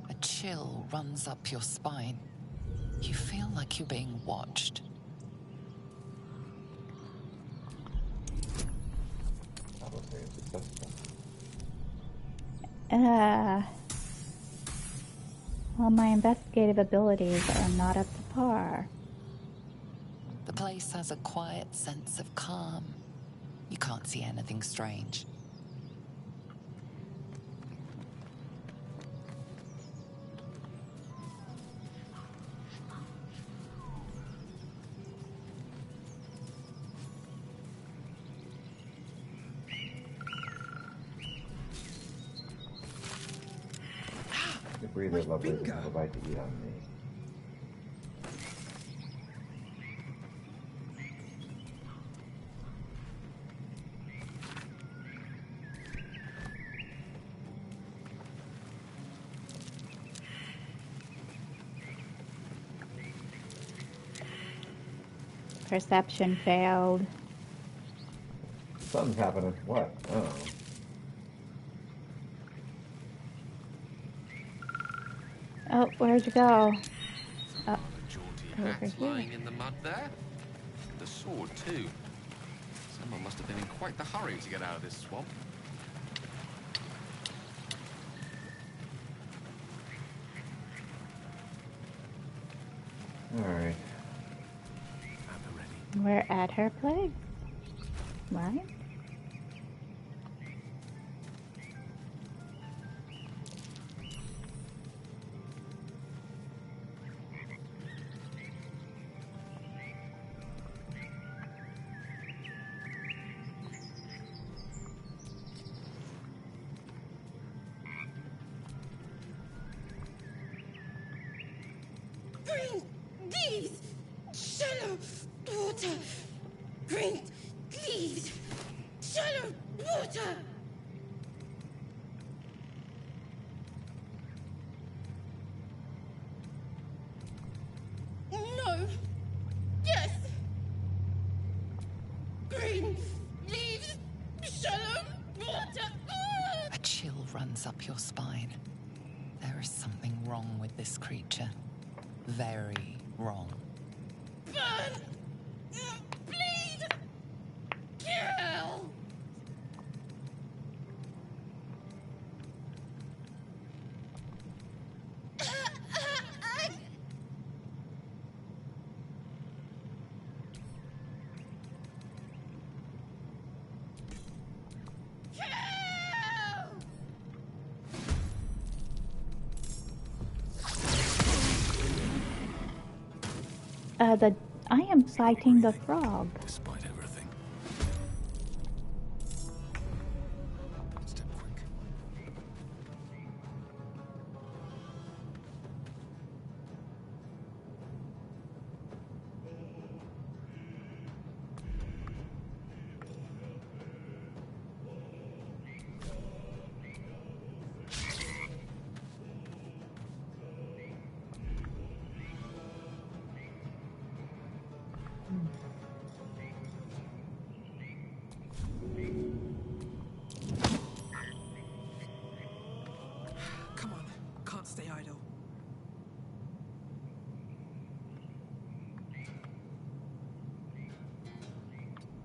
A chill runs up your spine. You feel like you're being watched. Well, my investigative abilities are not up to par. The place has a quiet sense of calm. You can't see anything strange. The breather lovely doesn't have a bite to eat on me. Perception failed. Something's happening. What? Oh. Oh, where'd you go? Oh, Jaunty over hats here. lying in the mud there. The sword, too. Someone must have been in quite the hurry to get out of this swamp. Alright. We're at her place, right? Bring these shallow water. Bring these shallow water. No. Yes. Green leaves, shallow water. A chill runs up your spine. There is something wrong with this creature. Very wrong. Burn. Bleed. Kill. I am fighting the frog. Despite everything. Step quick. Come on, can't stay idle.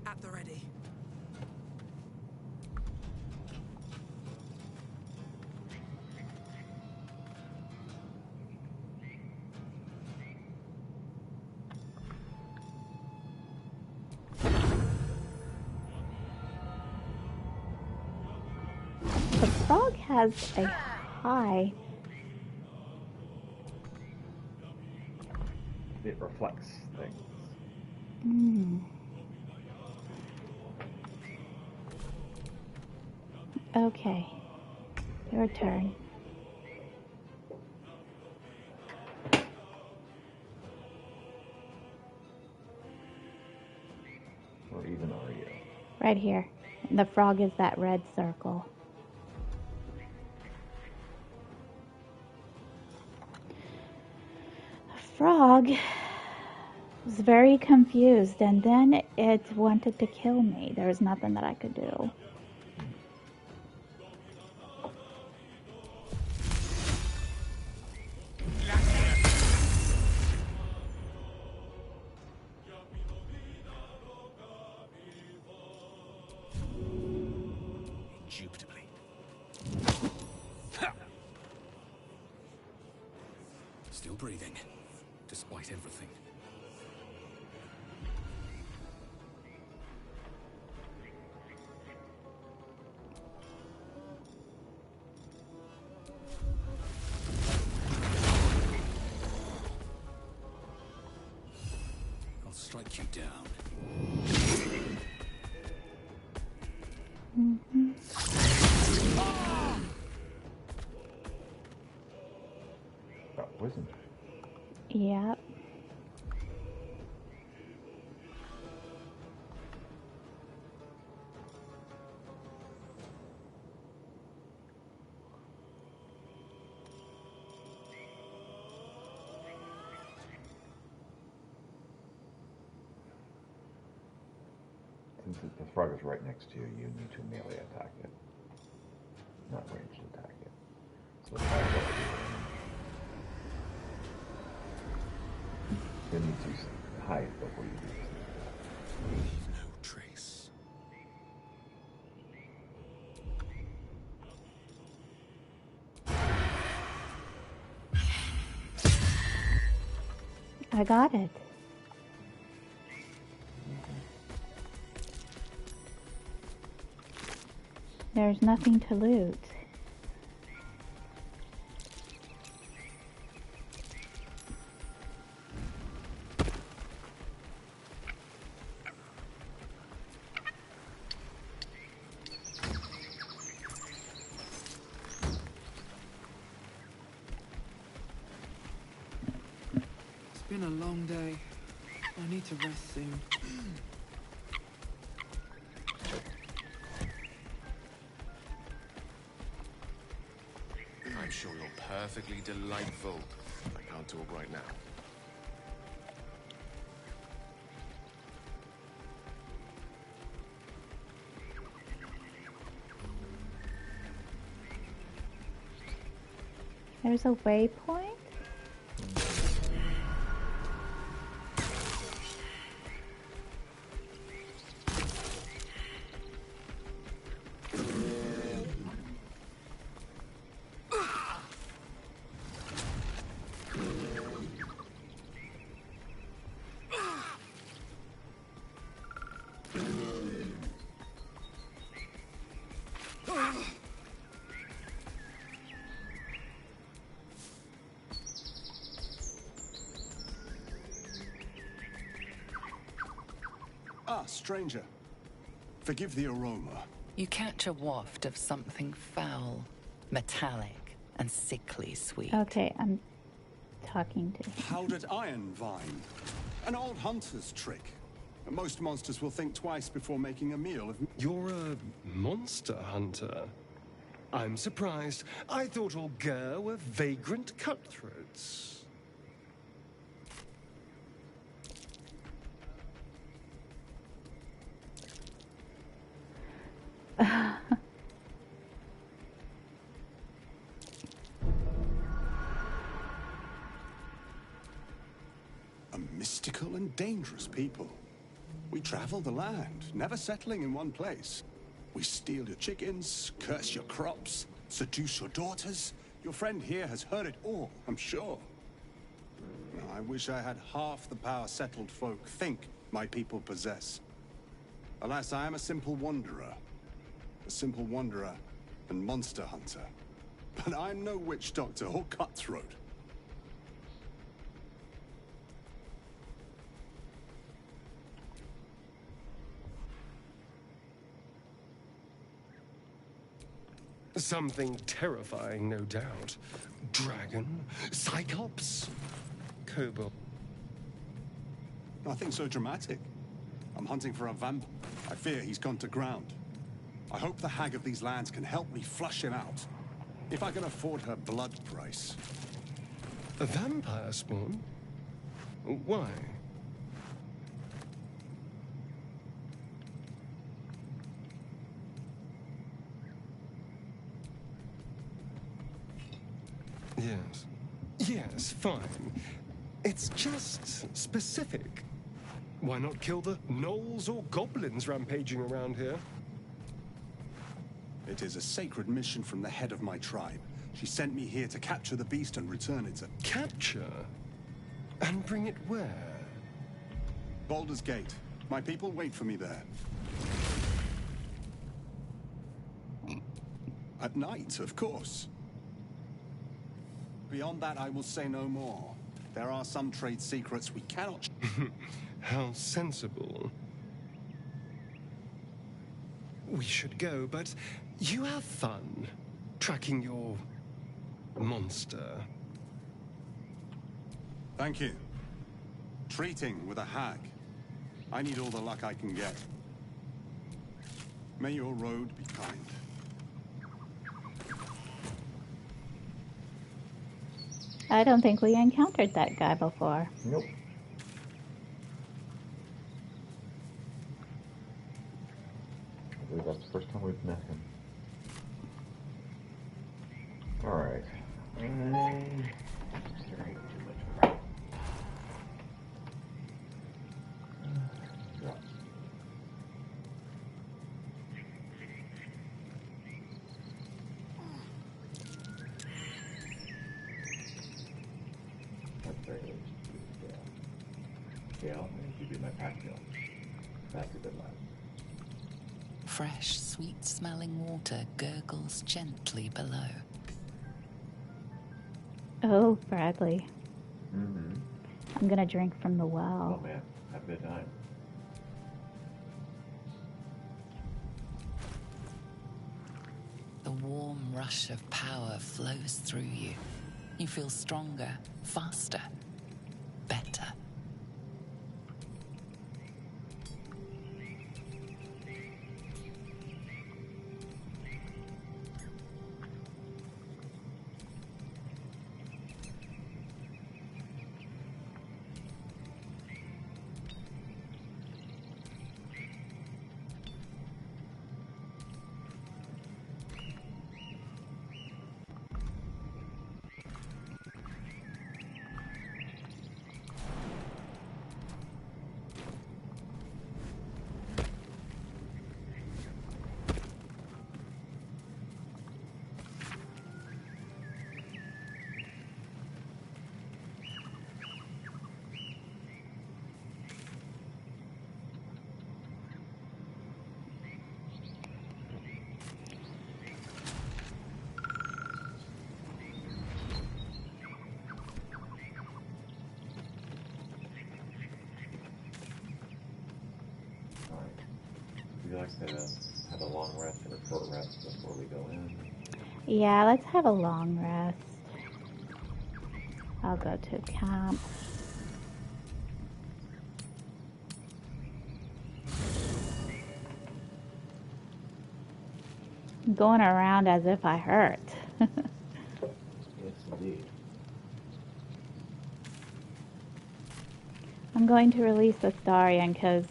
At the ready. The frog has a high. It reflects things. Okay. Your turn. Where even are you? Right here. The frog is that red circle. The frog was very confused, and then it wanted to kill me. There was nothing that I could do. Indubitably. Still breathing, despite everything. I'll strike you down. Got poisoned. Yep. Since the frog is right next to you, you need to melee attack it, not ranged attack it. So the frog will you need to hide before you do this. No trace. I got it. There's nothing to loot. It's been a long day. I need to rest soon. I'm sure you're perfectly delightful. I can't talk right now. There's a waypoint? Ah, stranger. Forgive the aroma. You catch a waft of something foul, metallic, and sickly sweet. Okay, I'm talking to him. Powdered iron vine. An old hunter's trick. Most monsters will think twice before making a meal of... You're a monster hunter? I'm surprised. I thought all Ger were vagrant cutthroats. A mystical and dangerous people. We travel the land, never settling in one place. We steal your chickens, curse your crops, seduce your daughters. Your friend here has heard it all, I'm sure. I wish I had half the power settled folk think my people possess. Alas, I am a simple wanderer. A simple wanderer and monster hunter. But I'm no witch doctor or cutthroat. Something terrifying, no doubt. Dragon? Cyclops? Kobold? Nothing so dramatic. I'm hunting for a vamp. I fear he's gone to ground. I hope the hag of these lands can help me flush him out. If I can afford her blood price. A vampire spawn? Why? Yes. Yes, fine. It's just specific. Why not kill the gnolls or goblins rampaging around here? It is a sacred mission from the head of my tribe. She sent me here to capture the beast and return it to... Capture? And bring it where? Baldur's Gate. My people wait for me there. At night, of course. Beyond that, I will say no more. There are some trade secrets we cannot... How sensible. We should go, but you have fun tracking your monster. Thank you. Treating with a hag. I need all the luck I can get. May your road be kind. I don't think we encountered that guy before. Nope. I believe that's the first time we've met him. Alright. Gale, I need you to be my pack mule. That's a good life. Fresh, sweet-smelling water gurgles gently below. Oh, Bradley. Mm-hmm. I'm gonna drink from the well. Oh man, have a good time. The warm rush of power flows through you. You feel stronger, faster, better. Would you like to have a long rest or a short rest before we go in? Yeah, let's have a long rest. I'll go to camp. I'm going around as if I hurt. Yes, indeed. I'm going to release Astarion because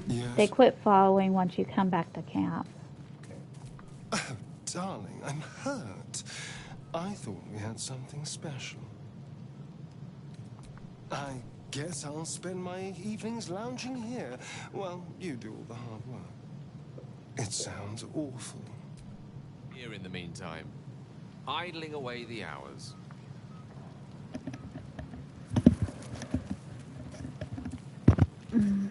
Yes? they quit following once you come back to camp. Oh, darling, I'm hurt. I thought we had something special. I guess I'll spend my evenings lounging here while you do all the hard work. It sounds awful. Here in the meantime, idling away the hours. You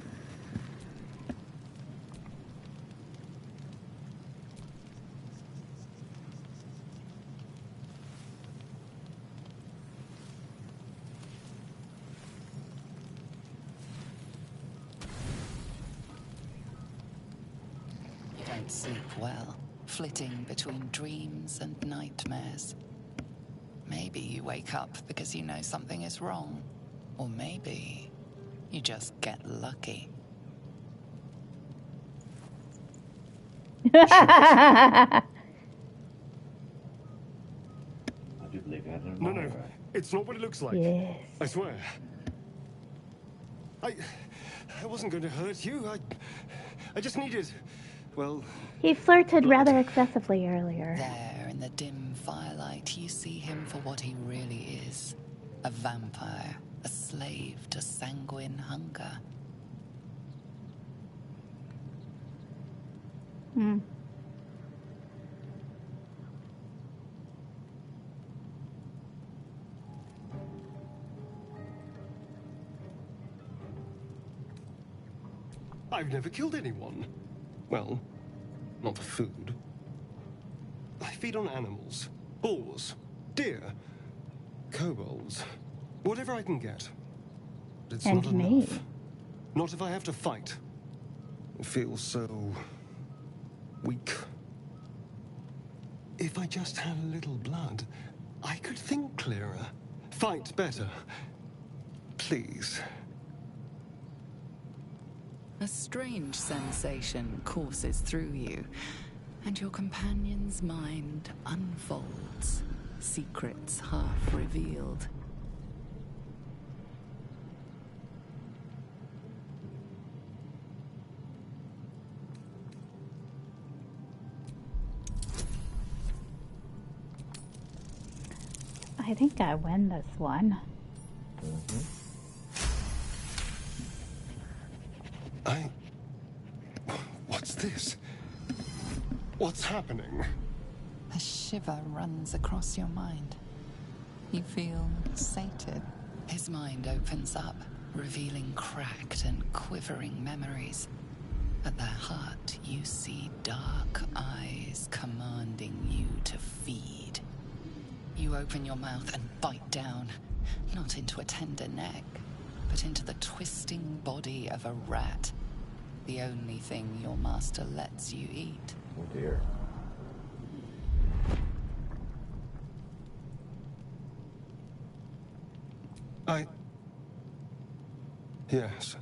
don't sleep well, flitting between dreams and nightmares. Maybe you wake up because you know something is wrong. Or maybe you just get lucky. I do believe you had an No, no, it's not what it looks like. Yes. I swear. I wasn't going to hurt you. I just needed, well... He flirted rather excessively earlier. There, in the dim firelight, you see him for what he really is. A vampire, a slave to sanguine hunger. I've never killed anyone. Well, not for food. I feed on animals. Boars. Deer. Kobolds. Whatever I can get. But it's And not me. enough. Not if I have to fight. It feels so... weak. If I just had a little blood, I could think clearer. Fight better. Please. A strange sensation courses through you, and your companion's mind unfolds, secrets half revealed. I think I win this one. What's this? What's happening? A shiver runs across your mind. You feel sated. His mind opens up, revealing cracked and quivering memories. At their heart, you see dark eyes commanding you to feed. You open your mouth and bite down, not into a tender neck, but into the twisting body of a rat. The only thing your master lets you eat. Oh dear. Yes.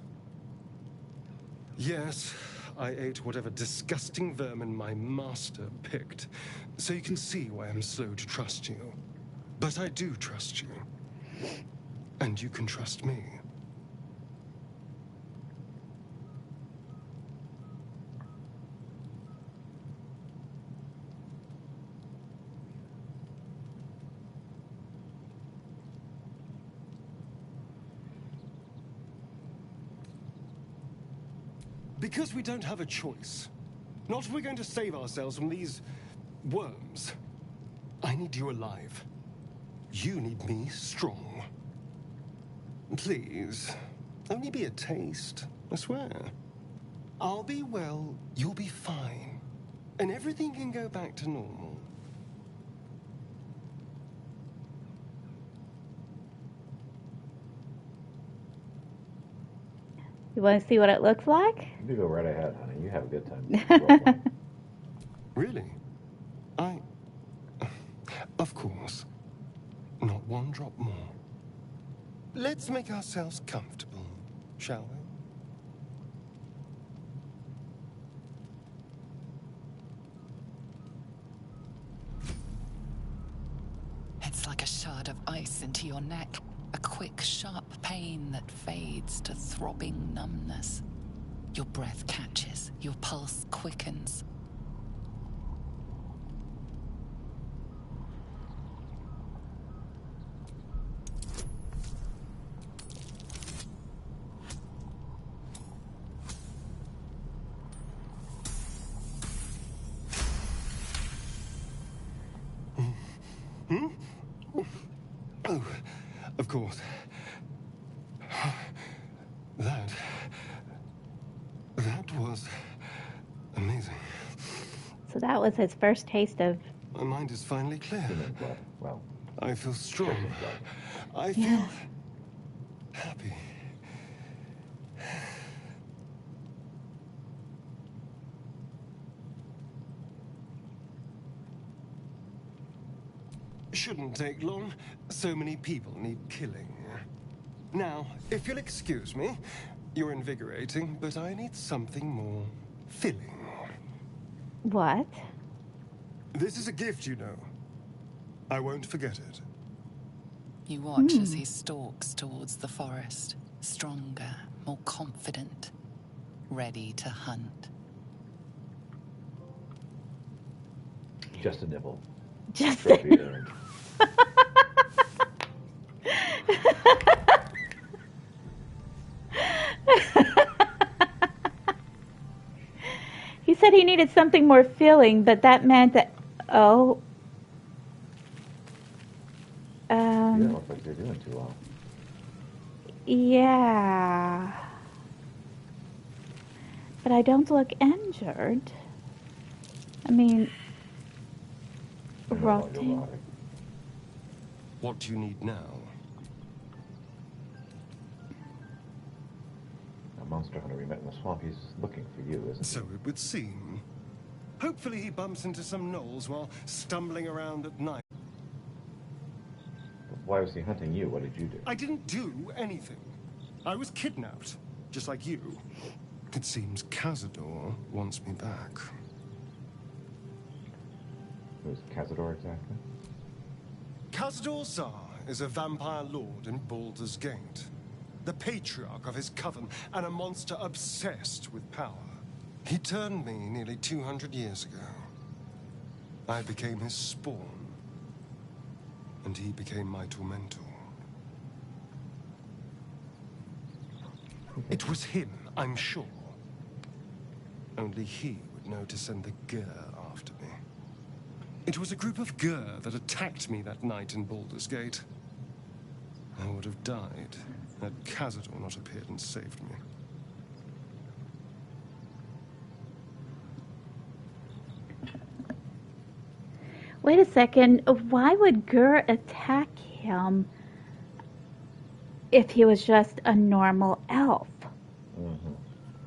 Yes, I ate whatever disgusting vermin my master picked. So you can see why I'm slow to trust you. But I do trust you. And you can trust me. Because we don't have a choice. Not if we're going to save ourselves from these worms. I need you alive. You need me strong. Please, only be a taste, I swear. I'll be well, you'll be fine. And everything can go back to normal. You want to see what it looks like? You go right ahead, honey. You have a good time. Really? Of course. Not one drop more. Let's make ourselves comfortable, shall we? It's like a shard of ice into your neck. A quick, sharp pain that fades to throbbing numbness. Your breath catches, your pulse quickens. Oh, of course. That was amazing. So that was his first taste of... My mind is finally clear. Well, I feel strong. I feel happy. Shouldn't take long. So many people need killing. Now, if you'll excuse me, you're invigorating, but I need something more filling. What? This is a gift, you know. I won't forget it. You watch as he stalks towards the forest, stronger, more confident, ready to hunt. just a nibble. Just a He said he needed something more filling, but that meant that, oh. You don't look like you're doing too well. Yeah. But I don't look injured. I mean, rotting. What do you need now? A monster hunter we met in the swamp, he's looking for you, isn't he? So it would seem. Hopefully he bumps into some gnolls while stumbling around at night. But why was he hunting you? What did you do? I didn't do anything. I was kidnapped, just like you. It seems Cazador wants me back. Who's Cazador exactly? Cazador Zar is a vampire lord in Baldur's Gate. The patriarch of his coven and a monster obsessed with power. He turned me nearly 200 years ago. I became his spawn, and he became my tormentor. It was him, I'm sure. Only he would know to send the Gur after me. It was a group of Gur that attacked me that night in Baldur's Gate. I would have died had Cazador not appeared and saved me. Wait a second. Why would Gur attack him if he was just a normal elf? Mm-hmm.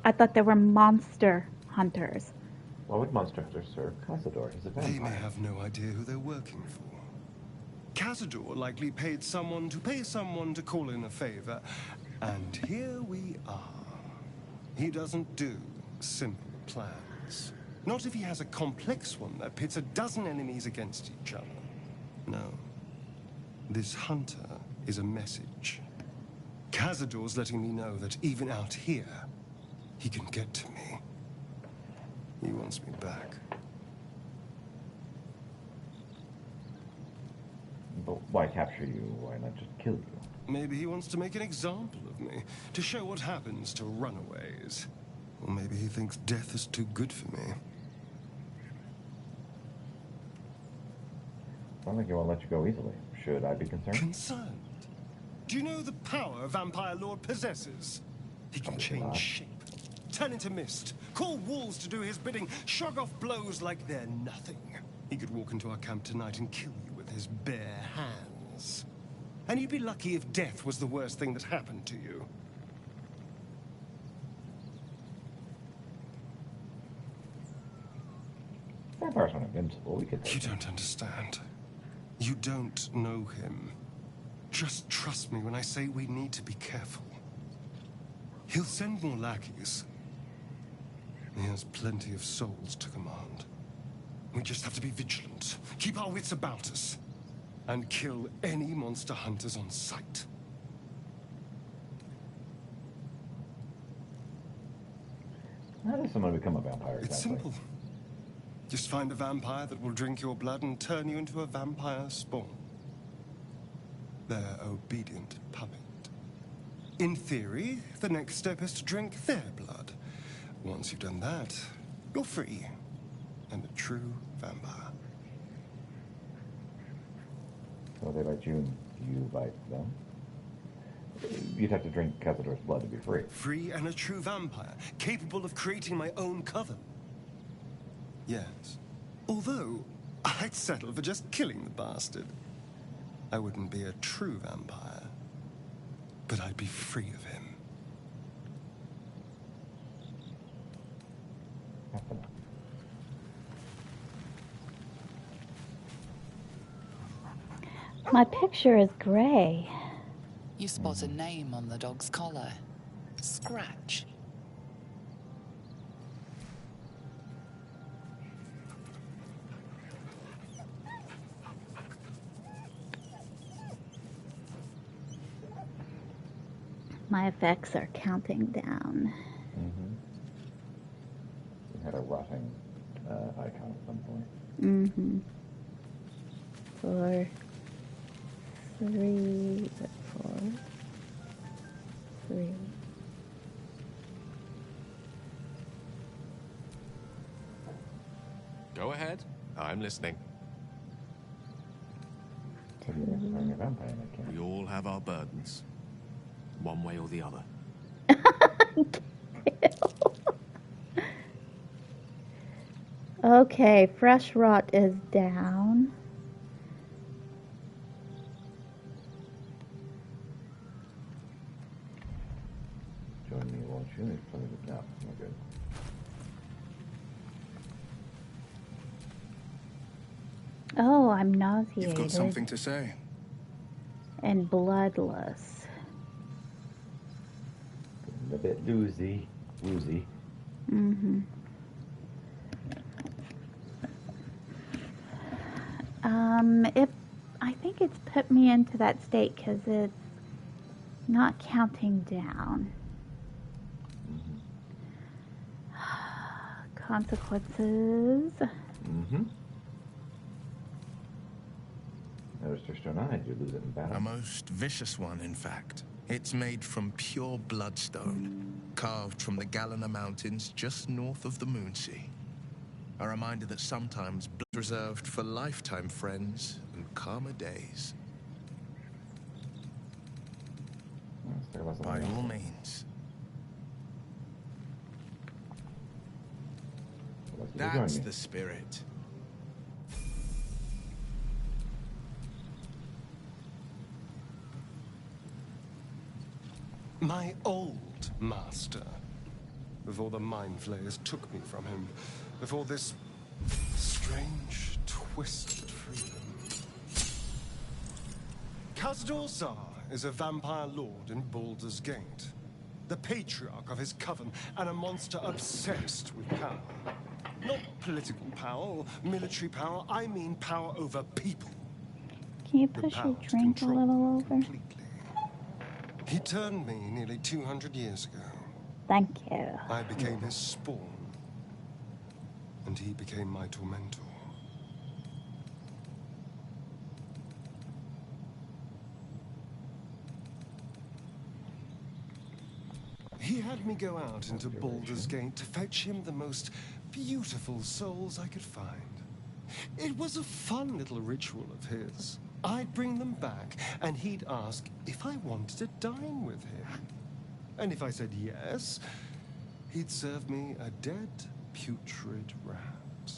I thought they were monster hunters. Why would monster hunters serve Cazador? He's a vampire. They may have no idea who they're working for. Cazador likely paid someone to pay someone to call in a favor. And here we are. He doesn't do simple plans. Not if he has a complex one that pits a dozen enemies against each other. No. This hunter is a message. Cazador's letting me know that even out here, he can get to me. He wants me back. But why capture you? Why not just kill you? Maybe he wants to make an example of me, to show what happens to runaways. Or maybe he thinks death is too good for me. I don't think he won't let you go easily. Should I be concerned? Concerned? Do you know the power a vampire lord possesses? He can change shape, turn into mist, call wolves to do his bidding, shrug off blows like they're nothing. He could walk into our camp tonight and kill you with his bare hands. And you'd be lucky if death was the worst thing that happened to you. Vampires aren't invincible. We could. You don't understand. You don't know him. Just trust me when I say we need to be careful. He'll send more lackeys. He has plenty of souls to command. We just have to be vigilant, keep our wits about us, and kill any monster hunters on sight. How does someone become a vampire exactly? It's simple. Just find a vampire that will drink your blood and turn you into a vampire spawn. Their obedient puppet. In theory, the next step is to drink their blood. Once you've done that, you're free. And a true vampire. So they bite you and you bite them? You'd have to drink Cazador's blood to be free. Free and a true vampire, capable of creating my own coven. Yes. Although, I'd settle for just killing the bastard. I wouldn't be a true vampire, but I'd be free of him. My picture is gray. You spot a name on the dog's collar. Scratch. My effects are counting down. Mm-hmm. You had a rotting icon at some point. Mm-hmm. 4, 3, 4, 3. Go ahead. I'm listening. We all have our burdens. One way or the other. Okay, fresh rot is down. Join me, won't you? There's plenty of no, no good. Oh, I'm nauseated. You've got something to say. And bloodless. A bit woozy. Mm-hmm. I think it's put me into that state because it's not counting down. Consequences. Notice there's stone eyes. You lose it in battle. A most vicious one, in fact. It's made from pure bloodstone, carved from the Galena Mountains just north of the Moonsea. A reminder that sometimes blood is reserved for lifetime friends and calmer days. By all means. That's the spirit. My old master. Before the mind flayers took me from him. Before this strange, twisted freedom. Khazad Zar is a vampire lord in Baldur's Gate. The patriarch of his coven, and a monster obsessed with power. Not political power or military power, I mean power over people. Can you push your drink a little over? Completely. He turned me nearly 200 years ago. Thank you. I became his spawn, and he became my tormentor. He had me go out into Baldur's Gate to fetch him the most beautiful souls I could find. It was a fun little ritual of his. I'd bring them back, and he'd ask if I wanted to dine with him. And if I said yes, he'd serve me a dead, putrid rat.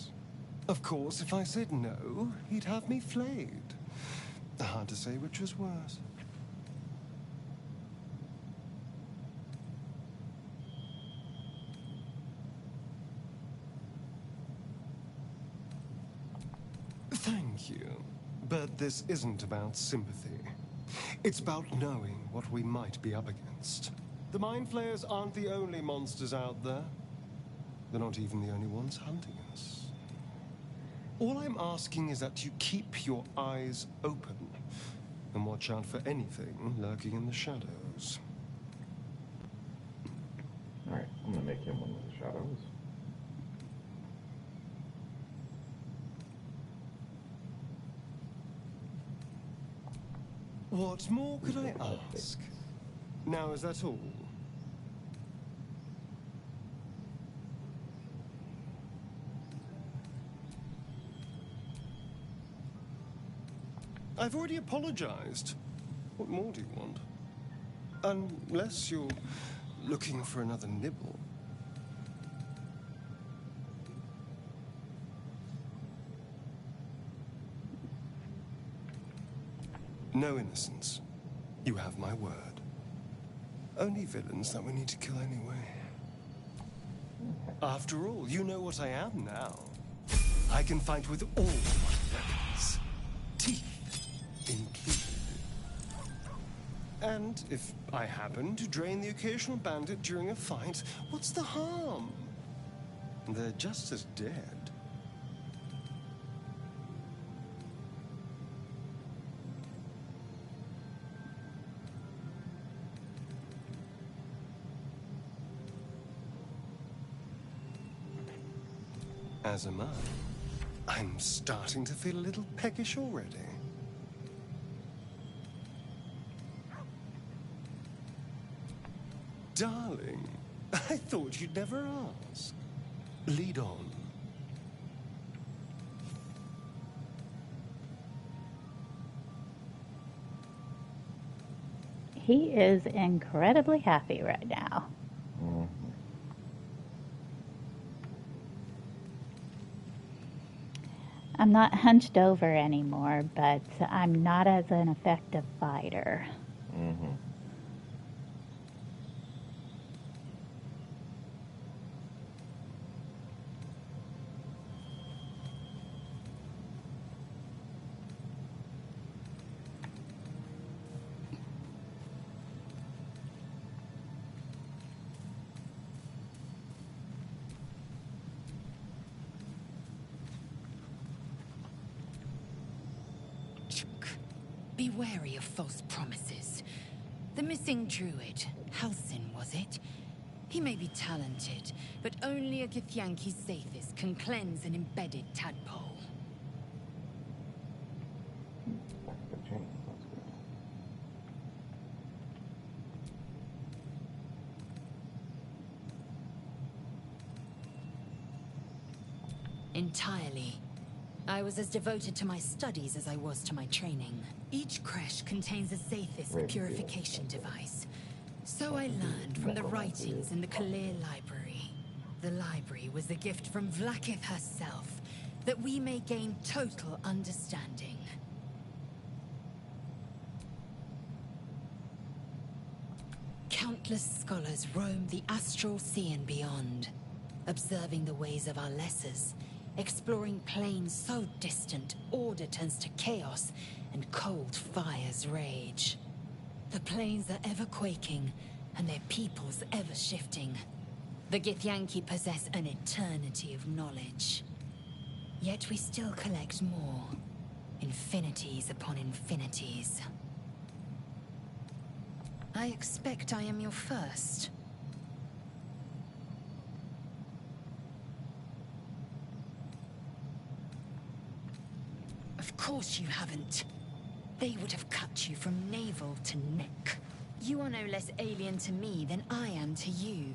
Of course, if I said no, he'd have me flayed. Hard to say which was worse. Thank you. But this isn't about sympathy. It's about knowing what we might be up against. The Mind Flayers aren't the only monsters out there. They're not even the only ones hunting us. All I'm asking is that you keep your eyes open and watch out for anything lurking in the shadows. Alright, I'm gonna make him one of the shadows. What more could I ask? Now, is that all? I've already apologized. What more do you want? Unless you're looking for another nibble. No innocence. You have my word. Only villains that we need to kill anyway. After all, you know what I am now. I can fight with all my weapons. Teeth included. And if I happen to drain the occasional bandit during a fight, what's the harm? They're just as dead. As am I. I'm starting to feel a little peckish already. Darling, I thought you'd never ask. Lead on. He is incredibly happy right now. I'm not hunched over anymore, but I'm not as an effective fighter. Mm-hmm. Be wary of false promises. The missing druid, Halsin, was it? He may be talented, but only a Githyanki Zathis can cleanse an embedded tadpole. Good chain. That's good. Entirely. I was as devoted to my studies as I was to my training. Each creche contains a Zathis purification device. So I learned from the writings in the Kalir Library. The library was a gift from Vlaakith herself, that we may gain total understanding. Countless scholars roam the astral sea and beyond, observing the ways of our lessers, exploring planes so distant, order turns to chaos, and cold fires rage. The planes are ever quaking, and their peoples ever shifting. The Githyanki possess an eternity of knowledge. Yet we still collect more. Infinities upon infinities. I expect I am your first. Of course you haven't. They would have cut you from navel to neck. You are no less alien to me than I am to you.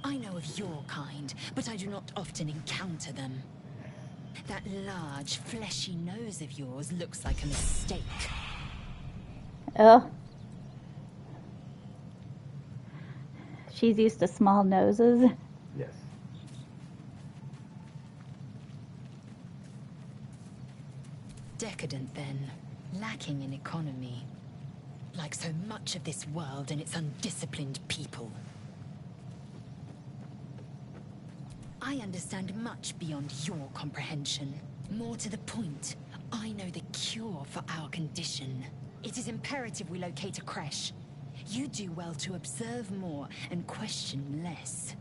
I know of your kind, but I do not often encounter them. That large, fleshy nose of yours looks like a mistake. Oh. She's used to small noses. Yes. Decadent, then. Lacking in economy. Like so much of this world and its undisciplined people. I understand much beyond your comprehension. More to the point, I know the cure for our condition. It is imperative we locate a creche. You do well to observe more and question less.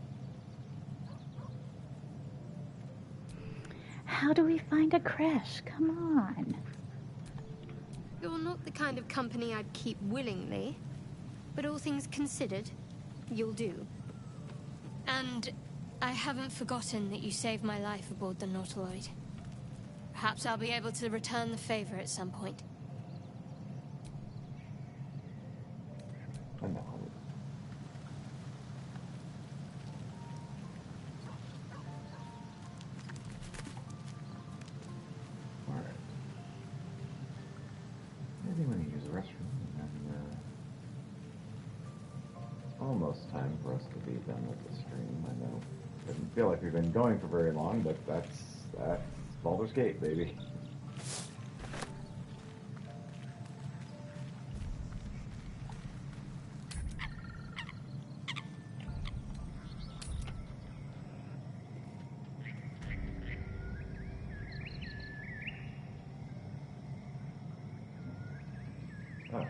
How do we find a creche? Come on. You're not the kind of company I'd keep willingly, but all things considered, you'll do. And I haven't forgotten that you saved my life aboard the Nautiloid. Perhaps I'll be able to return the favor at some point. I know. Alright. Maybe when you use the restroom, and then it's almost time for us to be done with the stream. I know it doesn't feel like we've been going for very long, but that's Baldur's Gate, baby. Oh.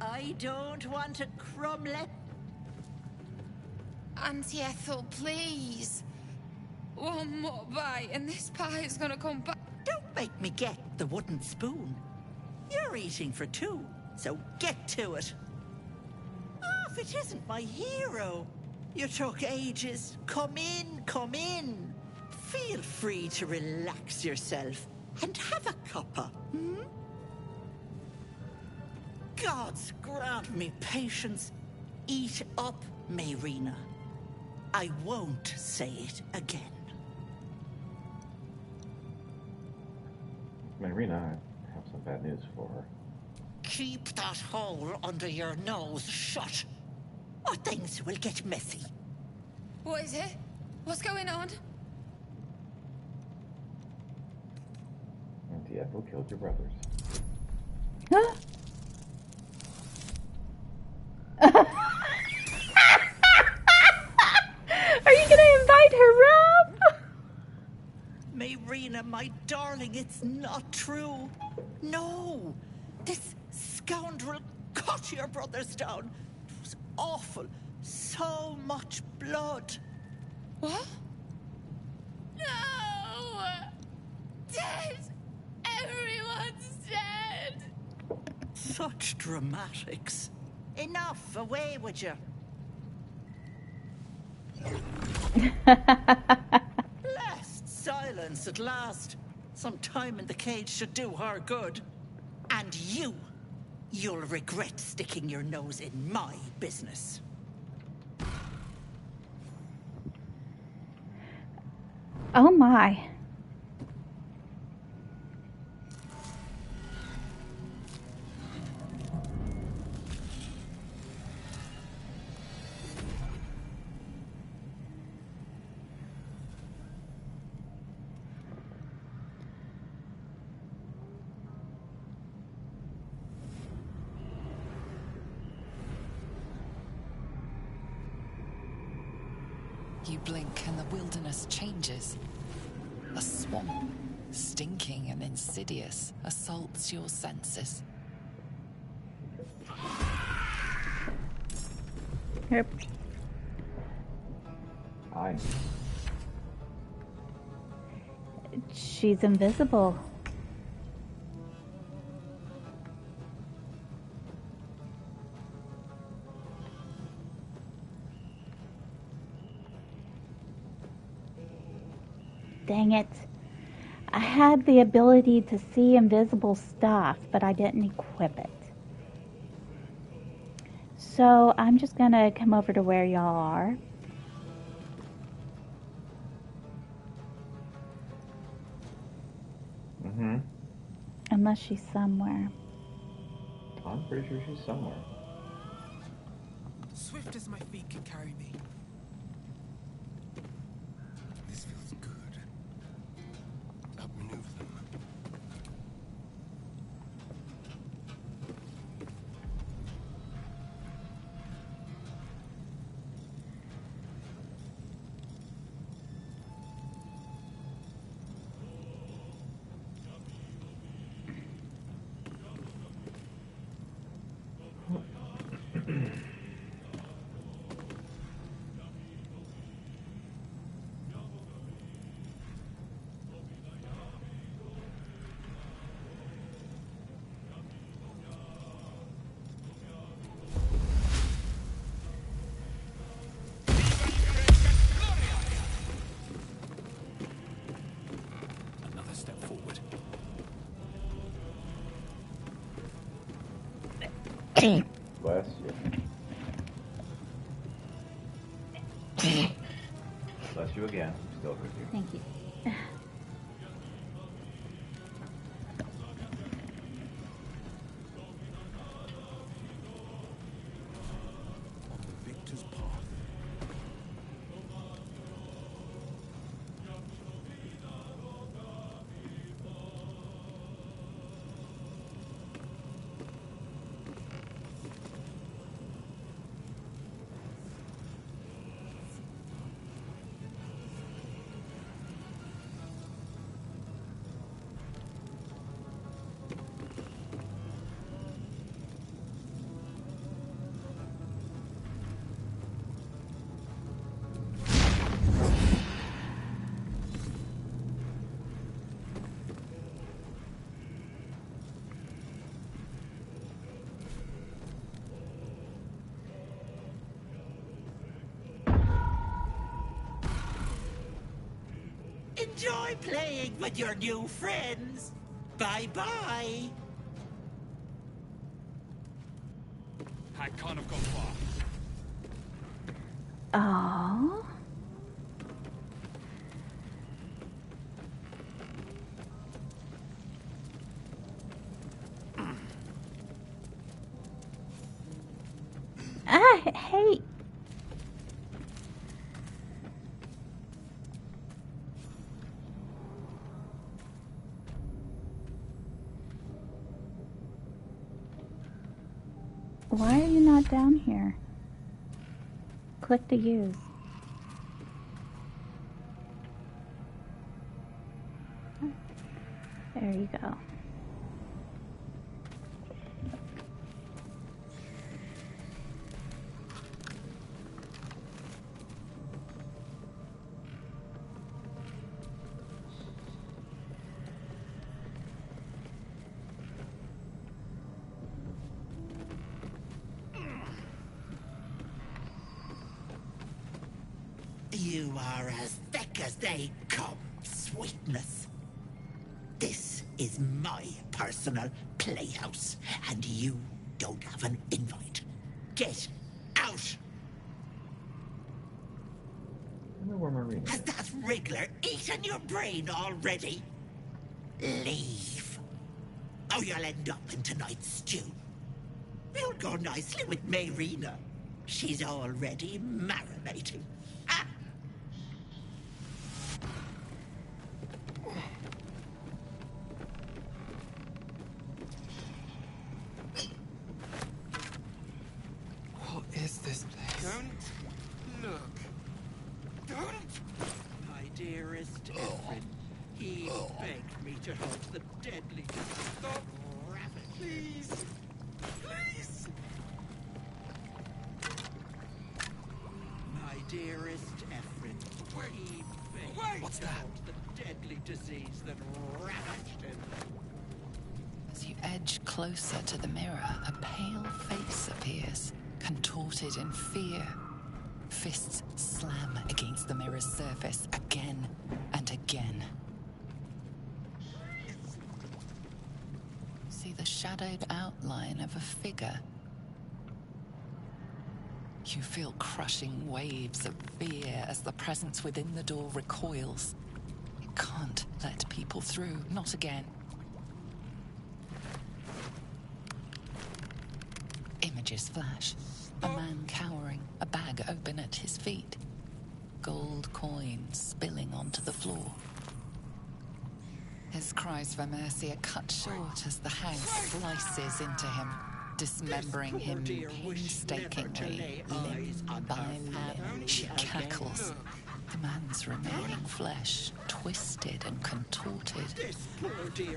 I don't want a crumlet. Auntie Ethel, please. One more bite and this pie is gonna come back. Don't make me get the wooden spoon. You're eating for two, so get to it. If it isn't my hero. You took ages. Come in, come in. Feel free to relax yourself and have a cuppa, hmm? Gods grant me patience. Eat up, Mayrina. I won't say it again. Marina, I have some bad news for her. keep that hole under your nose shut, or things will get messy. What is it? What's going on? And Diablo killed your brothers. Are you gonna invite her, Rob? Mayrina, my darling, it's not true. No, this scoundrel cut your brothers down. It was awful. So much blood. What? No! Dead! Everyone's dead! Such dramatics. Enough, away with you. Blessed silence at last. Some time in the cage should do her good. And you'll regret sticking your nose in my business. Oh my. You blink and the wilderness changes. A swamp, stinking and insidious, assaults your senses. Yep. Hi. She's invisible. Dang it. I had the ability to see invisible stuff, but I didn't equip it. So I'm just gonna come over to where y'all are. Mm-hmm. Unless she's somewhere. I'm pretty sure she's somewhere. Swift as my feet can carry me. This feels good. Outmaneuver them. Another step forward. Bless you. Bless you again. Still with you. Thank you. On the victor's path. Enjoy playing with your new friends. Bye-bye. I can't have gone far. Oh. Hey. Why are you not down here? Click to use. There you go. You are as thick as they come, sweetness. This is my personal playhouse, and you don't have an invite. Get out! I know where Marina Has that wriggler eaten your brain already? Leave. Or you'll end up in tonight's stew. You'll go nicely with Marina. She's already marinating. Ah. What is this place? Don't look. Don't! My dearest Efren, he begged me to help the deadly. Stop, rabbit. Please! Please! My dearest Efren, he begged me to help the deadly disease that ravaged him. As you edge closer to the mirror, a pale face appears, contorted in fear. Fists slam against the mirror's surface again and again. See the shadowed outline of a figure. You feel crushing waves of fear as the presence within the door recoils. It can't let people through, not again. Images flash. A man cowering, a bag open at his feet. Gold coins spilling onto the floor. His cries for mercy are cut short as the hag slices into him, dismembering him painstakingly, limb by limb. She cackles. The man's remaining flesh, twisted and contorted,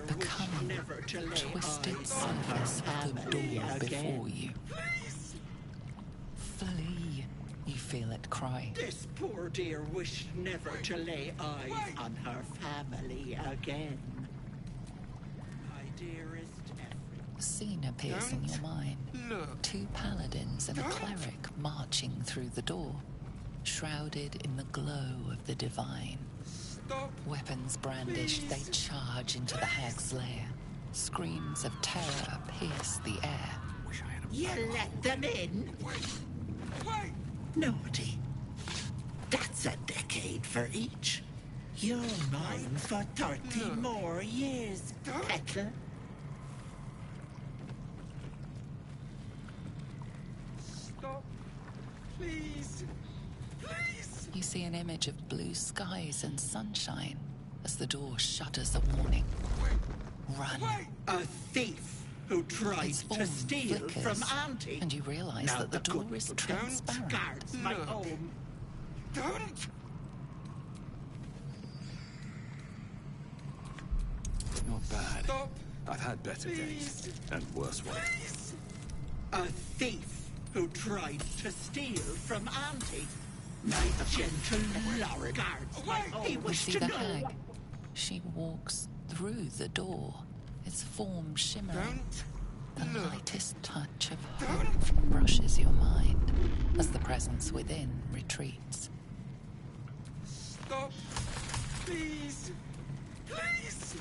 becoming the twisted surface of the door before you. Flee, you feel it cry. This poor dear wished never to lay eyes on her family again. My dearest Efren. A scene appears in your mind. Two paladins and a cleric marching through the door, shrouded in the glow of the divine. Weapons brandished, they charge into the hag's lair. Screams of terror pierce the air. You let them in? Naughty. That's a decade for each. You're mine for 30 more years, Pettler. Stop. Please. Please. You see an image of blue skies and sunshine as the door shudders a warning. Run. A thief who tried to steal from Auntie. And you realize now that the door is transparent. Guards my home. Don't. Not bad. Stop. I've had better days and worse ones. A thief who tried to steal from Auntie. My gentle Lord guards my home. He You wished see to the know. hag. She walks through the door, its form shimmering. The lightest touch of hope brushes your mind as the presence within retreats. Stop. Please. Please.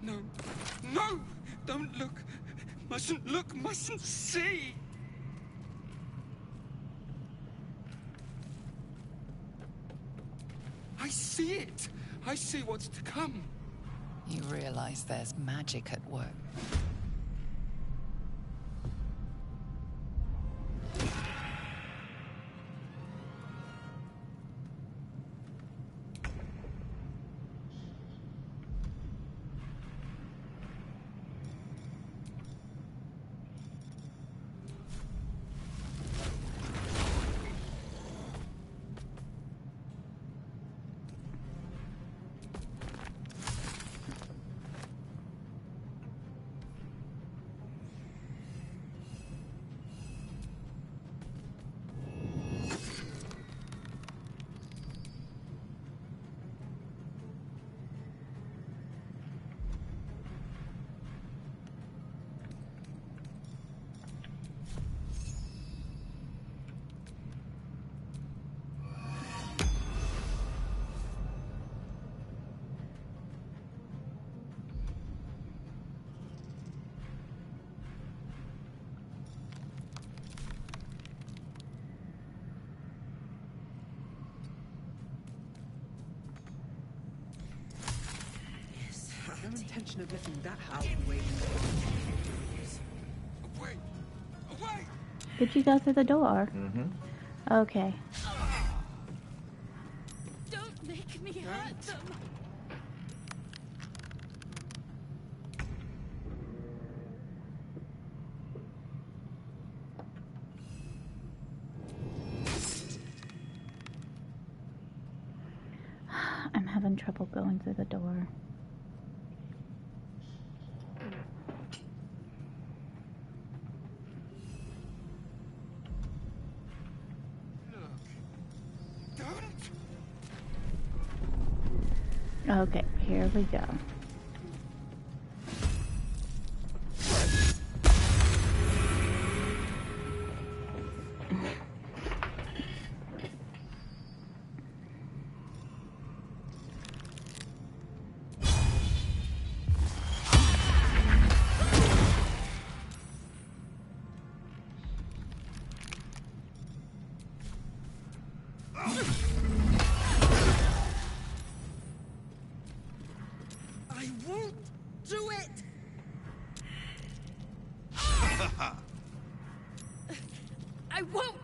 No. No. Don't look. Mustn't look. Mustn't see. I see it. I see what's to come. You realize there's magic at work. intention of letting that house wait. Wait! Wait! Did you go through the door? Mm-hmm. Okay. Don't make me hurt them. I'm having trouble going through the door. Okay, here we go. I won't do it! I won't!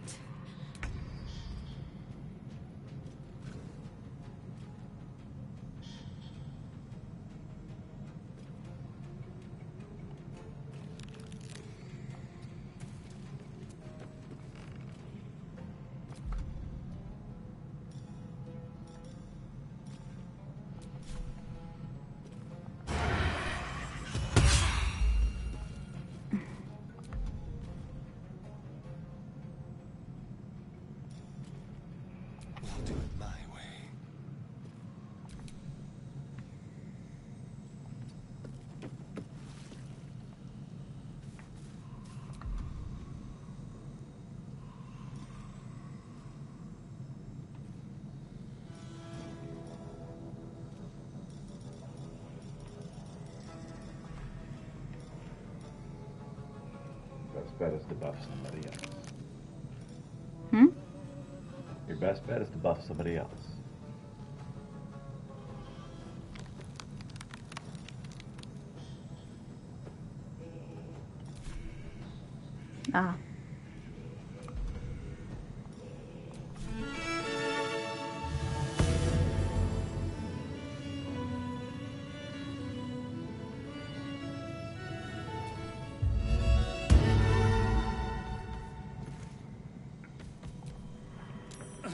I'll do it my way. Best bet is to buff somebody else. Hmm? Your best bet is to buff somebody else. Ah.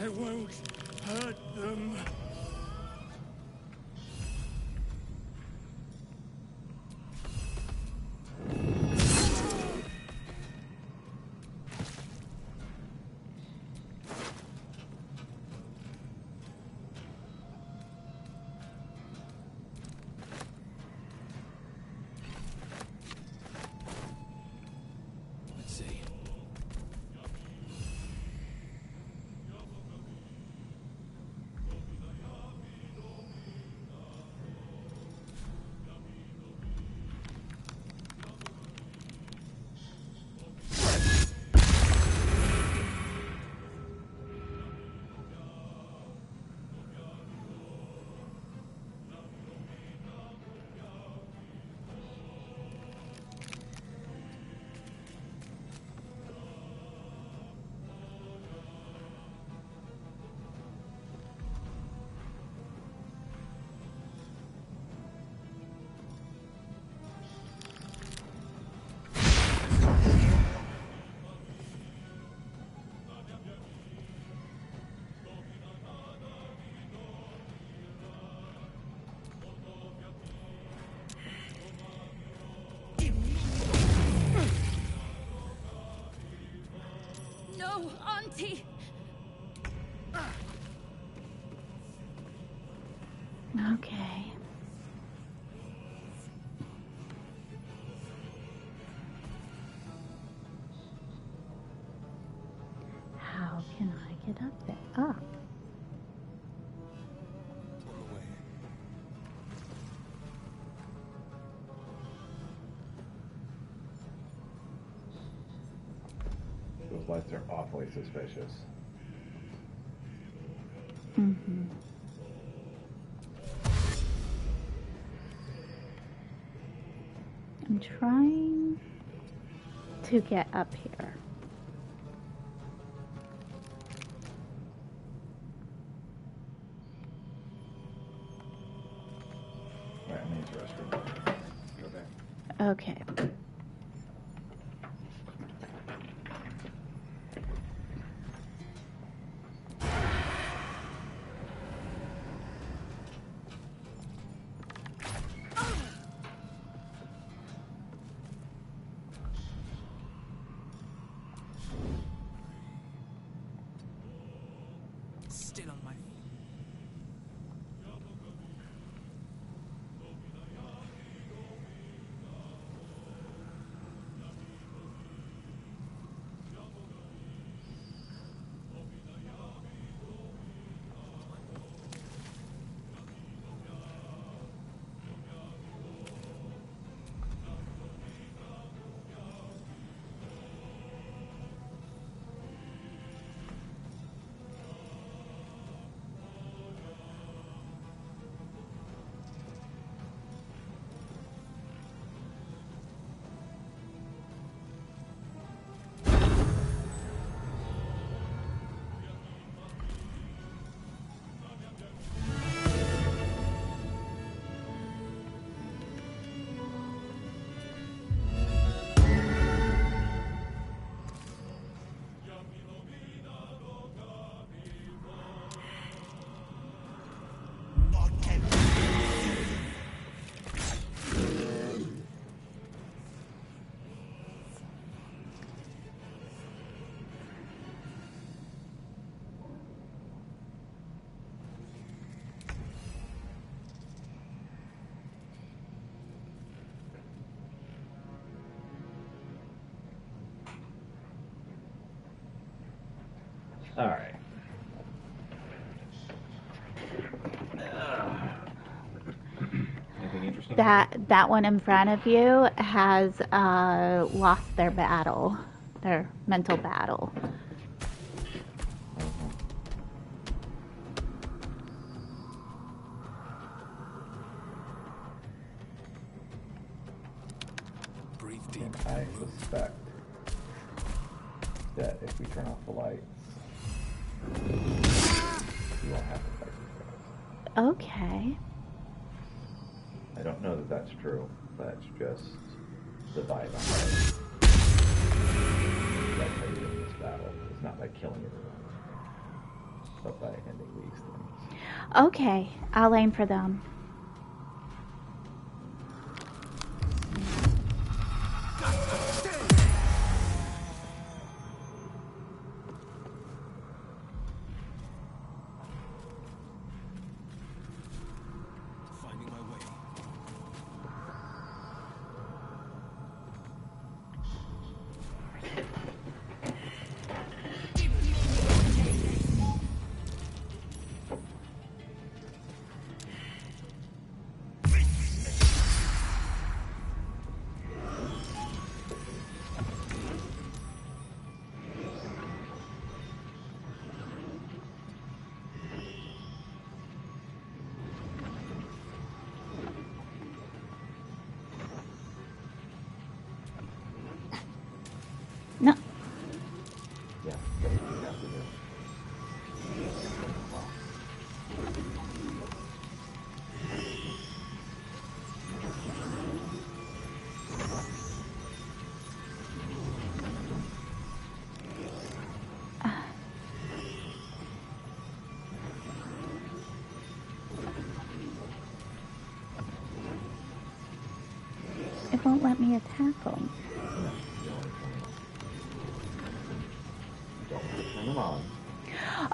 I won't hurt them. Let's see. No, Auntie! Okay. How can I get up there? Ah. Those lights are awfully suspicious. Mm-hmm. I'm trying to get up here. Right, I'm in the restroom. Go back. Okay. Still on my feet. All right. Anything interesting? That one in front of you has lost their battle, their mental battle. Breathe deep. And I suspect that if we turn off the lights, you won't have to fight these guys. Okay. I don't know that that's true. That's just the vibe I'm getting. That's how you win this battle. It's not by killing everyone, but by ending these things. Okay, I'll aim for them. Finding my way. No. Yeah, that's what you have to do. It won't let me attack them. Turn them on.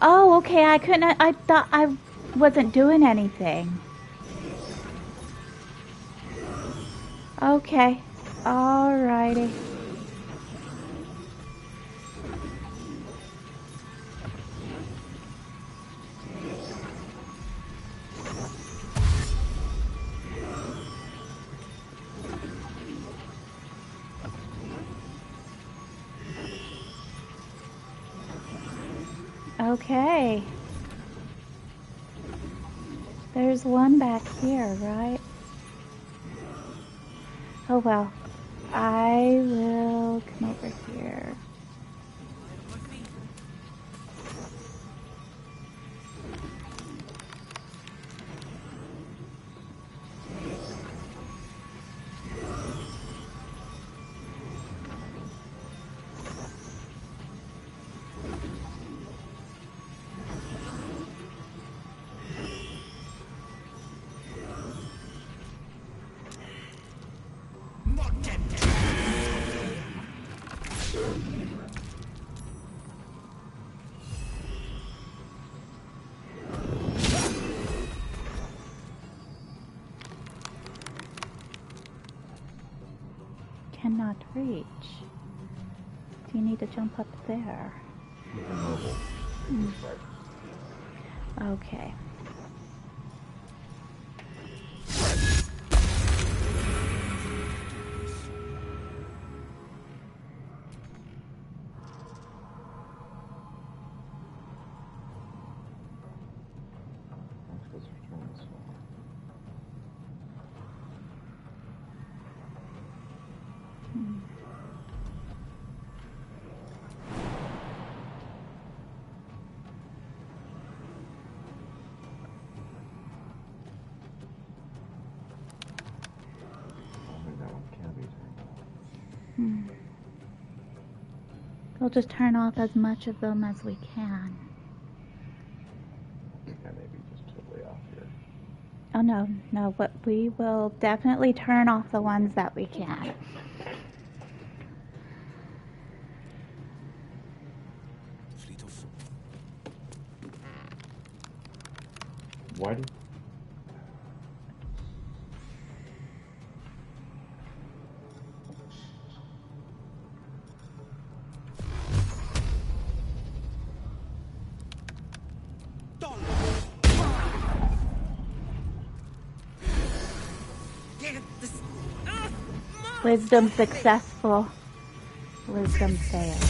Oh, okay. I couldn't. I thought I wasn't doing anything. Okay. Alrighty. Okay. There's one back here, right? Oh well. I will come over here. Cannot reach. Do you need to jump up there? Okay. We'll just turn off as much of them as we can. Yeah, maybe just totally off here. Oh no, but we will definitely turn off the ones that we can. Why did... Wisdom successful. Wisdom failed.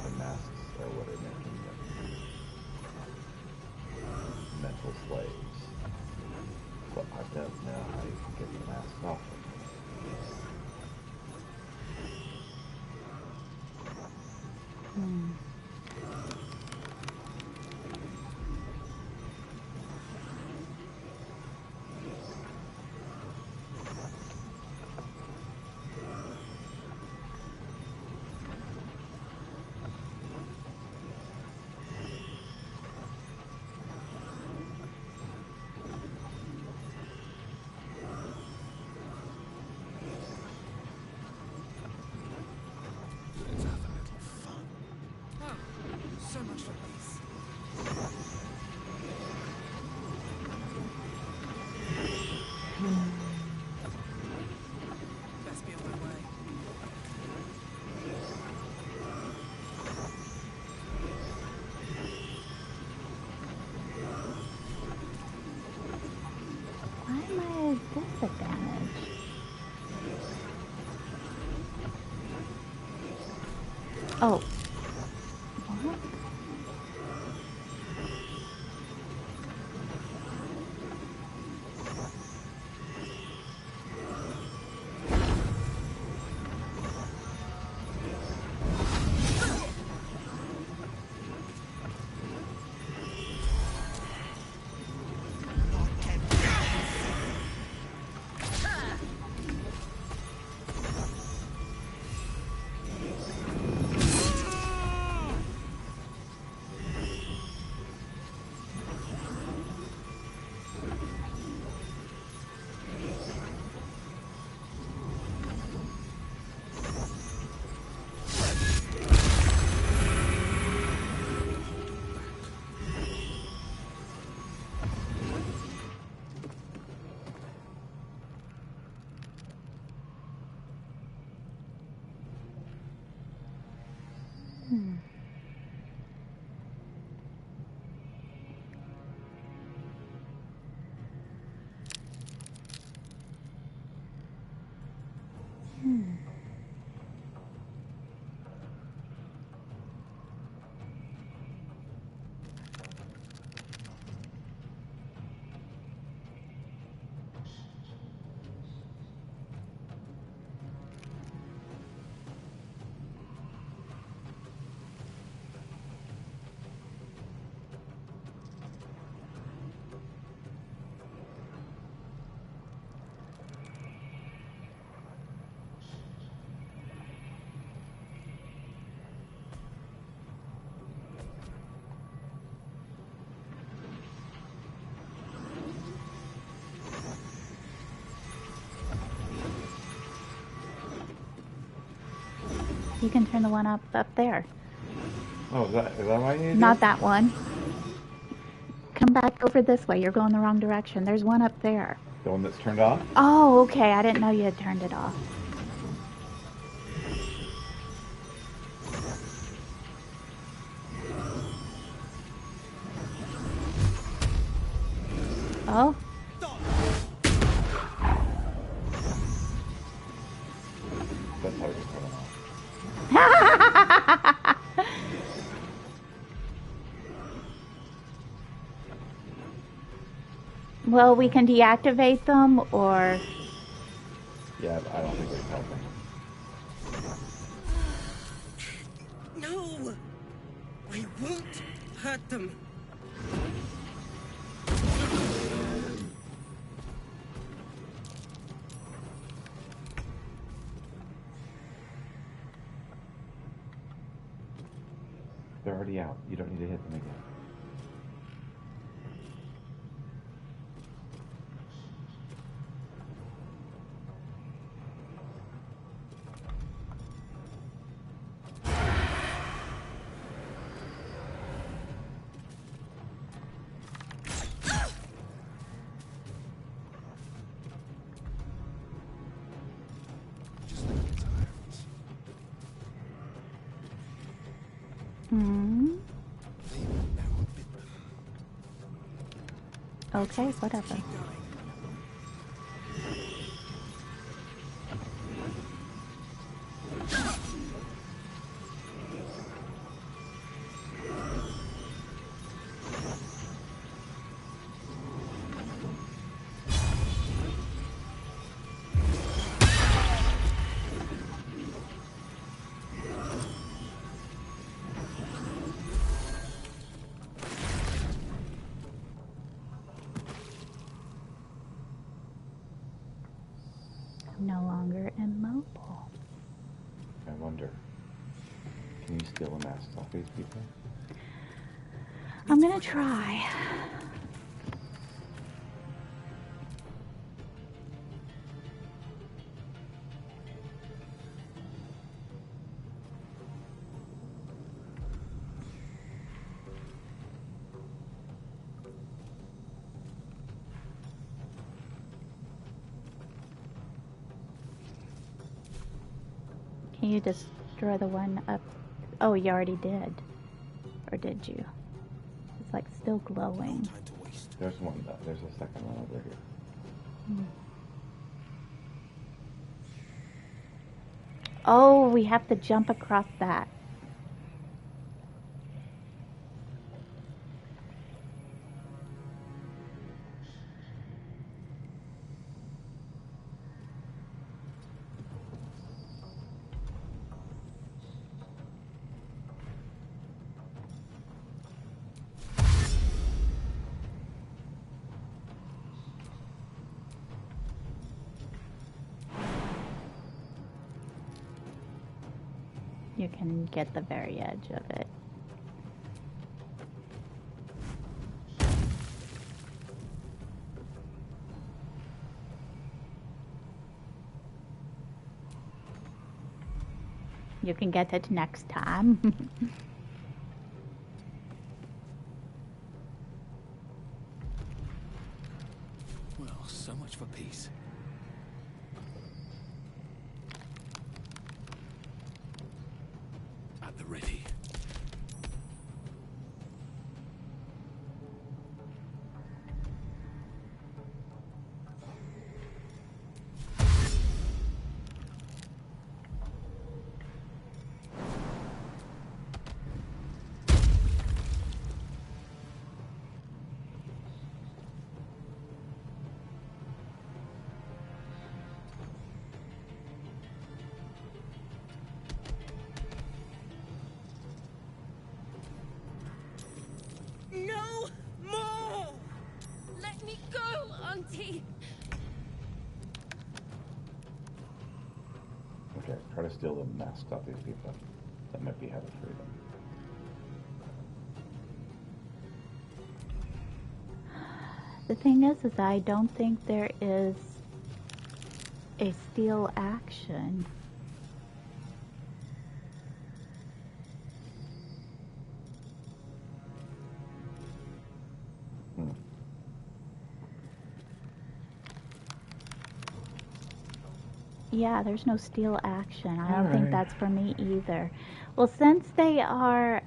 The masks are what are making them mental slaves. But I don't know how you can get the masks off them. So much for peace. Best be on my way. Why am I at disadvantage? Oh. What? You can turn the one up there. Oh, is that what you need? Not that one. Come back over this way. You're going the wrong direction. There's one up there. The one that's turned off? Oh, okay. I didn't know you had turned it off. Oh. That's how you turn it off. Well, we can deactivate them, or... Yeah, I don't think it's helping. No! We won't hurt them. They're already out. You don't need to hit them again. Okay, whatever. No longer immobile. I wonder, can you steal the masks off these people? I'm gonna try. Can you destroy the one up? Oh, you already did. Or did you? It's like still glowing. There's one. There's a second one over here. Oh, we have to jump across that. You can get the very edge of it. You can get it next time. Well, so much for peace. At the ready. check. Try to steal the masks off these people. That might be how to free them. The thing is I don't think there is a steal action. Yeah, there's no steal action. I don't think that's for me either. Well, since they are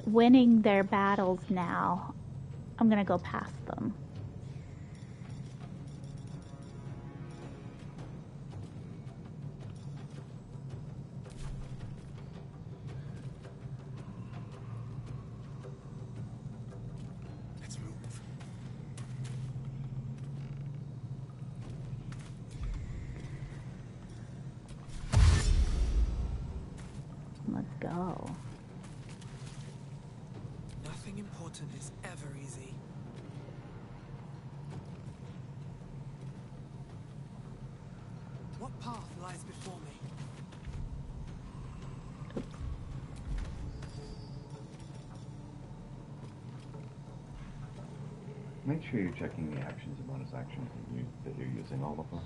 winning their battles now, I'm going to go past them. Let's move. Let's go. Nothing important is ever easy. What path lies before me? Make sure you're checking the actions and bonus actions that you're using all of them.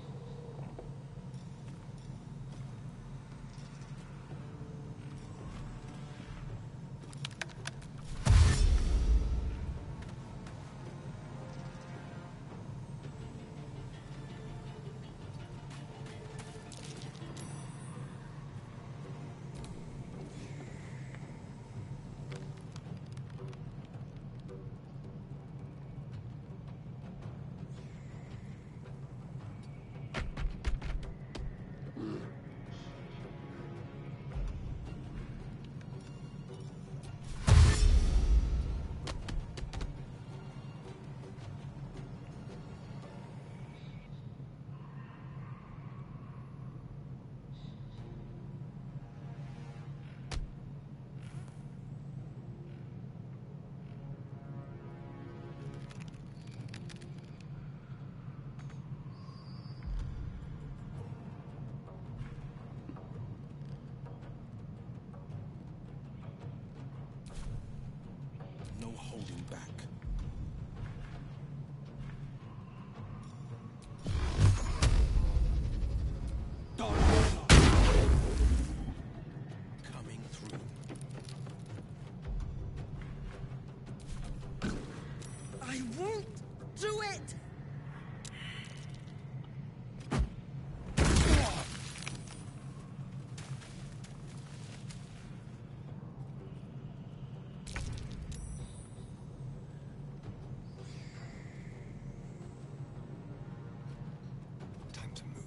No holding back. Coming through. I won't do it! Time to move.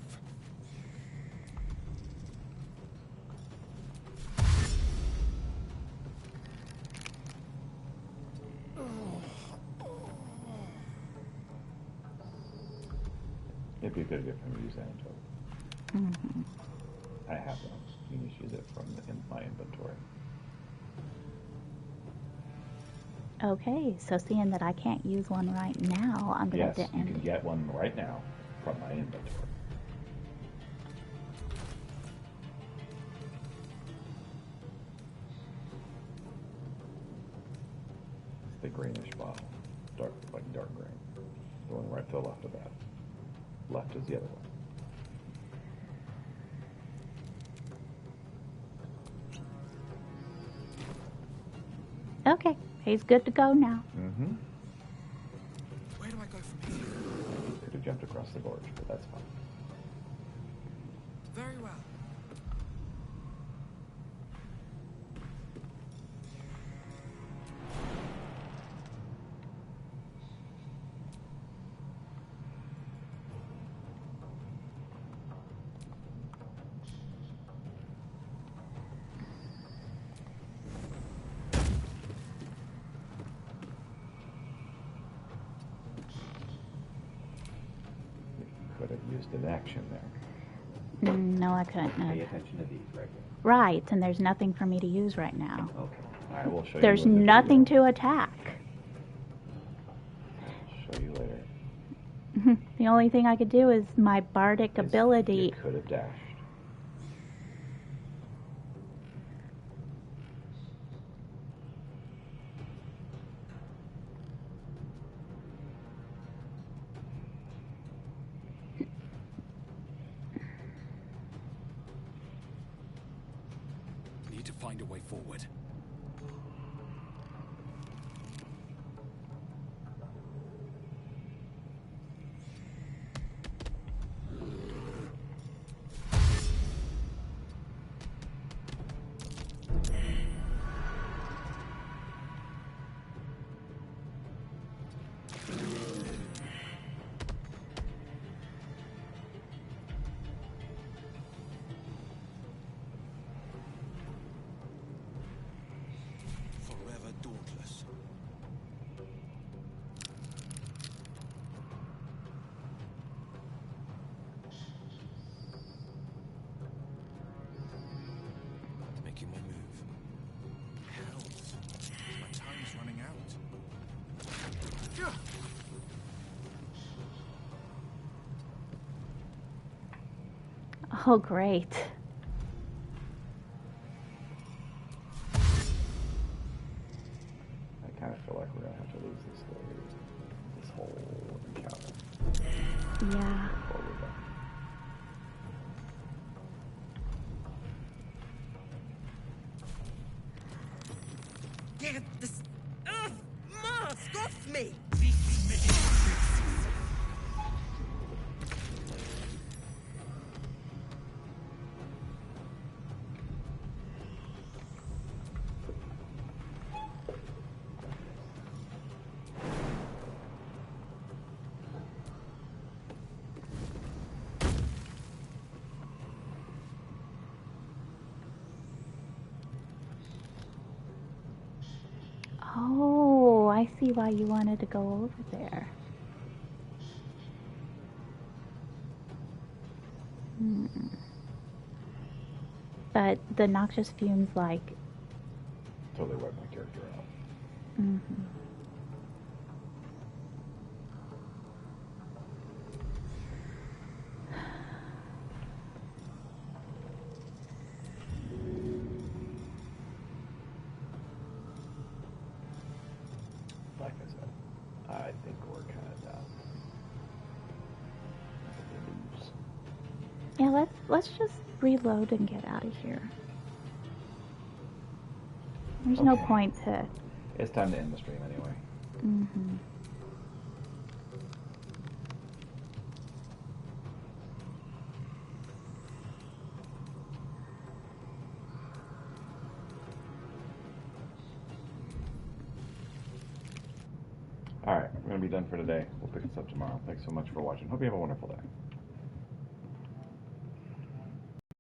It'd be a good gift for me to use antidote. Mm-hmm. I have one. You can just use it from my inventory. Okay, so seeing that I can't use one right now, I'm going to Yes, you end can get one right now from my inventory. It's the greenish bottle. Dark, like dark green. The one right to the left of that. Left is the other one. Okay, he's good to go now. Mm-hmm. Where do I go from here? Could have jumped across the gorge, but that's fine. Very well. Could have used an action there. No, I couldn't Pay have. attention to these right here. Right, and there's nothing for me to use right now. Okay. I will show There's you in the nothing video. to attack. I'll show you later. The only thing I could do is my bardic ability. You could have dashed. Need to find a way forward. Forever dauntless. Making my move. Hells. My time's running out. Oh, great. I kind of feel like we're gonna have to lose this whole encounter. Yeah. Before we're done. Get this mask off me! Oh, I see why you wanted to go over there. Hmm. But the noxious fumes, like... Totally wiped my character out. Mm-hmm. Like I said, I think we're kind of done. Yeah, let's just reload and get out of here. There's no point to... It's time to end the stream anyway. Mm-hmm. Alright, we're going to be done for today. We'll pick this up tomorrow. Thanks so much for watching. Hope you have a wonderful day.